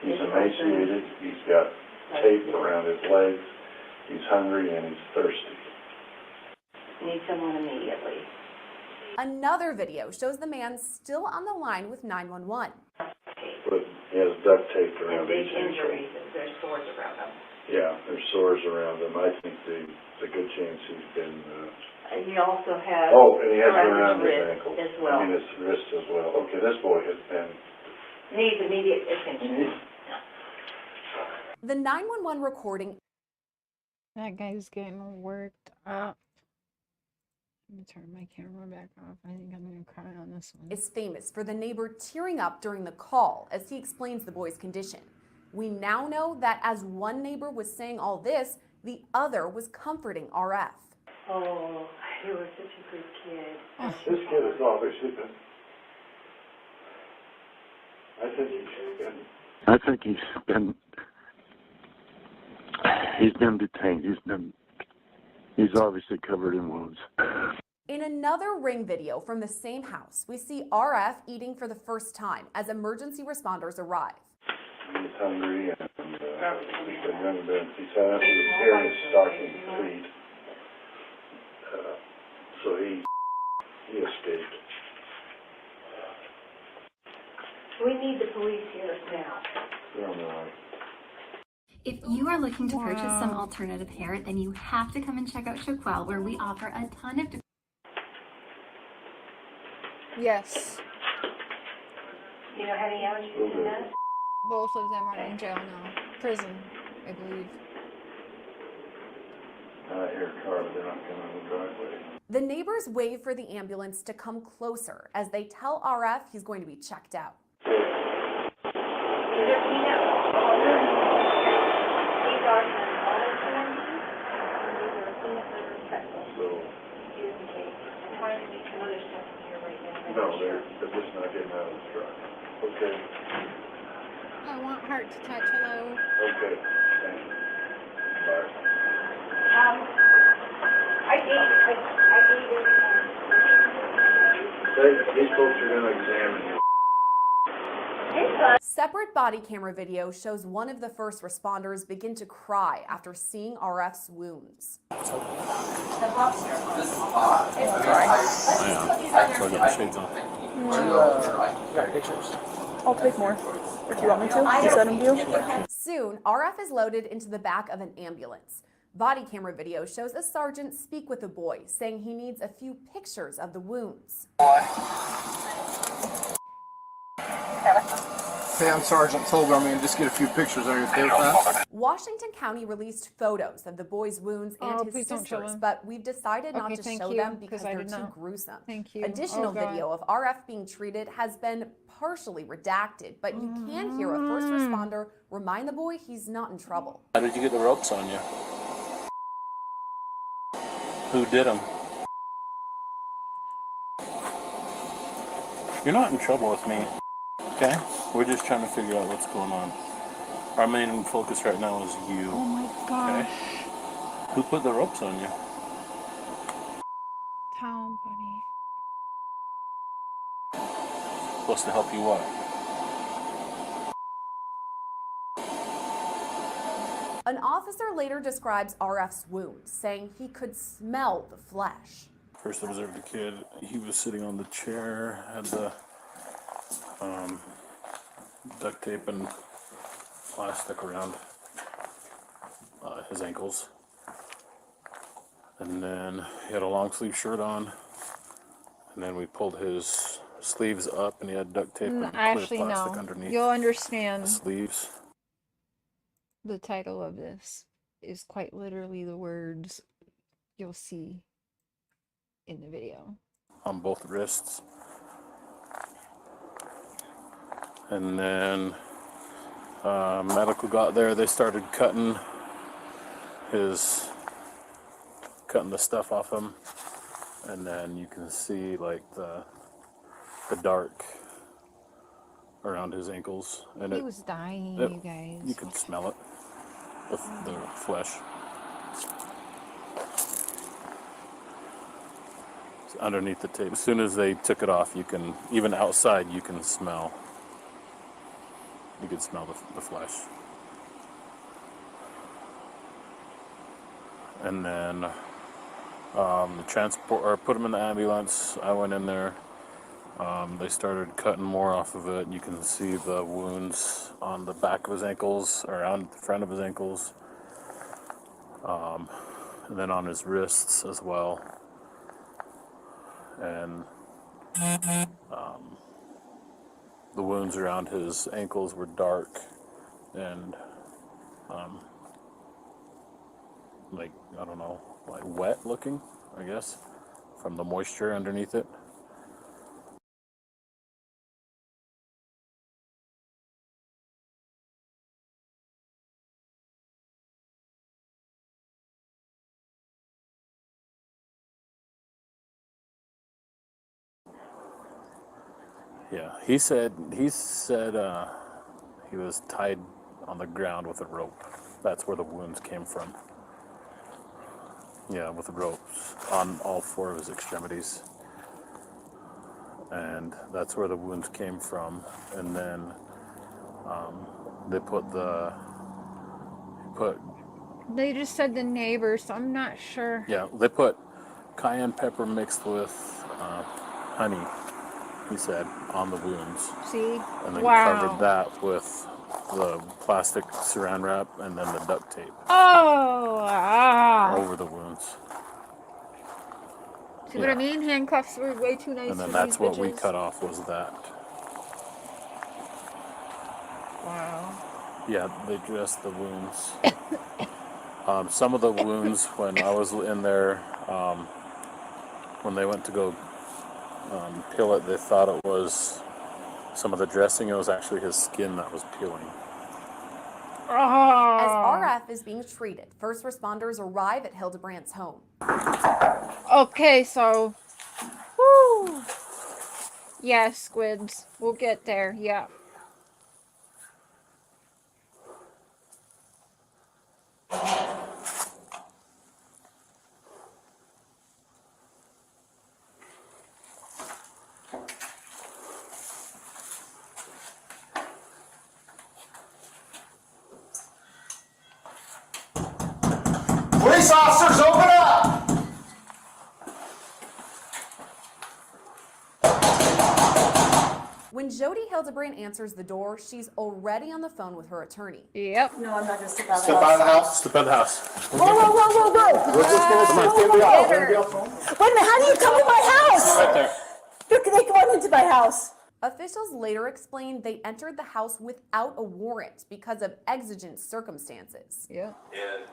he's emaciated, he's got tape around his legs, he's hungry and he's thirsty. Need someone immediately. Another video shows the man still on the line with 911. But he has duct tape around his Injuries, there's sores around them. Yeah, there's sores around him. I think there's a good chance he's been... He also has... Oh, and he has around his ankle. As well. I mean, his wrist as well. Okay, this boy has been... Needs immediate attention. The 911 recording... That guy's getting worked up. Let me turn my camera back off. I think I'm going to cry on this one. is famous for the neighbor tearing up during the call as he explains the boy's condition. We now know that as one neighbor was saying all this, the other was comforting RF. Oh, you were such a good kid. This kid is obviously been... I think he's been detained. He's obviously covered in wounds. In another Ring video from the same house, we see RF eating for the first time as emergency responders arrive. He's hungry and he's carrying stocking feet. So he escaped. We need the police here now. They're on the right. If you are looking to purchase some alternative hair, then you have to come and check out Shaquelle, where we offer a ton of Yes. You know how many hours you do that? Both of them are in jail now. Prison, I believe. I hear a car, but they're not coming on the driveway. The neighbors wave for the ambulance to come closer as they tell RF he's going to be checked out. No, they're just not getting out of the truck. Okay. I want heart to touch. Hello. Okay. Thanks. Bye. I gave These folks are going to examine you. Separate body camera video shows one of the first responders begin to cry after seeing RF's wounds. I'll take more. If you want me to, you send them to you. Soon, RF is loaded into the back of an ambulance. Body camera video shows a sergeant speak with the boy, saying he needs a few pictures of the wounds. Hey, I'm Sergeant Tolgar. I'm going to just get a few pictures. Are you okay with that? Washington County released photos of the boy's wounds and his sisters, but we've decided not to show them because they're too gruesome. Thank you. Additional video of RF being treated has been partially redacted, but you can hear a first responder remind the boy he's not in trouble. How did you get the ropes on you? Who did them? You're not in trouble with me, okay? We're just trying to figure out what's going on. Our main focus right now is you. Oh my gosh. Okay? Who put the ropes on you? Town buddy. Supposed to help you what? An officer later describes RF's wounds, saying he could smell the flesh. First observed a kid. He was sitting on the chair, had the duct tape and plastic around his ankles. And then he had a long sleeve shirt on. And then we pulled his sleeves up and he had duct tape and clear plastic underneath. You'll understand. The sleeves. The title of this is quite literally the words you'll see in the video. On both wrists. And then medical got there, they started cutting the stuff off him. And then you can see like the dark around his ankles. And He was dying, you guys. You could smell it with the flesh. It's underneath the tape. As soon as they took it off, you can, even outside, you can smell. You could smell the flesh. And then put him in the ambulance. I went in there. They started cutting more off of it. You can see the wounds on the back of his ankles, around the front of his ankles, and then on his wrists as well. And the wounds around his ankles were dark and like, I don't know, like wet looking, I guess, from the moisture underneath it. Yeah, he said he was tied on the ground with a rope. That's where the wounds came from. Yeah, with ropes on all four of his extremities. And that's where the wounds came from. And then They just said the neighbors, so I'm not sure. Yeah, they put cayenne pepper mixed with honey he said, on the wounds. See? And then Wow. covered that with the plastic saran wrap and then the duct tape Oh! over the wounds. See what I mean? Handcuffs were way too nice And then for that's these what we bitches. cut off was that. Wow. Yeah, they dressed the wounds. Some of the wounds, when I was in there, when they went to go peel it, they thought it was some of the dressing. It was actually his skin that was peeling. As RF is being treated, first responders arrive at Hildebrandt's home. Okay, so... Woo! Yeah, squids. We'll get there, yeah. Police officers, open up! When Jodi Hildebrandt answers the door, she's already on the phone with her attorney. Yep. No, I'm not going to step out of Step out of the house. Step out of the house. Whoa, whoa, whoa, whoa, whoa! We're just gonna say, Wait a minute, how do you come in my house? Right there. They come on into my house. Officials later explained they entered the house without a warrant because of exigent circumstances. Yeah. And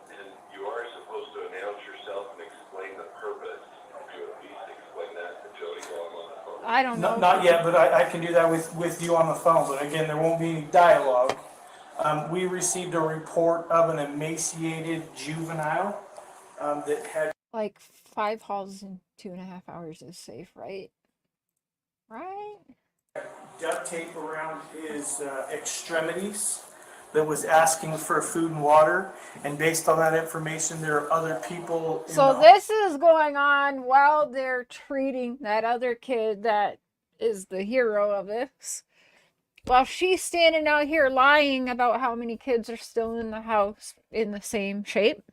you are supposed to announce yourself and explain the purpose. Could you at least explain that to Jodi while I'm on the phone? I don't know. Not yet, but I can do that with you on the phone. But again, there won't be any dialogue. We received a report of an emaciated juvenile that had Like 5 calls in 2.5 hours is safe, right? Right? duct tape around his extremities that was asking for food and water. And based on that information, there are other people in So the this is going on while they're treating that other kid that is the hero of this. While she's standing out here lying about how many kids are still in the house in the same shape.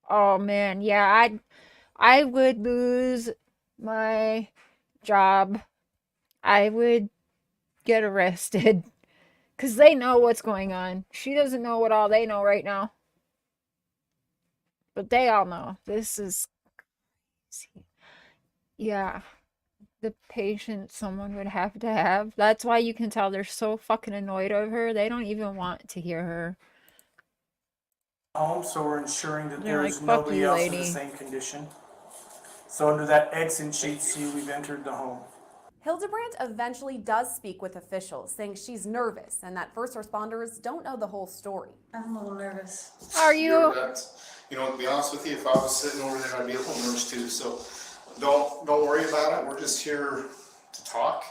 Oh man, yeah, I would lose my job. I would get arrested. Because they know what's going on. She doesn't know what all they know right now. But they all know. This is crazy. Yeah. The patience someone would have to have. That's why you can tell they're so fucking annoyed of her. They don't even want to hear her. home, so we're ensuring that They're there's like, "Fuck nobody you, else in lady." the same condition. So under that exit sheet C, we've entered the home. Hildebrandt eventually does speak with officials, saying she's nervous and that first responders don't know the whole story. I'm a little nervous. Are you? You know, to be honest with you, if I was sitting over there, I'd be a little nervous too. So don't worry about it. We're just here to talk,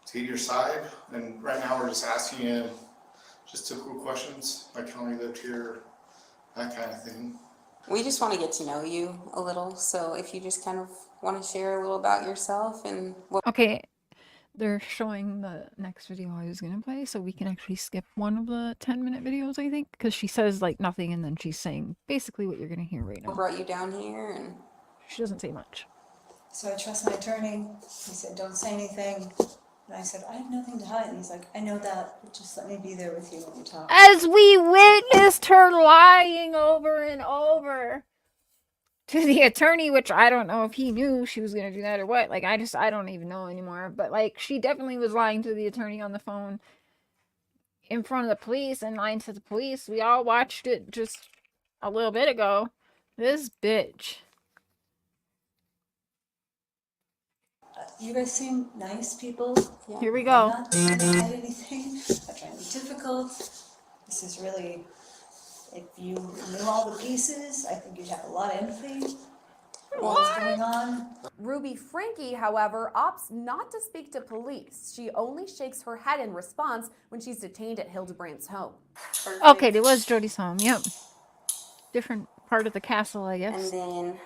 to get your side. And right now we're just asking you just typical questions, like how long you lived here, that kind of thing. We just want to get to know you a little, so if you just kind of want to share a little about yourself and what... Okay, they're showing the next video I was going to play, so we can actually skip one of the 10-minute videos, I think, because she says, like, nothing, and then she's saying basically what you're going to hear right now. What brought you down here, and... She doesn't say much. So I trust my attorney. He said, don't say anything. And I said, I have nothing to hide. And he's like, I know that, but just let me be there with you when you talk. As we witnessed her lying over and over to the attorney, which I don't know if he knew she was going to do that or what. Like, I don't even know anymore. But, like, she definitely was lying to the attorney on the phone in front of the police and lying to the police. We all watched it just a little bit ago. This bitch. You guys seem nice people. Yeah. Here we go. I'm not trying to hide anything. I'm trying to be difficult. This is really, if you knew all the pieces, I think you'd have a lot of empathy for what's going on. Rubey Franke, however, opts not to speak to police. She only shakes her head in response when she's detained at Hildebrandt's home. Okay, it was Jodi's home. Yep. Different part of the castle, I guess. And then,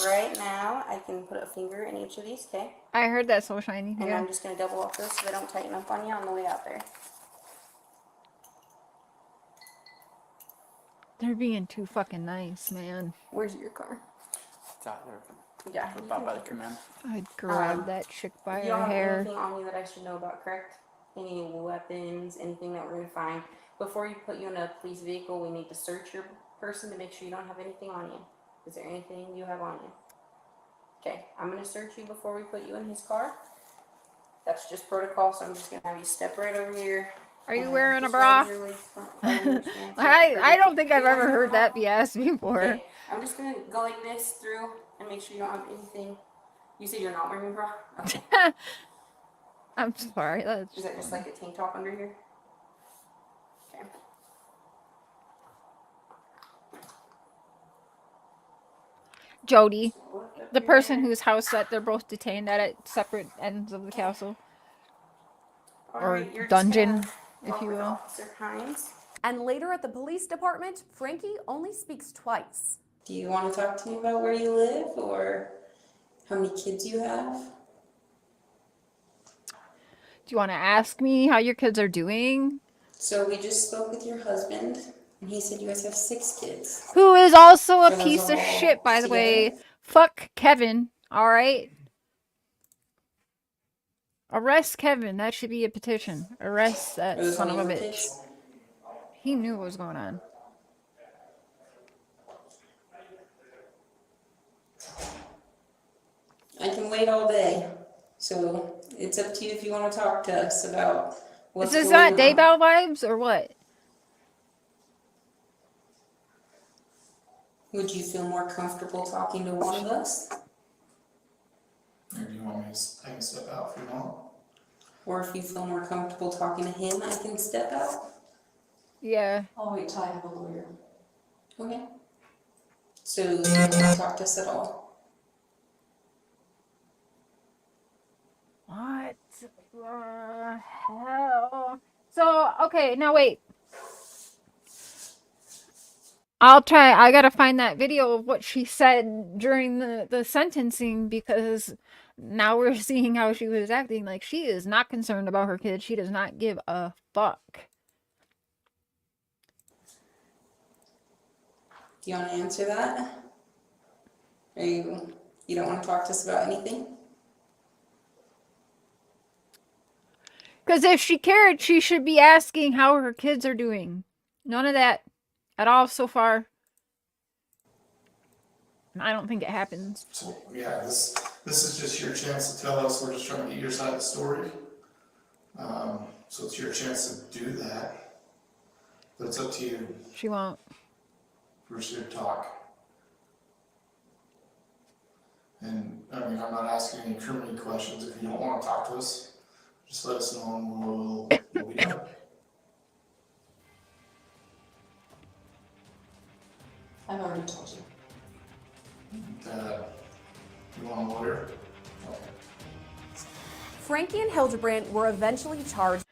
right now, I can put a finger in each of these, okay? I heard that so shiny. And Yeah. I'm just going to double up this so they don't tighten up on you on the way out there. They're being too fucking nice, man. Where's your car? It's out there. Yeah. About Bodycam, man. I'd grab that chick by You don't her have hair. anything on you that I should know about, correct? Any weapons, anything that we're gonna find. Before you put you in a police vehicle, we need to search your person to make sure you don't have anything on you. Is there anything you have on you? Okay, I'm gonna search you before we put you in his car. That's just protocol, so I'm just gonna have you step right over here. Are you wearing a bra? I I don't think I've ever heard that be asked before. Okay, I'm just gonna go like this through and make sure you don't have anything. You said you're not wearing a bra? Okay. I'm sorry. That's Is that just like a tank top under here? Okay. Jodi, the person whose house that they're both detained at separate ends of the castle. Or dungeon, if you will. Officer Hines. And later at the police department, Frankie only speaks twice. Do you want to talk to me about where you live or how many kids you have? Do you want to ask me how your kids are doing? So we just spoke with your husband, and he said you guys have 6 kids. Who is also a Are those piece of all shit, by the way. together? Fuck Kevin, alright? Arrest Kevin. That should be a petition. Arrest that Are those son all of a your bitch. kids? He knew what was going on. I can wait all day. So it's up to you if you want to talk to us about what's Is this going not on. daybell vibes or what? Would you feel more comfortable talking to one of us? Or do you want me to, I can step out if you want. Or if you feel more comfortable talking to him, I can step out. Yeah. I'll wait till I have a lawyer. Okay. So you don't want to talk to us at all? What the hell? So, okay, now wait. I'll try. I gotta find that video of what she said during the sentencing, because now we're seeing how she was acting. Like, she is not concerned about her kids. She does not give a fuck. Do you want to answer that? Or you don't want to talk to us about anything? Because if she cared, she should be asking how her kids are doing. None of that at all so far. I don't think it happens. So, yeah, this is just your chance to tell us. We're just trying to get your side of the story. So it's your chance to do that. But it's up to you. She won't. We're just here to talk. And, I mean, I'm not asking any criminal questions. If you don't want to talk to us, just let us know and we'll be done. I've already told you. You want a lawyer? Okay. Frankie and Hildebrand were eventually charged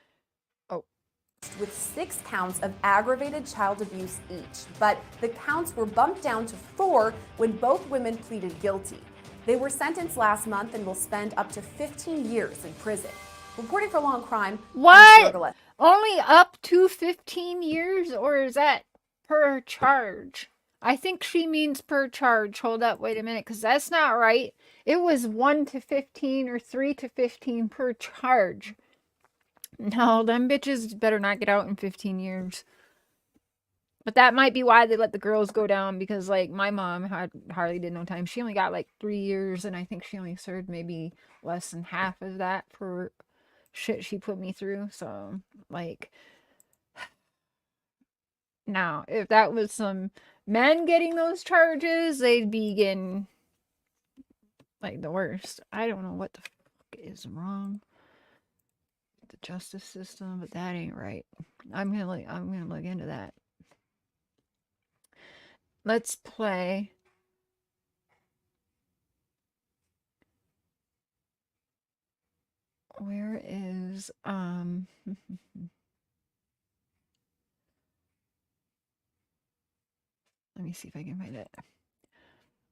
with 6 counts of aggravated child abuse each, but the counts were bumped down to 4 when both women pleaded guilty. They were sentenced last month and will spend up to 15 years in prison. Reporting for Law and Crime, What? Only up to 15 years? Or is that per charge? I think she means per charge. Hold up, wait a minute, because that's not right. It was 1 to 15 or 3 to 15 per charge. No, them bitches better not get out in 15 years. But that might be why they let the girls go down, because, like, my mom hardly did no time. She only got, like, 3 years, and I think she only served maybe less than half of that for shit she put me through. So, like, now, if that was some men getting those charges, they'd be getting, like, the worst. I don't know what the fuck is wrong with the justice system, but that ain't right. I'm gonna look into that. Let's play. Where is let me see if I can find it.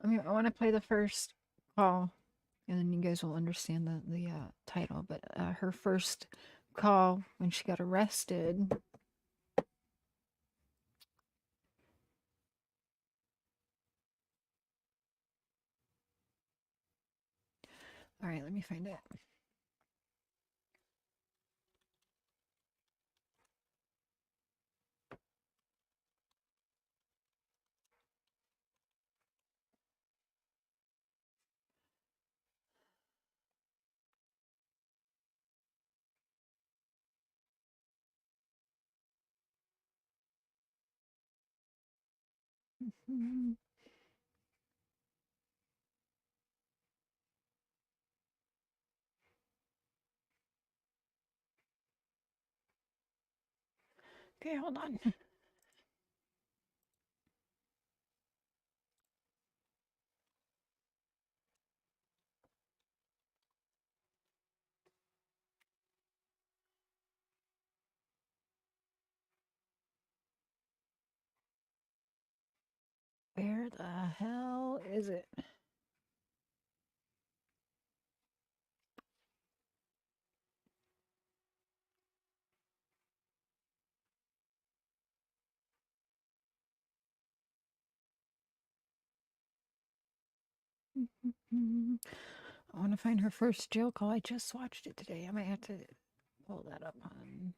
I want to play the first call, and then you guys will understand the title. But her first call when she got arrested. me find it. Okay, hold on. Where the hell is it? I want to find her first jail call. I just watched it today. I might have to pull that up on.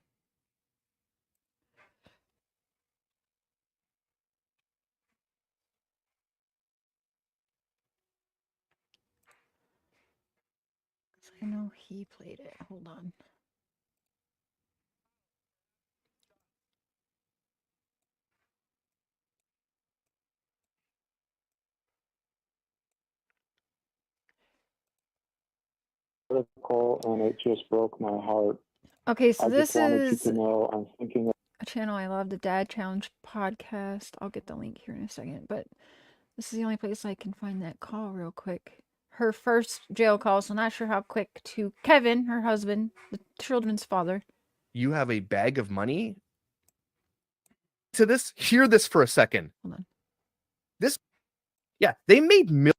I know he played it. Hold on. Call and it just broke my heart. Okay, so I this just wanted you is to know I'm thinking of a channel I love, the Dad Challenge podcast. I'll get the link here in a second, but this is the only place I can find that call real quick. Her first jail call, so not sure how quick, to Kevin, her husband, the children's father. You have a bag of money? To this, hear this for a second. Hold on. This, yeah, they made millions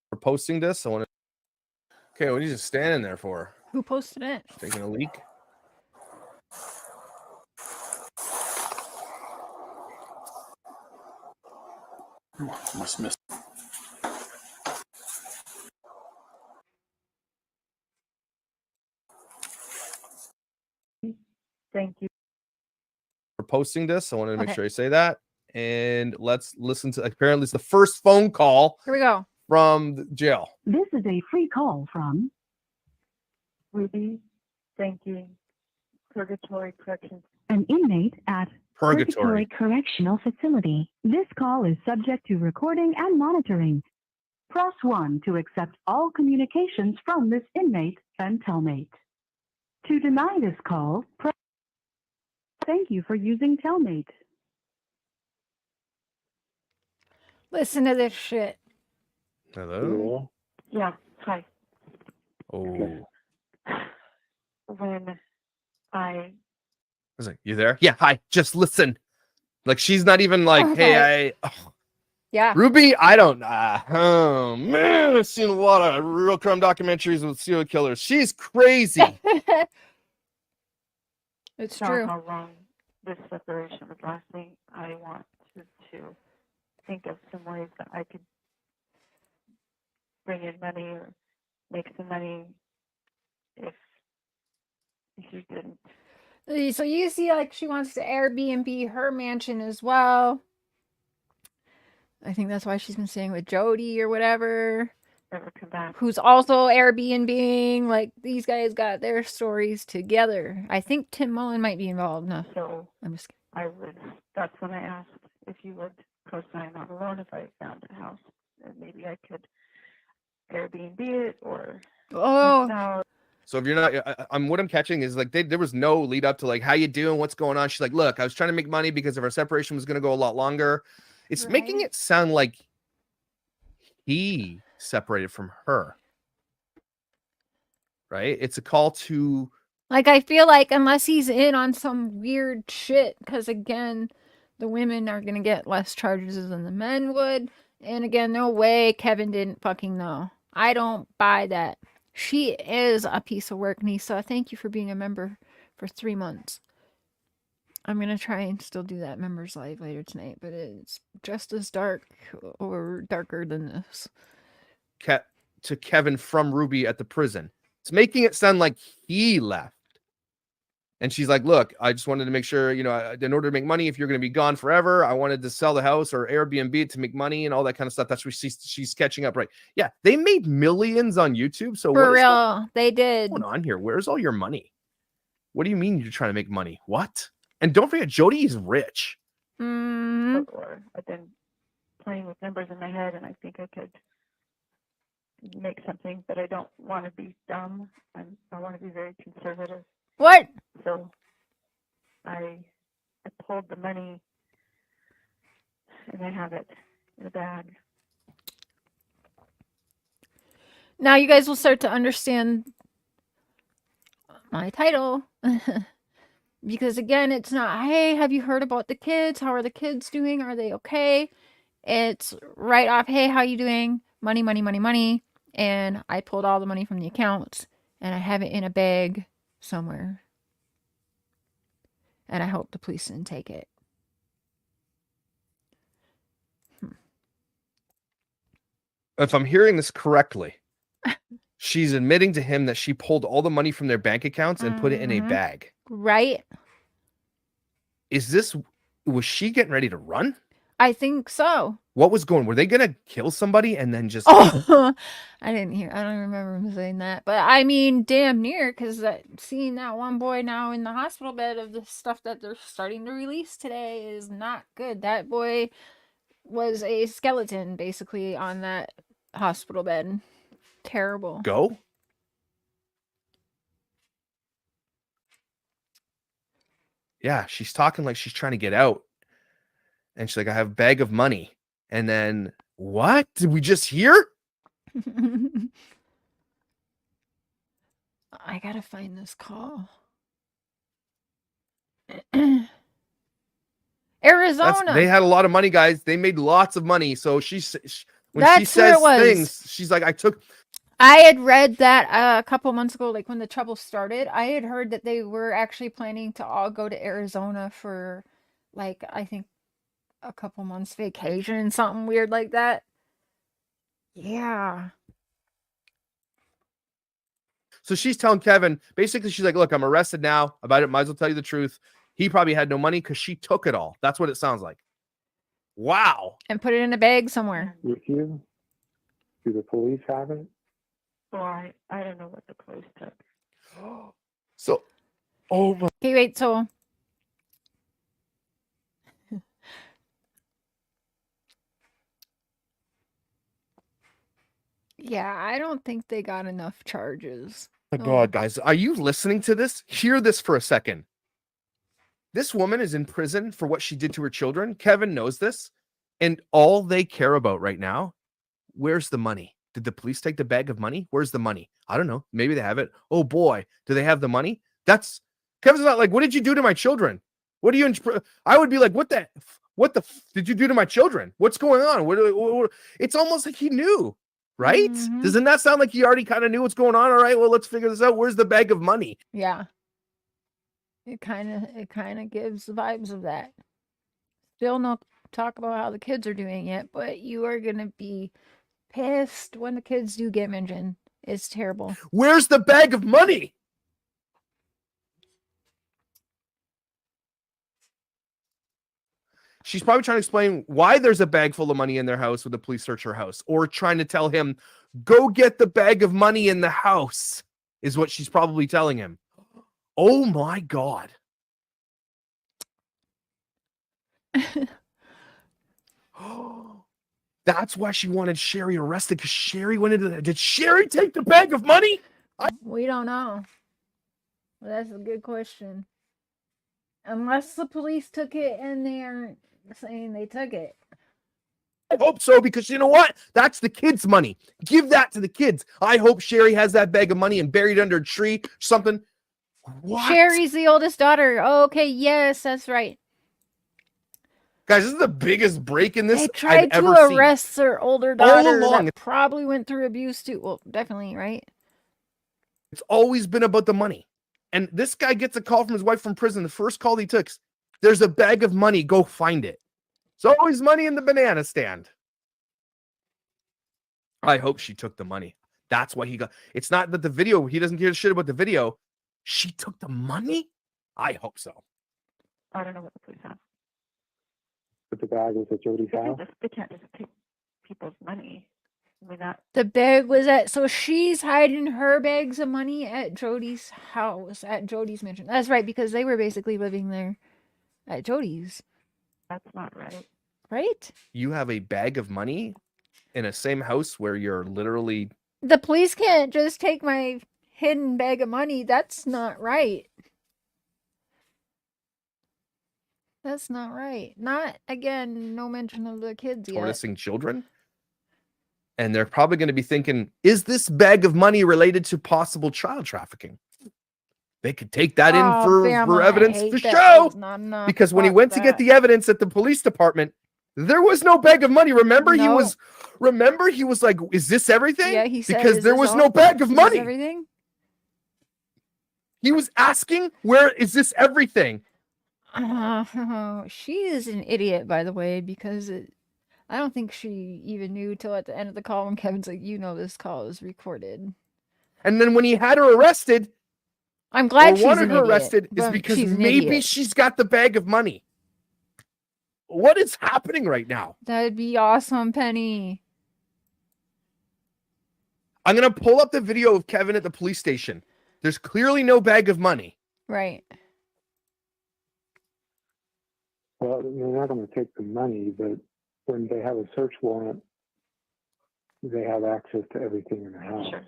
for posting this. I want to. Okay, what are you just standing there for? Who posted it? Taking a leak? Must miss. Thank you for posting this. I wanted to make Okay. sure I say that. And let's listen to. Apparently, it's the first phone call. Here we go. From the jail. This is a free call from Rubey. Thank you. Purgatory Corrections. An inmate at Purgatory. Correctional Facility. This call is subject to recording and monitoring. Press 1 to accept all communications from this inmate and Telmate. To deny this call, press. Thank you for using Telmate. Listen to this shit. Hello? Yeah, hi. Oh. When I was like, you there? Yeah, hi. Just listen. Like, she's not even like, hey, Yeah. Rubey, I don't. Oh man, I've seen a lot of real crime documentaries with serial killers. She's crazy. It's saw true. how wrong this separation was lasting. I want to think of some ways that I could bring in money or make some money if you didn't. So you see, like, she wants to Airbnb her mansion as well. I think that's why she's been staying with Jodi or whatever. Ever come back. Who's also Airbnb-ing. Like, these guys got their stories together. I think Tim Mullen might be involved. No, So I'm just kidding. I would. That's when I asked if you would co-sign on a loan if I found a house, and maybe I could Airbnb it or. Oh. So if you're not, I'm what I'm catching is like there was no lead up to like how you doing, what's going on. She's like, look, I was trying to make money because if our separation was going to go a lot longer. It's making it sound like he separated from her. Right? It's a call to. Like, I feel like unless he's in on some weird shit, because again, the women are going to get less charges than the men would. And again, no way Kevin didn't fucking know. I don't buy that. She is a piece of work, Nisa. Thank you for being a member for 3 months. I'm going to try and still do that members live later tonight, but it's just as dark or darker than this. to Kevin from Rubey at the prison. It's making it sound like he left. And she's like, look, I just wanted to make sure, in order to make money, if you're going to be gone forever, I wanted to sell the house or Airbnb it to make money and all that kind of stuff. That's what she's catching up, right? Yeah, they made millions on YouTube. So For real, they did. What's going on here? Where's all your money? What do you mean you're trying to make money? What? And don't forget, Jodi is rich. Mm. I've been playing with numbers in my head, and I think I could make something, but I don't want to be dumb. I want to be very conservative. What? So I pulled the money, and I have it in a bag. Now you guys will start to understand my title. Because again, it's not, hey, have you heard about the kids? How are the kids doing? Are they okay? It's right off, hey, how you doing? Money, money, money, money. And I pulled all the money from the accounts and I have it in a bag somewhere. And I hope the police didn't take it. If I'm hearing this correctly, she's admitting to him that she pulled all the money from their bank accounts and put it in a bag. Right? Was she getting ready to run? I think so. What was going? Were they going to kill somebody and then just... Oh, I don't remember him saying that. But I mean, damn near, because seeing that one boy now in the hospital bed of the stuff that they're starting to release today is not good. That boy was a skeleton, basically, on that hospital bed. Terrible. Go? Yeah, she's talking like she's trying to get out. And she's like, I have a bag of money. And then, what? Did we just hear? I gotta find this call. Arizona. They had a lot of money, guys. They made lots of money. So when she says things, she's like, I had read that a couple months ago, like when the trouble started. I had heard that they were actually planning to all go to Arizona for, like, I think a couple months vacation, something weird like that. Yeah. So she's telling Kevin, basically, she's like, look, I'm arrested now. About it, might as well tell you the truth. He probably had no money because she took it all. That's what it sounds like. Wow. And put it in a bag somewhere. With you? Do the police have it? Well, I don't know what the police took. So, oh my. Okay, wait, so. Yeah, I don't think they got enough charges. Oh my God, guys, are you listening to this? Hear this for a second. This woman is in prison for what she did to her children. Kevin knows this. And all they care about right now, where's the money? Did the police take the bag of money? Where's the money? I don't know. Maybe they have it. Oh boy, do they have the money? Kevin's not like, what did you do to my children? What are you? I would be like, what the did you do to my children? What's going on? It's almost like he knew, right? Mm-hmm. Doesn't that sound like he already kind of knew what's going on? All right, well, let's figure this out. Where's the bag of money? Yeah. It kind of gives the vibes of that. Still not talk about how the kids are doing yet, but you are going to be pissed when the kids do get mentioned. It's terrible. Where's the bag of money? She's probably trying to explain why there's a bag full of money in their house when the police search her house, or trying to tell him, go get the bag of money in the house, is what she's probably telling him. Oh my God. That's why she wanted Sherry arrested, because Sherry went into that. Did Sherry take the bag of money? We don't know. Well, that's a good question. Unless the police took it and they aren't saying they took it. I hope so, because you know what? That's the kids' money. Give that to the kids. I hope Sherry has that bag of money and buried under a tree or something. What? Sherry's the oldest daughter. Oh, okay, yes, that's right. Guys, this is the biggest break in this They tried I've to ever seen. arrest their older daughter along. that probably went through abuse too. Well, definitely, right? It's always been about the money. And this guy gets a call from his wife from prison. The first call he took, there's a bag of money. Go find it. It's always money in the banana stand. I hope she took the money. That's why he got. It's not that the video. He doesn't give a shit about the video. She took the money. I hope so. I don't know what the police have. But the bag was at Jodi's house. They can't just take people's money. I mean, that. The bag was at, so she's hiding her bags of money at Jodi's house, at Jodi's mansion. That's right, because they were basically living there at Jodi's. That's not right. Right? You have a bag of money in a same house where you're literally. The police can't just take my hidden bag of money. That's not right. That's not right. Not, again, no mention of the kids yet. Tortoising children. And they're probably going to be thinking, is this bag of money related to possible child trafficking? They could take that in for evidence to show. Because when he went to get the evidence at the police department, there was no bag of money. Remember, he was like, is this everything? Yeah, he said, because there was no bag of money. Everything? He was asking, where is this everything? She is an idiot, by the way, because I don't think she even knew till at the end of the call when Kevin's like, this call is recorded. And then when he had her arrested, I'm glad she's wanted an her idiot, arrested is but because she's an maybe idiot. she's got the bag of money. What is happening right now? That'd be awesome, Penny. I'm going to pull up the video of Kevin at the police station. There's clearly no bag of money. Right. Well, they're not going to take the money, but when they have a search warrant, they have access to everything in the house. Sure.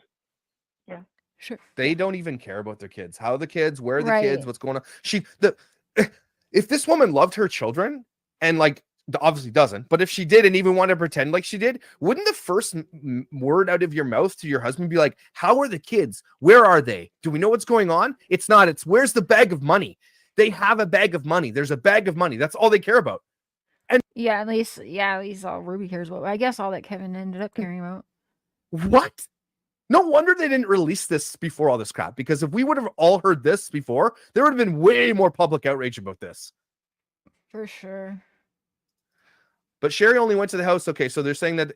Yeah. Sure. They don't even care about their kids. How are the kids? Where are the Right. kids? What's going on? If this woman loved her children and obviously doesn't, but if she did and even wanted to pretend like she did, wouldn't the first word out of your mouth to your husband be like, how are the kids? Where are they? Do we know what's going on? It's not. It's where's the bag of money? They have a bag of money. There's a bag of money. That's all they care about. And at least all Ruby cares about. I guess all that Kevin ended up caring about. What? No wonder they didn't release this before all this crap, because if we would have all heard this before, there would have been way more public outrage about this. For sure. But Sherry only went to the house. Okay, so they're saying that.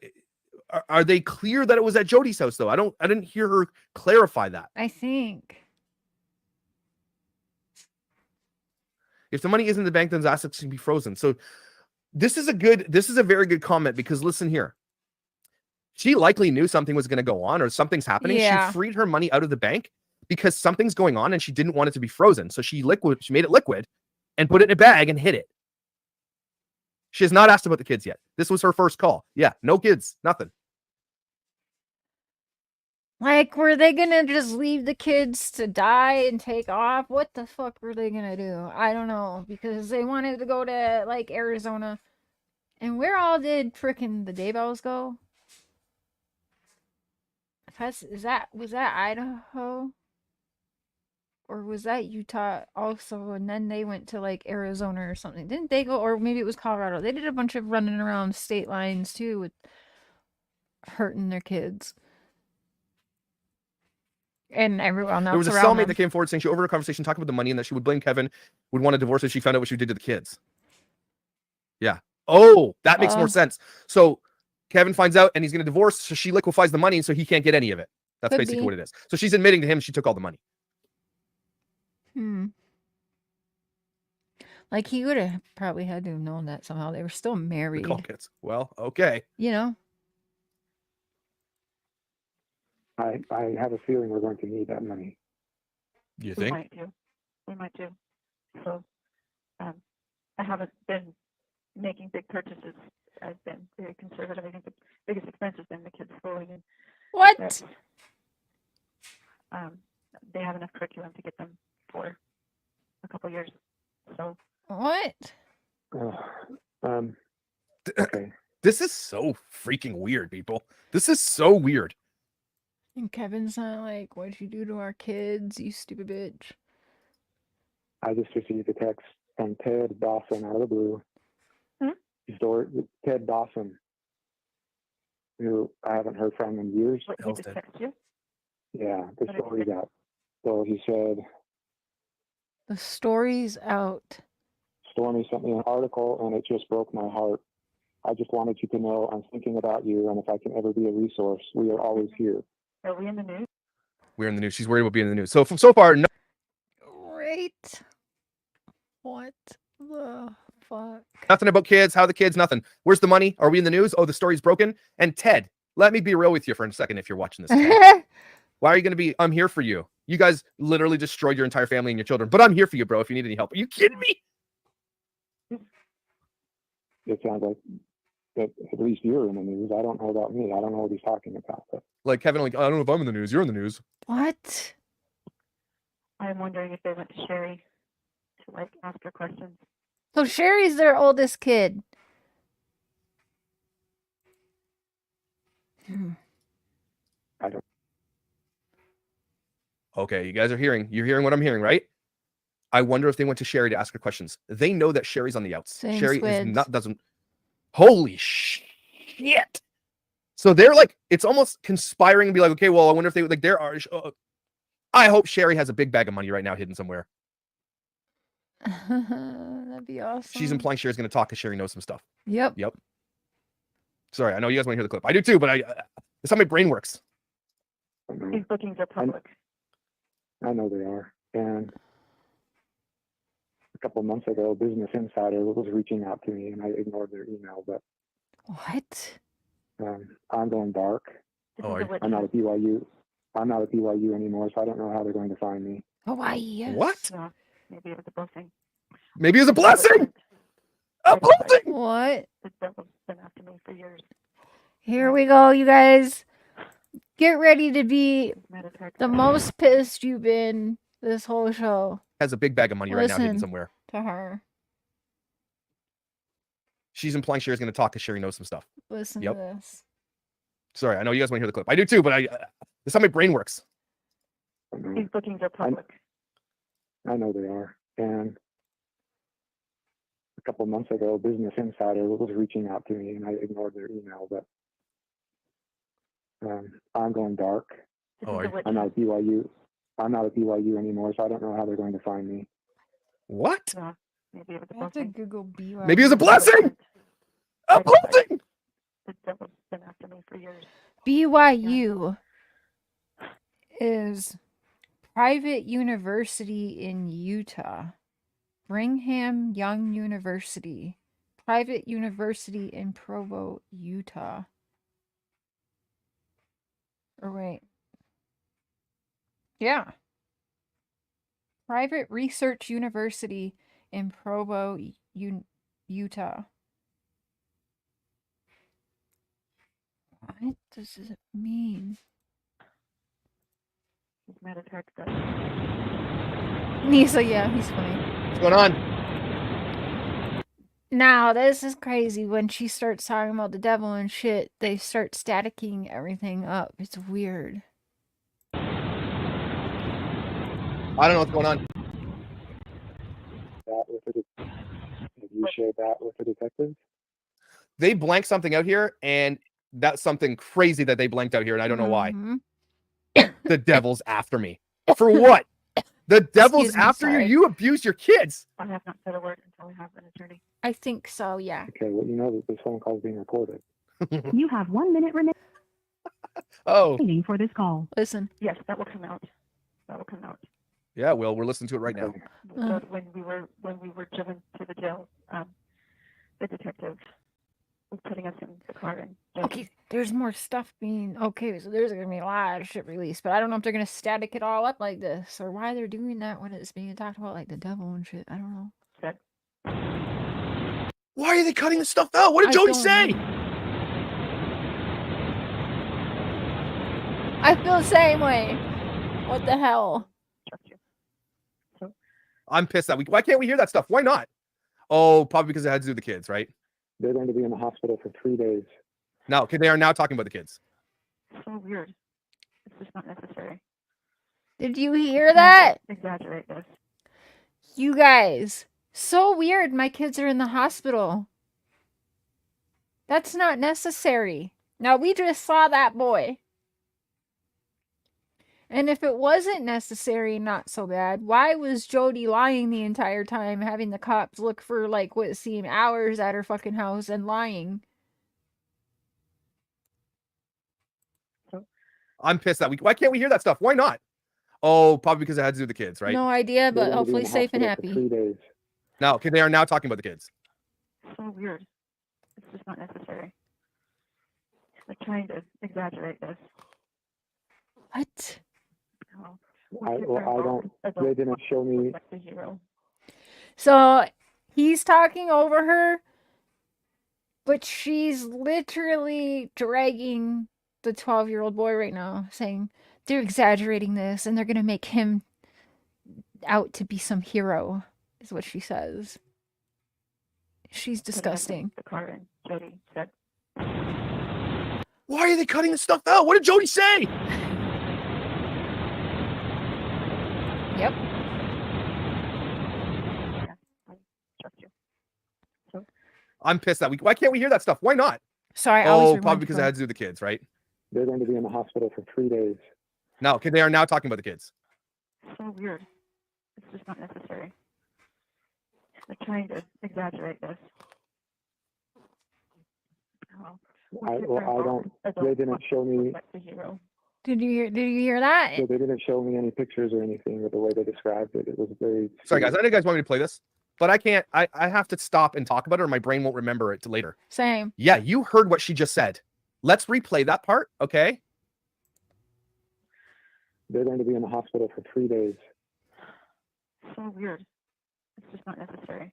Are they clear that it was at Jodi's house though? I didn't hear her clarify that. I think. If the money isn't in the bank, then the assets can be frozen. So this is a very good comment, because listen here. She likely knew something was going to go on or something's happening. Yeah. She freed her money out of the bank because something's going on and she didn't want it to be frozen. So she made it liquid and put it in a bag and hid it. She has not asked about the kids yet. This was her first call. Yeah, no kids, nothing. Like, were they gonna just leave the kids to die and take off? What the fuck were they gonna do? I don't know, because they wanted to go to, Arizona. And where all did frickin' the daybells go? Was that Idaho? Or was that Utah also? And then they went to, Arizona or something. Didn't they go? Or maybe it was Colorado. They did a bunch of running around state lines, too, with hurting their kids. And everyone else There was a around cellmate them. that came forward saying she overheard a conversation talking about the money and that she would blame Kevin, would want a divorce if she found out what she did to the kids. Yeah. Oh, that makes more sense. So Kevin finds out and he's going to divorce, so she liquefies the money and so he can't get any of it. That's Could basically be. what it is. So she's admitting to him she took all the money. He would have probably had to have known that somehow. They were still married. Call kids. Well, okay. You know? I have a feeling we're going to need that money. You We think? might do. So, I haven't been making big purchases. I've been very conservative. I think the biggest expense has been the kids' schooling. And What? They have enough curriculum to get them for a couple years. So. What? Okay. This is so freaking weird, people. This is so weird. And Kevin's not like, what'd you do to our kids, you stupid bitch? I just received a text from Ted Dawson out of the blue. Ted Dawson, who I haven't heard from in years. What, he just texted you? Yeah, the story's out. So he said, The story's out. Stormy sent me an article and it just broke my heart. I just wanted you to know I'm thinking about you, and if I can ever be a resource, we are always here. Are we in the news? We're in the news. She's worried about being in the news. So so far, no. Great. What the fuck? Nothing about kids. How are the kids? Nothing. Where's the money? Are we in the news? Oh, the story's broken. And Ted, let me be real with you for a second if you're watching this. Ted. Why are you going to be? I'm here for you. You guys literally destroyed your entire family and your children, but I'm here for you, bro. If you need any help. Are you kidding me? It sounds like that at least you're in the news. I don't know about me. I don't know what he's talking about. But Like Kevin, like I don't know if I'm in the news. You're in the news. What? I'm wondering if they went to Sherry to like ask her questions. So Sherry's their oldest kid. I don't. Okay, you guys are hearing. You're hearing what I'm hearing, right? I wonder if they went to Sherry to ask her questions. They know that Sherry's on the outs. Same Sherry squids. is not doesn't. Holy shit! So they're like, it's almost conspiring to be like, okay, well, I wonder if they like there are. I hope Sherry has a big bag of money right now hidden somewhere. That'd be awesome. She's implying Sherry's going to talk because Sherry knows some stuff. Yep. Yep. Sorry, I know you guys want to hear the clip. I do too, but that's how my brain works. These bookings are public. I know they are. And a couple of months ago, Business Insider was reaching out to me, and I ignored their email. But what? I'm going dark. Oh, I'm not at BYU. I'm not at BYU anymore, so I don't know how they're going to find me. Hawaii. Yes. What? Yeah, maybe it was a blessing. Maybe it was a blessing. A blessing. What? The devil's been after me for years. Here we go, you guys. Get ready to be the most pissed you've been this whole show. Has a big bag of money right now hidden Listen somewhere. to her. She's implying Sherry's going to talk because Sherry knows some stuff. Listen Yep. to this. Sorry, I know you guys want to hear the clip. I do too, but that's how my brain works. These bookings are public. I know they are. And a couple of months ago, Business Insider was reaching out to me, and I ignored their email. But I'm going dark. Oh, I'm not at BYU. I'm not at BYU anymore, so I don't know how they're going to find me. What? Yeah, maybe it was a I have to blessing. Google BYU. Maybe it was a blessing. A blessing. The devil's been after me for years. BYU is private university in Utah. Brigham Young University. Private university in Provo, Utah. Or wait. Yeah. Private research university in Provo, Utah. What does it mean? He's mad at her. Nisa, yeah, he's funny. What's going on? Now, this is crazy. When she starts talking about the devil and shit, they start staticking everything up. It's weird. I don't know what's going on. Have you shared that with the detectives? They blanked something out here, and that's something crazy that they blanked out here, and I don't know why. The devil's after me. For what? The devil's Excuse me, after sorry. you? You abused your kids. I have not said a word until I have an attorney. I think so, yeah. Okay, well, you know that this phone call is being recorded. You have 1 minute remaining Oh, for this call. Listen. Yes, that will come out. That will come out. yeah, well, we're listening to it right now. But when we were driven to the jail, the detective was putting us in the car and Okay, there's more stuff being... Okay, so there's going to be a lot of shit released, but I don't know if they're going to static it all up like this, or why they're doing that when it's being talked about like the devil and shit. I don't know. Why are they cutting this stuff out? What did I Jodi don't say? know. I feel the same way. What the hell? I'm pissed that week. Why can't we hear that stuff? Why not? Oh, probably because it had to do with the kids, right? They're going to be in the hospital for 3 days. No, okay, they are now talking about the kids. so weird. It's just not necessary. Did you hear that? Exaggerate this. You guys, so weird. My kids are in the hospital. That's not necessary. Now, we just saw that boy. And if it wasn't necessary, not so bad, why was Jodi lying the entire time, having the cops look for, like, what seemed hours at her fucking house and lying? I'm pissed that why can't we hear that stuff? Why not? Oh, probably because it had to do with the kids, right? No idea, They're but going to be hopefully in the safe and hospital for happy. 3 days. No, okay, they are now talking about the kids. So weird. It's just not necessary. They're trying to exaggerate this. What? Oh, I don't. They didn't show me. the hero. So he's talking over her, but she's literally dragging the 12-year-old boy right now, saying they're exaggerating this and they're going to make him out to be some hero, is what she says. She's disgusting. The car and Jodi said, Why are they cutting this stuff out? What did Jodi say? Yep. I'm pissed that why can't we hear that stuff? Why not? Sorry, I always Oh, rewind probably because it for- had to do with the kids, right? They're going to be in the hospital for 3 days. No, okay, they are now talking about the kids. so weird. It's just not necessary. They're trying to exaggerate this. Oh, I don't. They didn't show me. the hero. Did you hear that? So they didn't show me any pictures or anything, or the way they described it. It was very. Sorry, guys. I know you guys want me to play this, but I can't. I have to stop and talk about it, or my brain won't remember it till later. Same. Yeah, you heard what she just said. Let's replay that part, okay? They're going to be in the hospital for 3 days. So weird. It's just not necessary.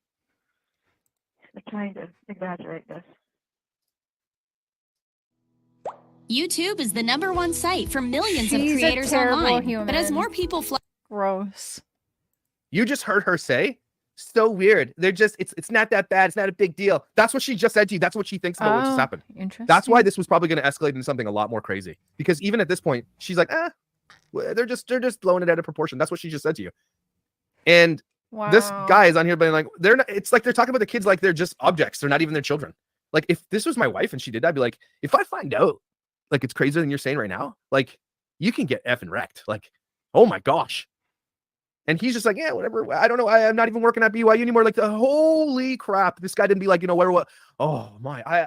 They're trying to exaggerate this. YouTube is the #1 site for millions She's of creators a terrible online. human. But as more people Gross. You just heard her say, so weird. They're just, it's not that bad. It's not a big deal. That's what she just said to you. That's what she thinks about what just happened. Interesting. That's why this was probably going to escalate into something a lot more crazy. Because even at this point, she's like, they're just blowing it out of proportion. That's what she just said to you. And this guy is on here being like, they're not, it's like they're talking about the kids like they're just objects. They're not even their children. Like if this was my wife and she did that, I'd be like, if I find out like it's crazier than you're saying right now, like you can get effing wrecked. Like, oh my gosh. And he's just like, yeah, whatever. I don't know. I'm not even working at BYU anymore. Like the holy crap. This guy didn't be like, what? Oh my,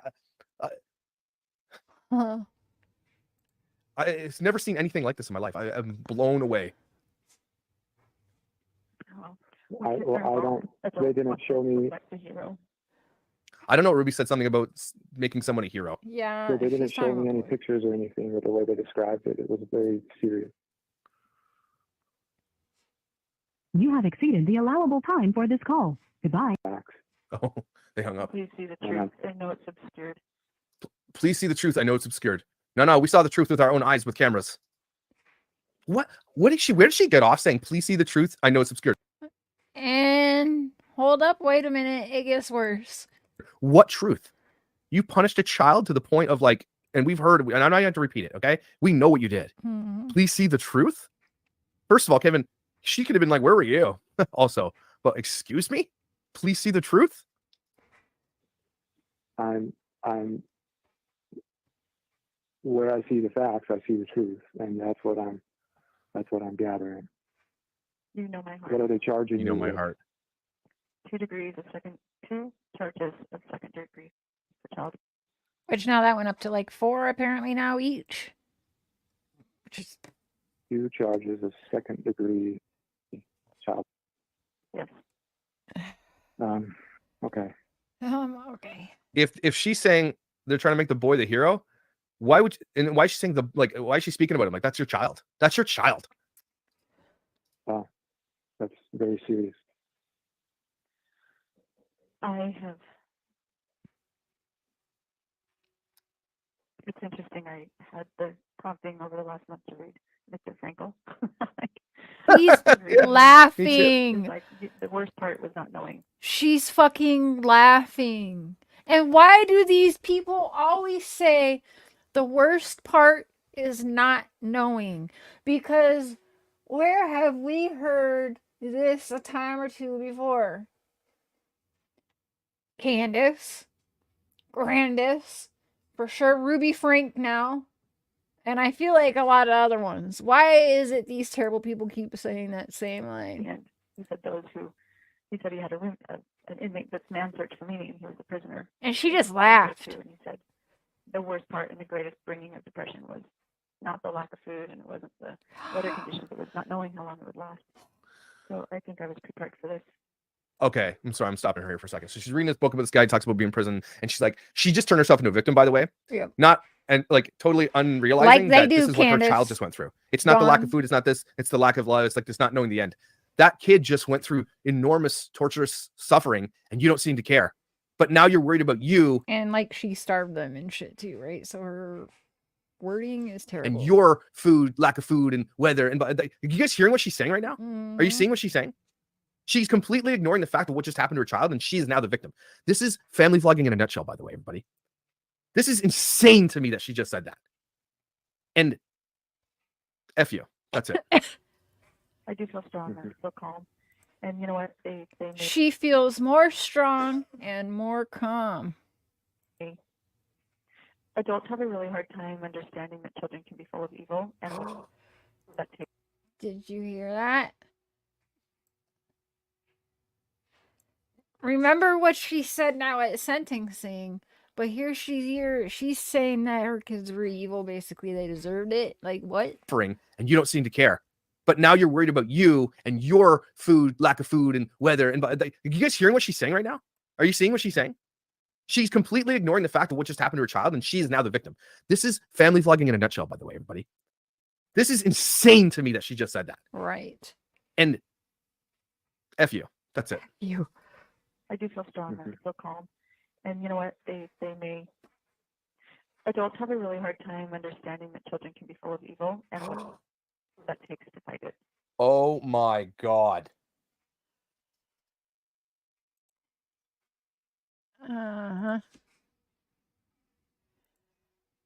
I've never seen anything like this in my life. I'm blown away. I don't. They didn't show me. The hero. I don't know. Ruby said something about making someone a hero. Yeah. So they didn't show me any pictures or anything, or the way they described it. It was very serious. You have exceeded the allowable time for this call. Goodbye. Oh, they hung up. Please see the truth. I know it's obscured. Please see the truth. I know it's obscured. No, we saw the truth with our own eyes with cameras. What did she, where did she get off saying, please see the truth? I know it's obscured. And hold up, wait a minute. It gets worse. What truth? You punished a child to the point of like, and we've heard, and I'm not going to have to repeat it, okay? We know what you did. Please see the truth? First of all, Kevin, she could have been like, where were you? Also, but excuse me? Please see the truth? I'm where I see the facts, I see the truth, and that's what I'm gathering. You know my heart. What are they charging you? Know my with? heart. 2 charges of second degree for child. Which now that went up to like 4 apparently now each. Which is 2 charges of second degree child. Yes. Okay. Okay. If she's saying they're trying to make the boy the hero, why is she saying why is she speaking about him? Like, that's your child. That's your child. Oh, that's very serious. It's interesting. I had the prompting over the last month to read Mr. Franke. He's laughing. Like, the worst part was not knowing. She's fucking laughing. And why do these people always say the worst part is not knowing? Because where have we heard this a time or two before? Candace, Grandis, for sure Rubey Franke now, and I feel like a lot of other ones. Why is it these terrible people keep saying that same line? And he said he said he had an inmate that's man search for meaning. He was a prisoner. And she just laughed. And he said the worst part and the greatest bringing of depression was not the lack of food, and it wasn't the weather conditions. It was not knowing how long it would last. So I think I was prepared for this. Okay, I'm sorry, I'm stopping her here for a second. So she's reading this book about this guy who talks about being in prison, and she's like, she just turned herself into a victim, by the way. Yeah. Not and like totally unrealizing Like they that do, this is what her Candace. child just went through. It's not the lack of Dawn. food, it's not this, it's the lack of love, it's like this not knowing the end. That kid just went through enormous torturous suffering, and you don't seem to care. But now you're worried about you And like she starved them and shit too, right? So her wording is terrible. and your food, lack of food, and weather. And you guys hearing what she's saying right now? Are you seeing what she's saying? She's completely ignoring the fact of what just happened to her child, and she is now the victim. This is family vlogging in a nutshell, by the way, everybody. This is insane to me that she just said that. And F you. That's it. I do feel strong. I feel calm. And you know what? They made She feels more strong and more calm. adults have a really hard time understanding that children can be full of evil, and that takes. Did you hear that? Remember what she said now at sentencing, but she's saying that her kids were evil, basically they deserved it. Like what? And you don't seem to care. But now you're worried about you and your food, lack of food, and weather. And you guys hearing what she's saying right now? Are you seeing what she's saying? She's completely ignoring the fact of what just happened to her child, and she is now the victim. This is family vlogging in a nutshell, by the way, everybody. This is insane to me that she just said that. Right. And F you. That's it. You. I do feel strong. I feel calm. And you know what? They may. Adults have a really hard time understanding that children can be full of evil, and what that takes to fight it. Oh my God. Uh-huh.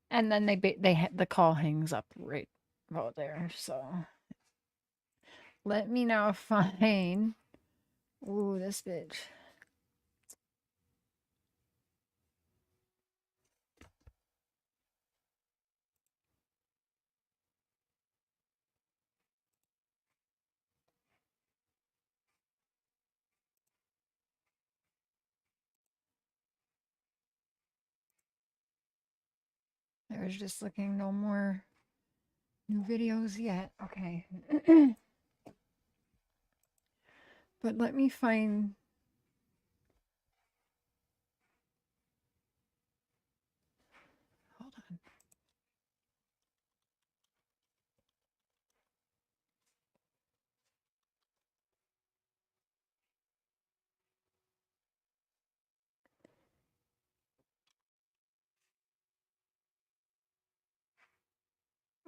And then the call hangs up right about there. So let me now find. Ooh, this bitch. I was just looking, no more new videos yet. Okay. But let me find. Hold on.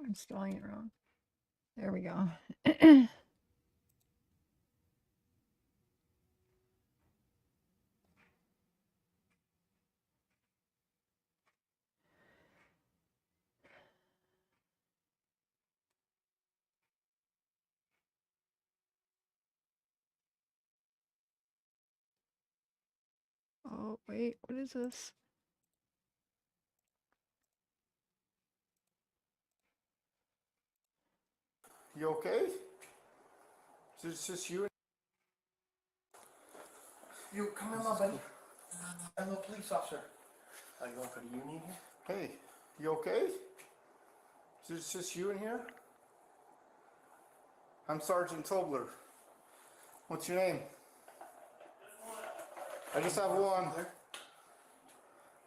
I'm spelling it wrong. There we go. Oh, wait, what is this? You okay? Is this just you? You come in, my buddy. I'm a police officer. Are you going for the union here? Hey, you okay? Is this just you in here? I'm Sergeant Tobler. What's your name? I just have one.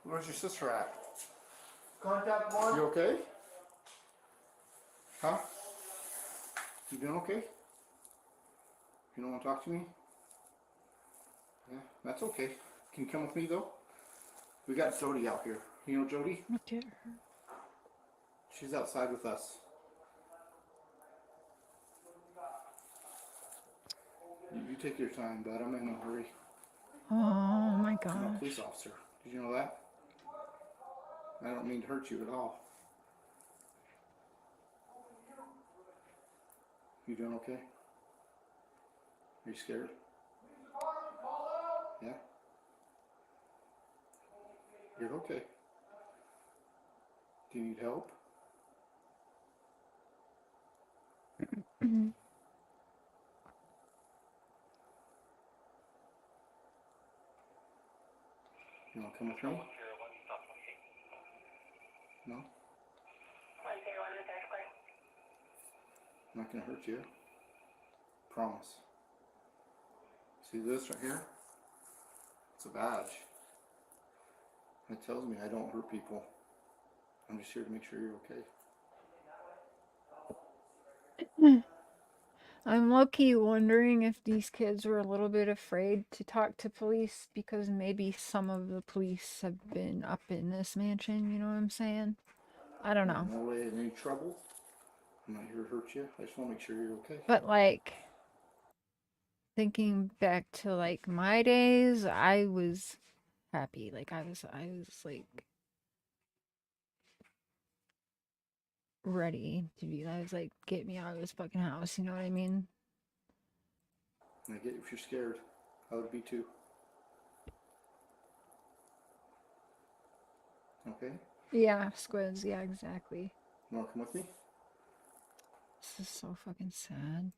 Where's your sister at? Contact one. You okay? Huh? You doing okay? You don't want to talk to me? Yeah, that's okay. Can you come with me though? We got Jodi out here. You know Jodi? Okay. She's outside with us. You take your time, bud. I'm in no hurry. Oh my I'm a gosh. police officer. Did you know that? I don't mean to hurt you at all. You doing okay? Are you scared? Yeah? You're okay. Do you need help? You want to come with me? No? I'm not gonna hurt you. Promise. See this right here? It's a badge. It tells me I don't hurt people. I'm just here to make sure you're okay. I'm low-key wondering if these kids were a little bit afraid to talk to police because maybe some of the police have been up in this mansion, you know what I'm saying? I don't know. No way in any trouble. I'm not here to hurt you. I just want to make sure you're okay. But like, thinking back to like my days, I was happy. Like I was like ready to be. I was like, get me out of this fucking house. You know what I mean? And I get if you're scared. I would be too. Okay? Yeah, squids. Yeah, exactly. You want to come with me? This is so fucking sad.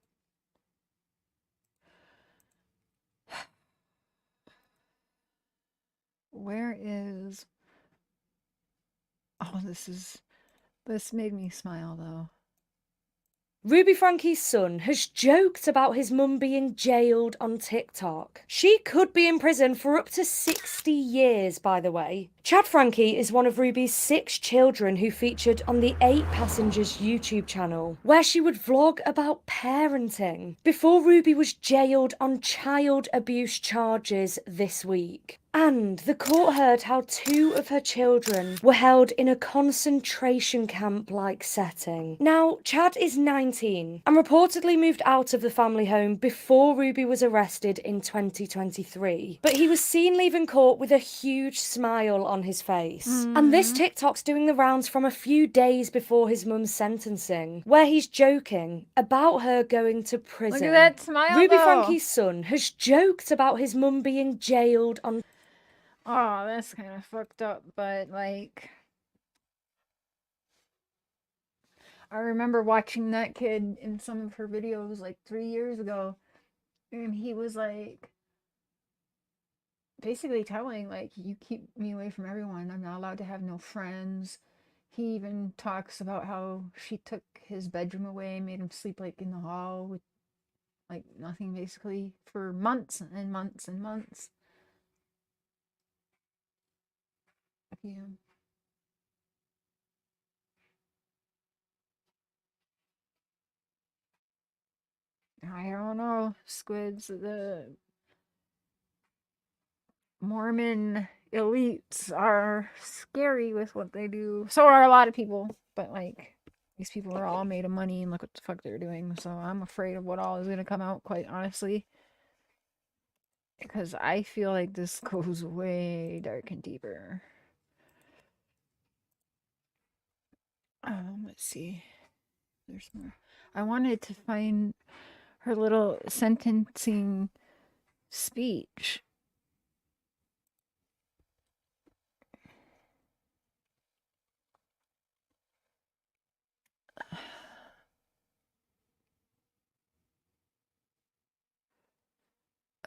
Where is... Oh, this made me smile though. Rubey Franke's son has joked about his mum being jailed on TikTok. She could be in prison for up to 60 years, by the way. Chad Franke is one of Rubey's 6 children who featured on the 8 Passengers YouTube channel, where she would vlog about parenting, before Rubey was jailed on child abuse charges this week. And the court heard how 2 of her children were held in a concentration camp-like setting. Now, Chad is 19 and reportedly moved out of the family home before Rubey was arrested in 2023. But he was seen leaving court with a huge smile on his face. And this TikTok's doing the rounds from a few days before his mum's sentencing, where he's joking about her going to prison. Look at that smile, Rubey though. Franke's son has joked about his mum being jailed on... Oh, that's kind of fucked up, but like... I remember watching that kid in some of her videos like 3 years ago, and he was like basically telling like, you keep me away from everyone, I'm not allowed to have no friends. He even talks about how she took his bedroom away, made him sleep like in the hall with like nothing basically for months and months and months. Yeah. I don't know, squids, the Mormon elites are scary with what they do. So are a lot of people, but like these people are all made of money and look what the fuck they're doing. So I'm afraid of what all is going to come out, quite honestly. Because I feel like this goes way dark and deeper. Let's see. There's more. I wanted to find her little sentencing speech.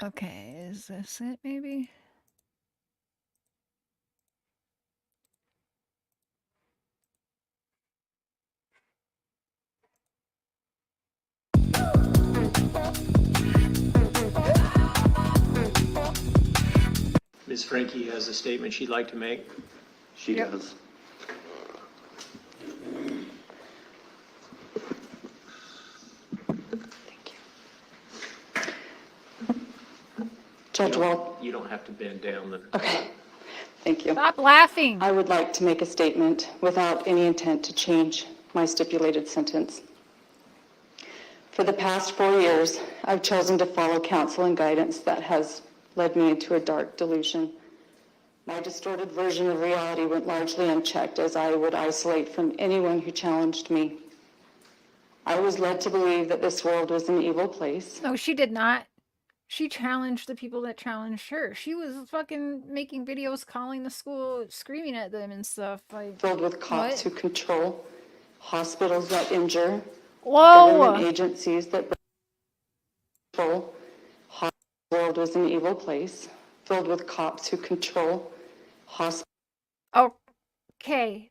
Okay, is this it maybe? Ms. Franke has a statement she'd like to make. She does. Judge Walt. You don't have to bend down. Okay, thank you. Stop laughing. I would like to make a statement without any intent to change my stipulated sentence. For the past 4 years, I've chosen to follow counsel and guidance that has led me into a dark delusion. My distorted version of reality went largely unchecked as I would isolate from anyone who challenged me. I was led to believe that this world was an evil place. No, she did not. She challenged the people that challenged her. She was fucking making videos calling the school, screaming at them and stuff. Like, filled with cops who control, hospitals that injure, whoa, government agencies that control. The world was an evil place, filled with cops who control, hospitals. Okay,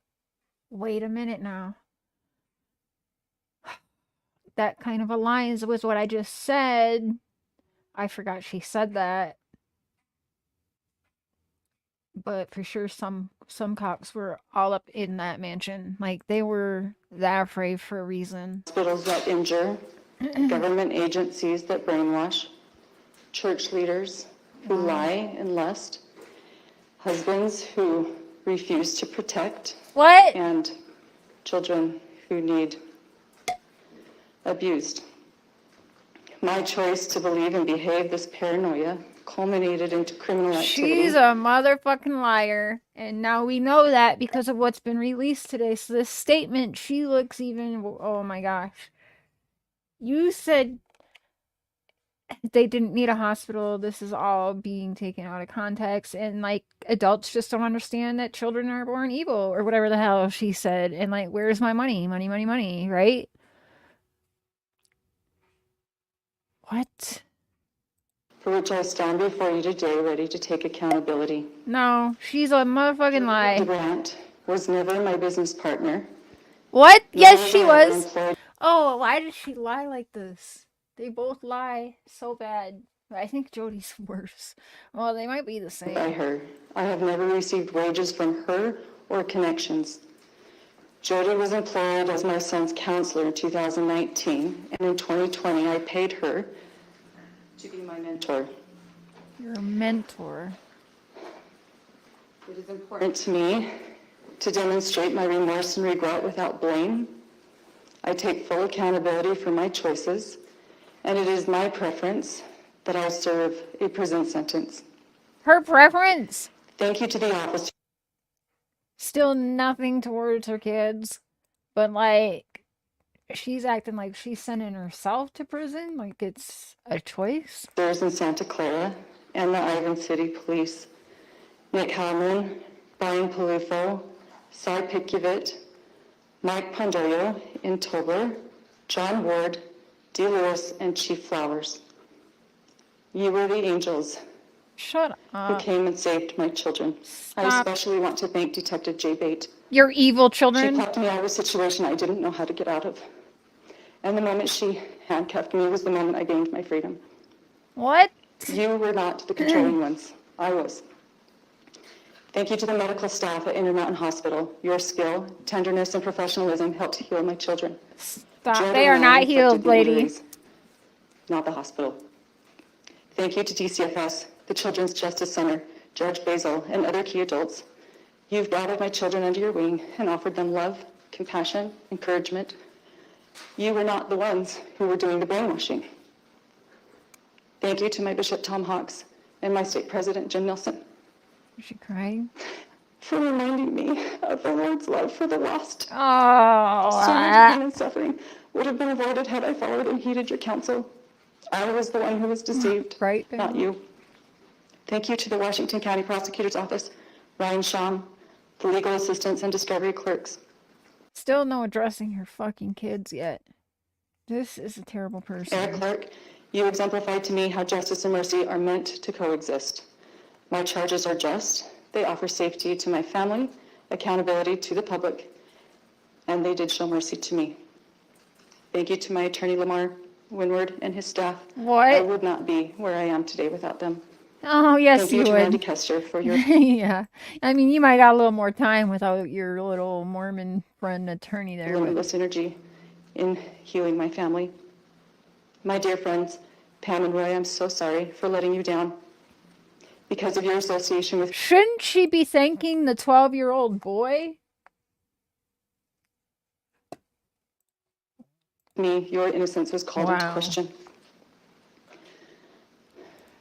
wait a minute now. that kind of aligns with what I just said. I forgot she said that. But for sure some cops were all up in that mansion. Like, they were that afraid for a reason. Hospitals that injure, government agencies that brainwash, church leaders who lie and lust, husbands who refuse to protect, and children who need abused. My choice to believe and behave this paranoia culminated into criminal activity. She's a motherfucking liar. And now we know that because of what's been released today. So this statement, she looks even, oh my gosh. You said they didn't need a hospital. This is all being taken out of context. And like, adults just don't understand that children are born evil or whatever the hell she said. And like, where's my money? Money, money, money, right? What? For which I stand before you today ready to take accountability. No, she's a motherfucking lie. Grant was never my business partner. What? Yes, Nor she was I ever was. employed. Oh, why did she lie like this? They both lie so bad. I think Jodi's worse. Well, they might be the same. By her. I have never received wages from her or connections. Jodi was employed as my son's counselor in 2019, and in 2020 I paid her to be my mentor. You're a mentor. It is important to me to demonstrate my remorse and regret without blame. I take full accountability for my choices, and it is my preference that I serve a prison sentence. Her preference? Thank you to the office. Still nothing towards her kids, but like, she's acting like she's sending herself to prison, like it's a choice. There's in Santa Clara and the Ivan City Police. Nick Hallman, Brian Palufo, Cy Pikuvit, Mike Pondoyo in Tobler, John Ward, D. Lewis, and Chief Flowers. You were the angels. Shut Who up. came and saved my children. I Stop. especially want to thank Detective J. Bate. Your evil She children. plucked me out of a situation I didn't know how to get out of. And the moment she handcuffed me was the moment I gained my freedom. What? You were not the controlling ones. I was. Thank you to the medical staff at Intermountain Hospital. Your skill, tenderness, and professionalism helped heal my children. Stop. Jodi They are and I not inflicted healed, the lady. injuries, not the hospital. Thank you to DCFS, the Children's Justice Center, Judge Basil, and other key adults. You've gathered my children under your wing and offered them love, compassion, encouragement. You were not the ones who were doing the brainwashing. Thank you to my Bishop Tom Hawks and my state president, Jim Nelson. Is she crying? For reminding me of the Lord's love for the lost. Oh. So much pain and suffering would have been avoided had I followed and heeded your counsel. I was the one who was deceived, right, not you. Thank you to the Washington County Prosecutor's Office, Ryan Sham, the legal assistants and discovery clerks. Still no addressing her fucking kids yet. This is a terrible person. Eric Clark, you exemplified to me how justice and mercy are meant to coexist. My charges are just. They offer safety to my family, accountability to the public, and they did show mercy to me. Thank you to my attorney, Lamar Winward, and his staff. What? I would not be where I am today without them. Oh, yes, Thank you you to would. Randy Kester for your Yeah. I mean, you might got a little more time without your little Mormon friend attorney there. But limitless energy in healing my family. My dear friends, Pam and Roy, I'm so sorry for letting you down. Because of your association with shouldn't she be thanking the 12-year-old boy? me, your innocence was called into Wow. question.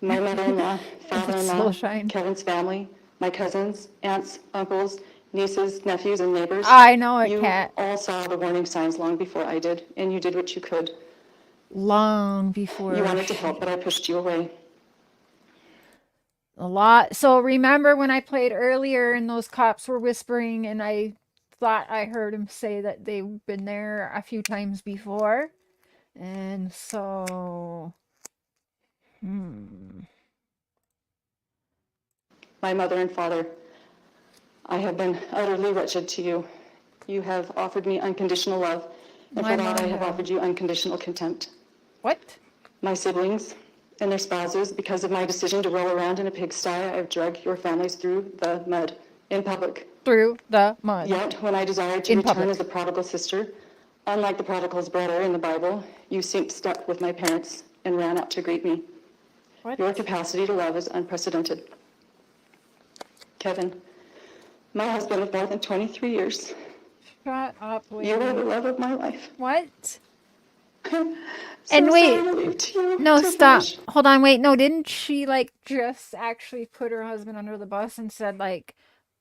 My mother-in-law, father-in-law, Kevin's family, my cousins, aunts, uncles, nieces, nephews, and neighbors. I know it, You Kat. all saw the warning signs long before I did, and you did what you could. Long before. You wanted to help, but I pushed you away. A lot. So remember when I played earlier and those cops were whispering and I thought I heard him say that they've been there a few times before. And so... My mother and father, I have been utterly wretched to you. You have offered me unconditional love And for that, I have offered you unconditional contempt. What? My siblings and their spouses, because of my decision to roll around in a pigsty, I have dragged your families through the mud in public. Through the mud. Yet, when I desired to In return public. as a prodigal sister, unlike the prodigal's brother in the Bible, you synced step with my parents and ran out to greet me. What? Your capacity to love is unprecedented. Kevin, my husband of more than 23 years. Shut up, lady. You are the love of my life. What? So And wait, sorry to leave to you no, to stop. finish. Hold on, wait, no, didn't she, like, just actually put her husband under the bus and said, like,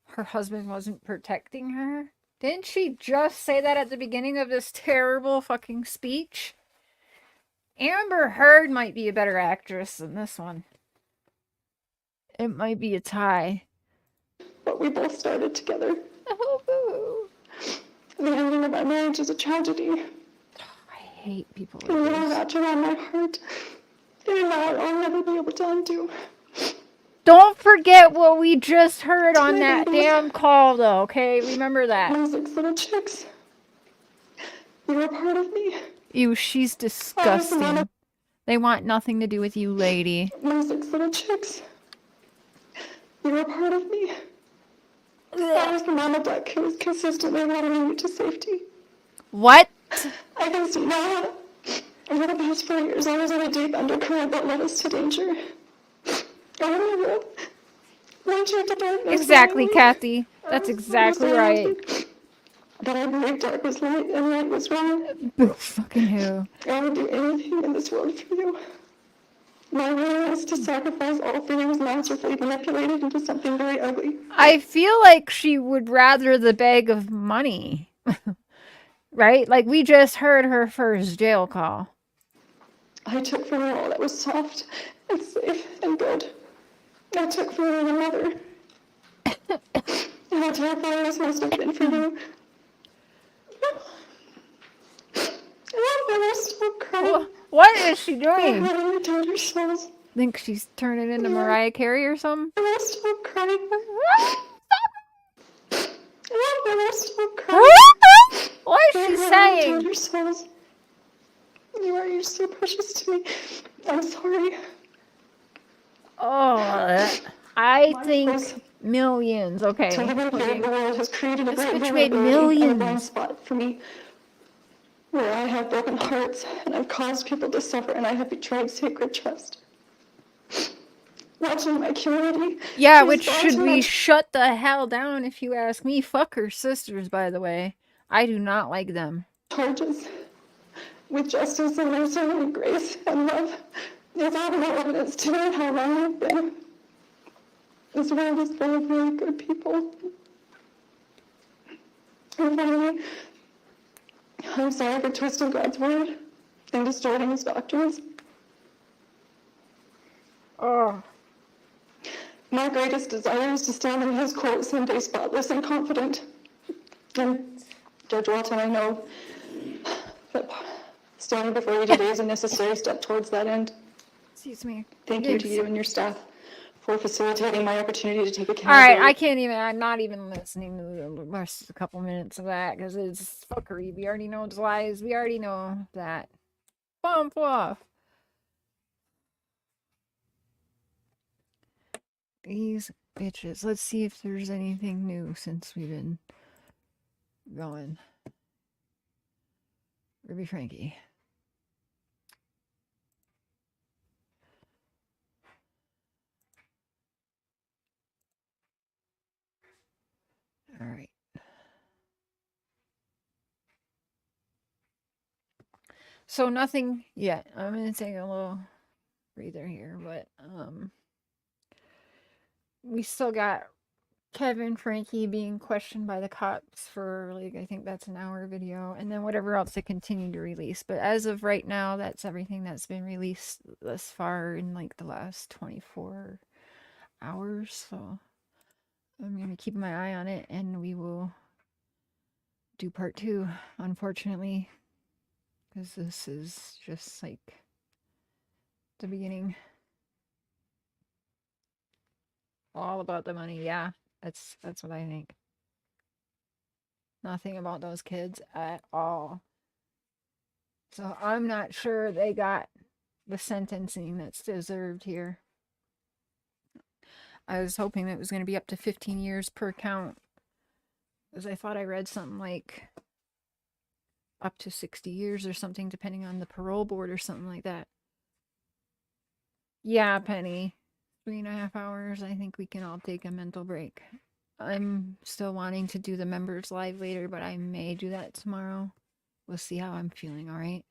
her husband wasn't protecting her? Didn't she just say that at the beginning of this terrible fucking speech? Amber Heard might be a better actress than this one. It might be a tie. But we both started together. Oh, boo. The ending of our marriage is a tragedy. I hate people like And you this. wrapped around my heart. And now I'll never be able to undo. Don't forget what we just heard on that damn call, though, okay? Remember that. My 6 little chicks. You were part of me. Ew, she's disgusting. They want nothing to do with you, lady. My 6 little chicks. You were part of me. I was the mama duck who was consistently watering you to safety. What? I can see now. Over the past 4 years, I was on a deep undercurrent that led us to danger. I will launch into darkness. Exactly, Kathy. That's exactly right. But I believe dark was light and right was wrong. Boo fucking who? I would do anything in this world for you. My willingness to sacrifice all feelings masterfully manipulated into something very ugly. I feel like she would rather the bag of money. Right? Like, we just heard her first jail call. I took from her all that was soft and safe and good. I took from her a mother. And how terrifying this must have been for you. I was still crying. What is she doing? I returned her souls. Think she's turning into Mariah Carey or something? I was still crying. I was still crying. What is she saying? Your souls. You're so precious to me. I'm sorry. Oh, I think millions. Okay. The world has created a This great bitch made vulnerability and a blind millions. spot for me, where I have broken hearts and I've caused people to suffer and I have betrayed sacred trust. Watching my community. Yeah, which respond should to be my shut the hell down if you ask me. Fuck her sisters, by the way. I do not like them. charges with justice and mercy and grace and love. There's all no evidence to know how wrong I've been. This world is full of really good people. And finally, I'm sorry for twisting God's word and distorting his doctrines. Oh. My greatest desire is to stand in his court someday spotless and confident. And Judge Walton, I know that standing before you today is a necessary step towards that end. Excuse me. Thank you to you and your staff for facilitating my opportunity to take All accountability. right, I can't even. I'm not even listening to the rest a couple minutes of that because it's fuckery. We already know it's lies. We already know that. Bump off. These bitches. Let's see if there's anything new since we've been going. Ruby Frankie. All right. So nothing yet. I'm gonna take a little breather here, but we still got Kevin Frankie being questioned by the cops for like I think that's an hour video, and then whatever else they continue to release. But as of right now, that's everything that's been released thus far in like the last 24 hours. So I'm gonna keep my eye on it, and we will do part 2, unfortunately, because this is just like the beginning. All about the money, yeah. That's what I think. Nothing about those kids at all. So I'm not sure they got the sentencing that's deserved here. I was hoping it was going to be up to 15 years per count, because I thought I read something like up to 60 years or something, depending on the parole board or something like that. Yeah, Penny. 3.5 hours. I think we can all take a mental break. I'm still wanting to do the members live later, but I may do that tomorrow. We'll see how I'm feeling, all right?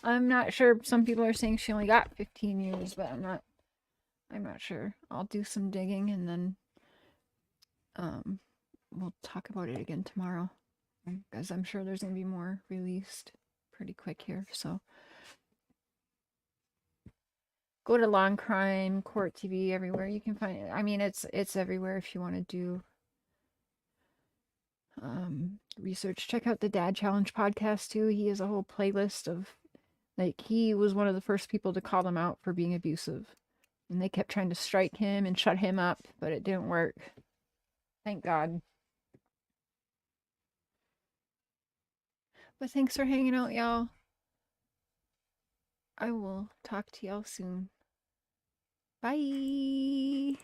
I'm not sure. Some people are saying she only got 15 years, but I'm not sure. I'll do some digging and then we'll talk about it again tomorrow, because I'm sure there's going to be more released pretty quick here. So go to Long Crime Court TV, everywhere you can find it. I mean, it's everywhere if you want to do research. Check out the Dad Challenge podcast too. He has a whole playlist of, like, he was one of the first people to call them out for being abusive, and they kept trying to strike him and shut him up, but it didn't work. Thank God. But thanks for hanging out, y'all. I will talk to y'all soon. Bye.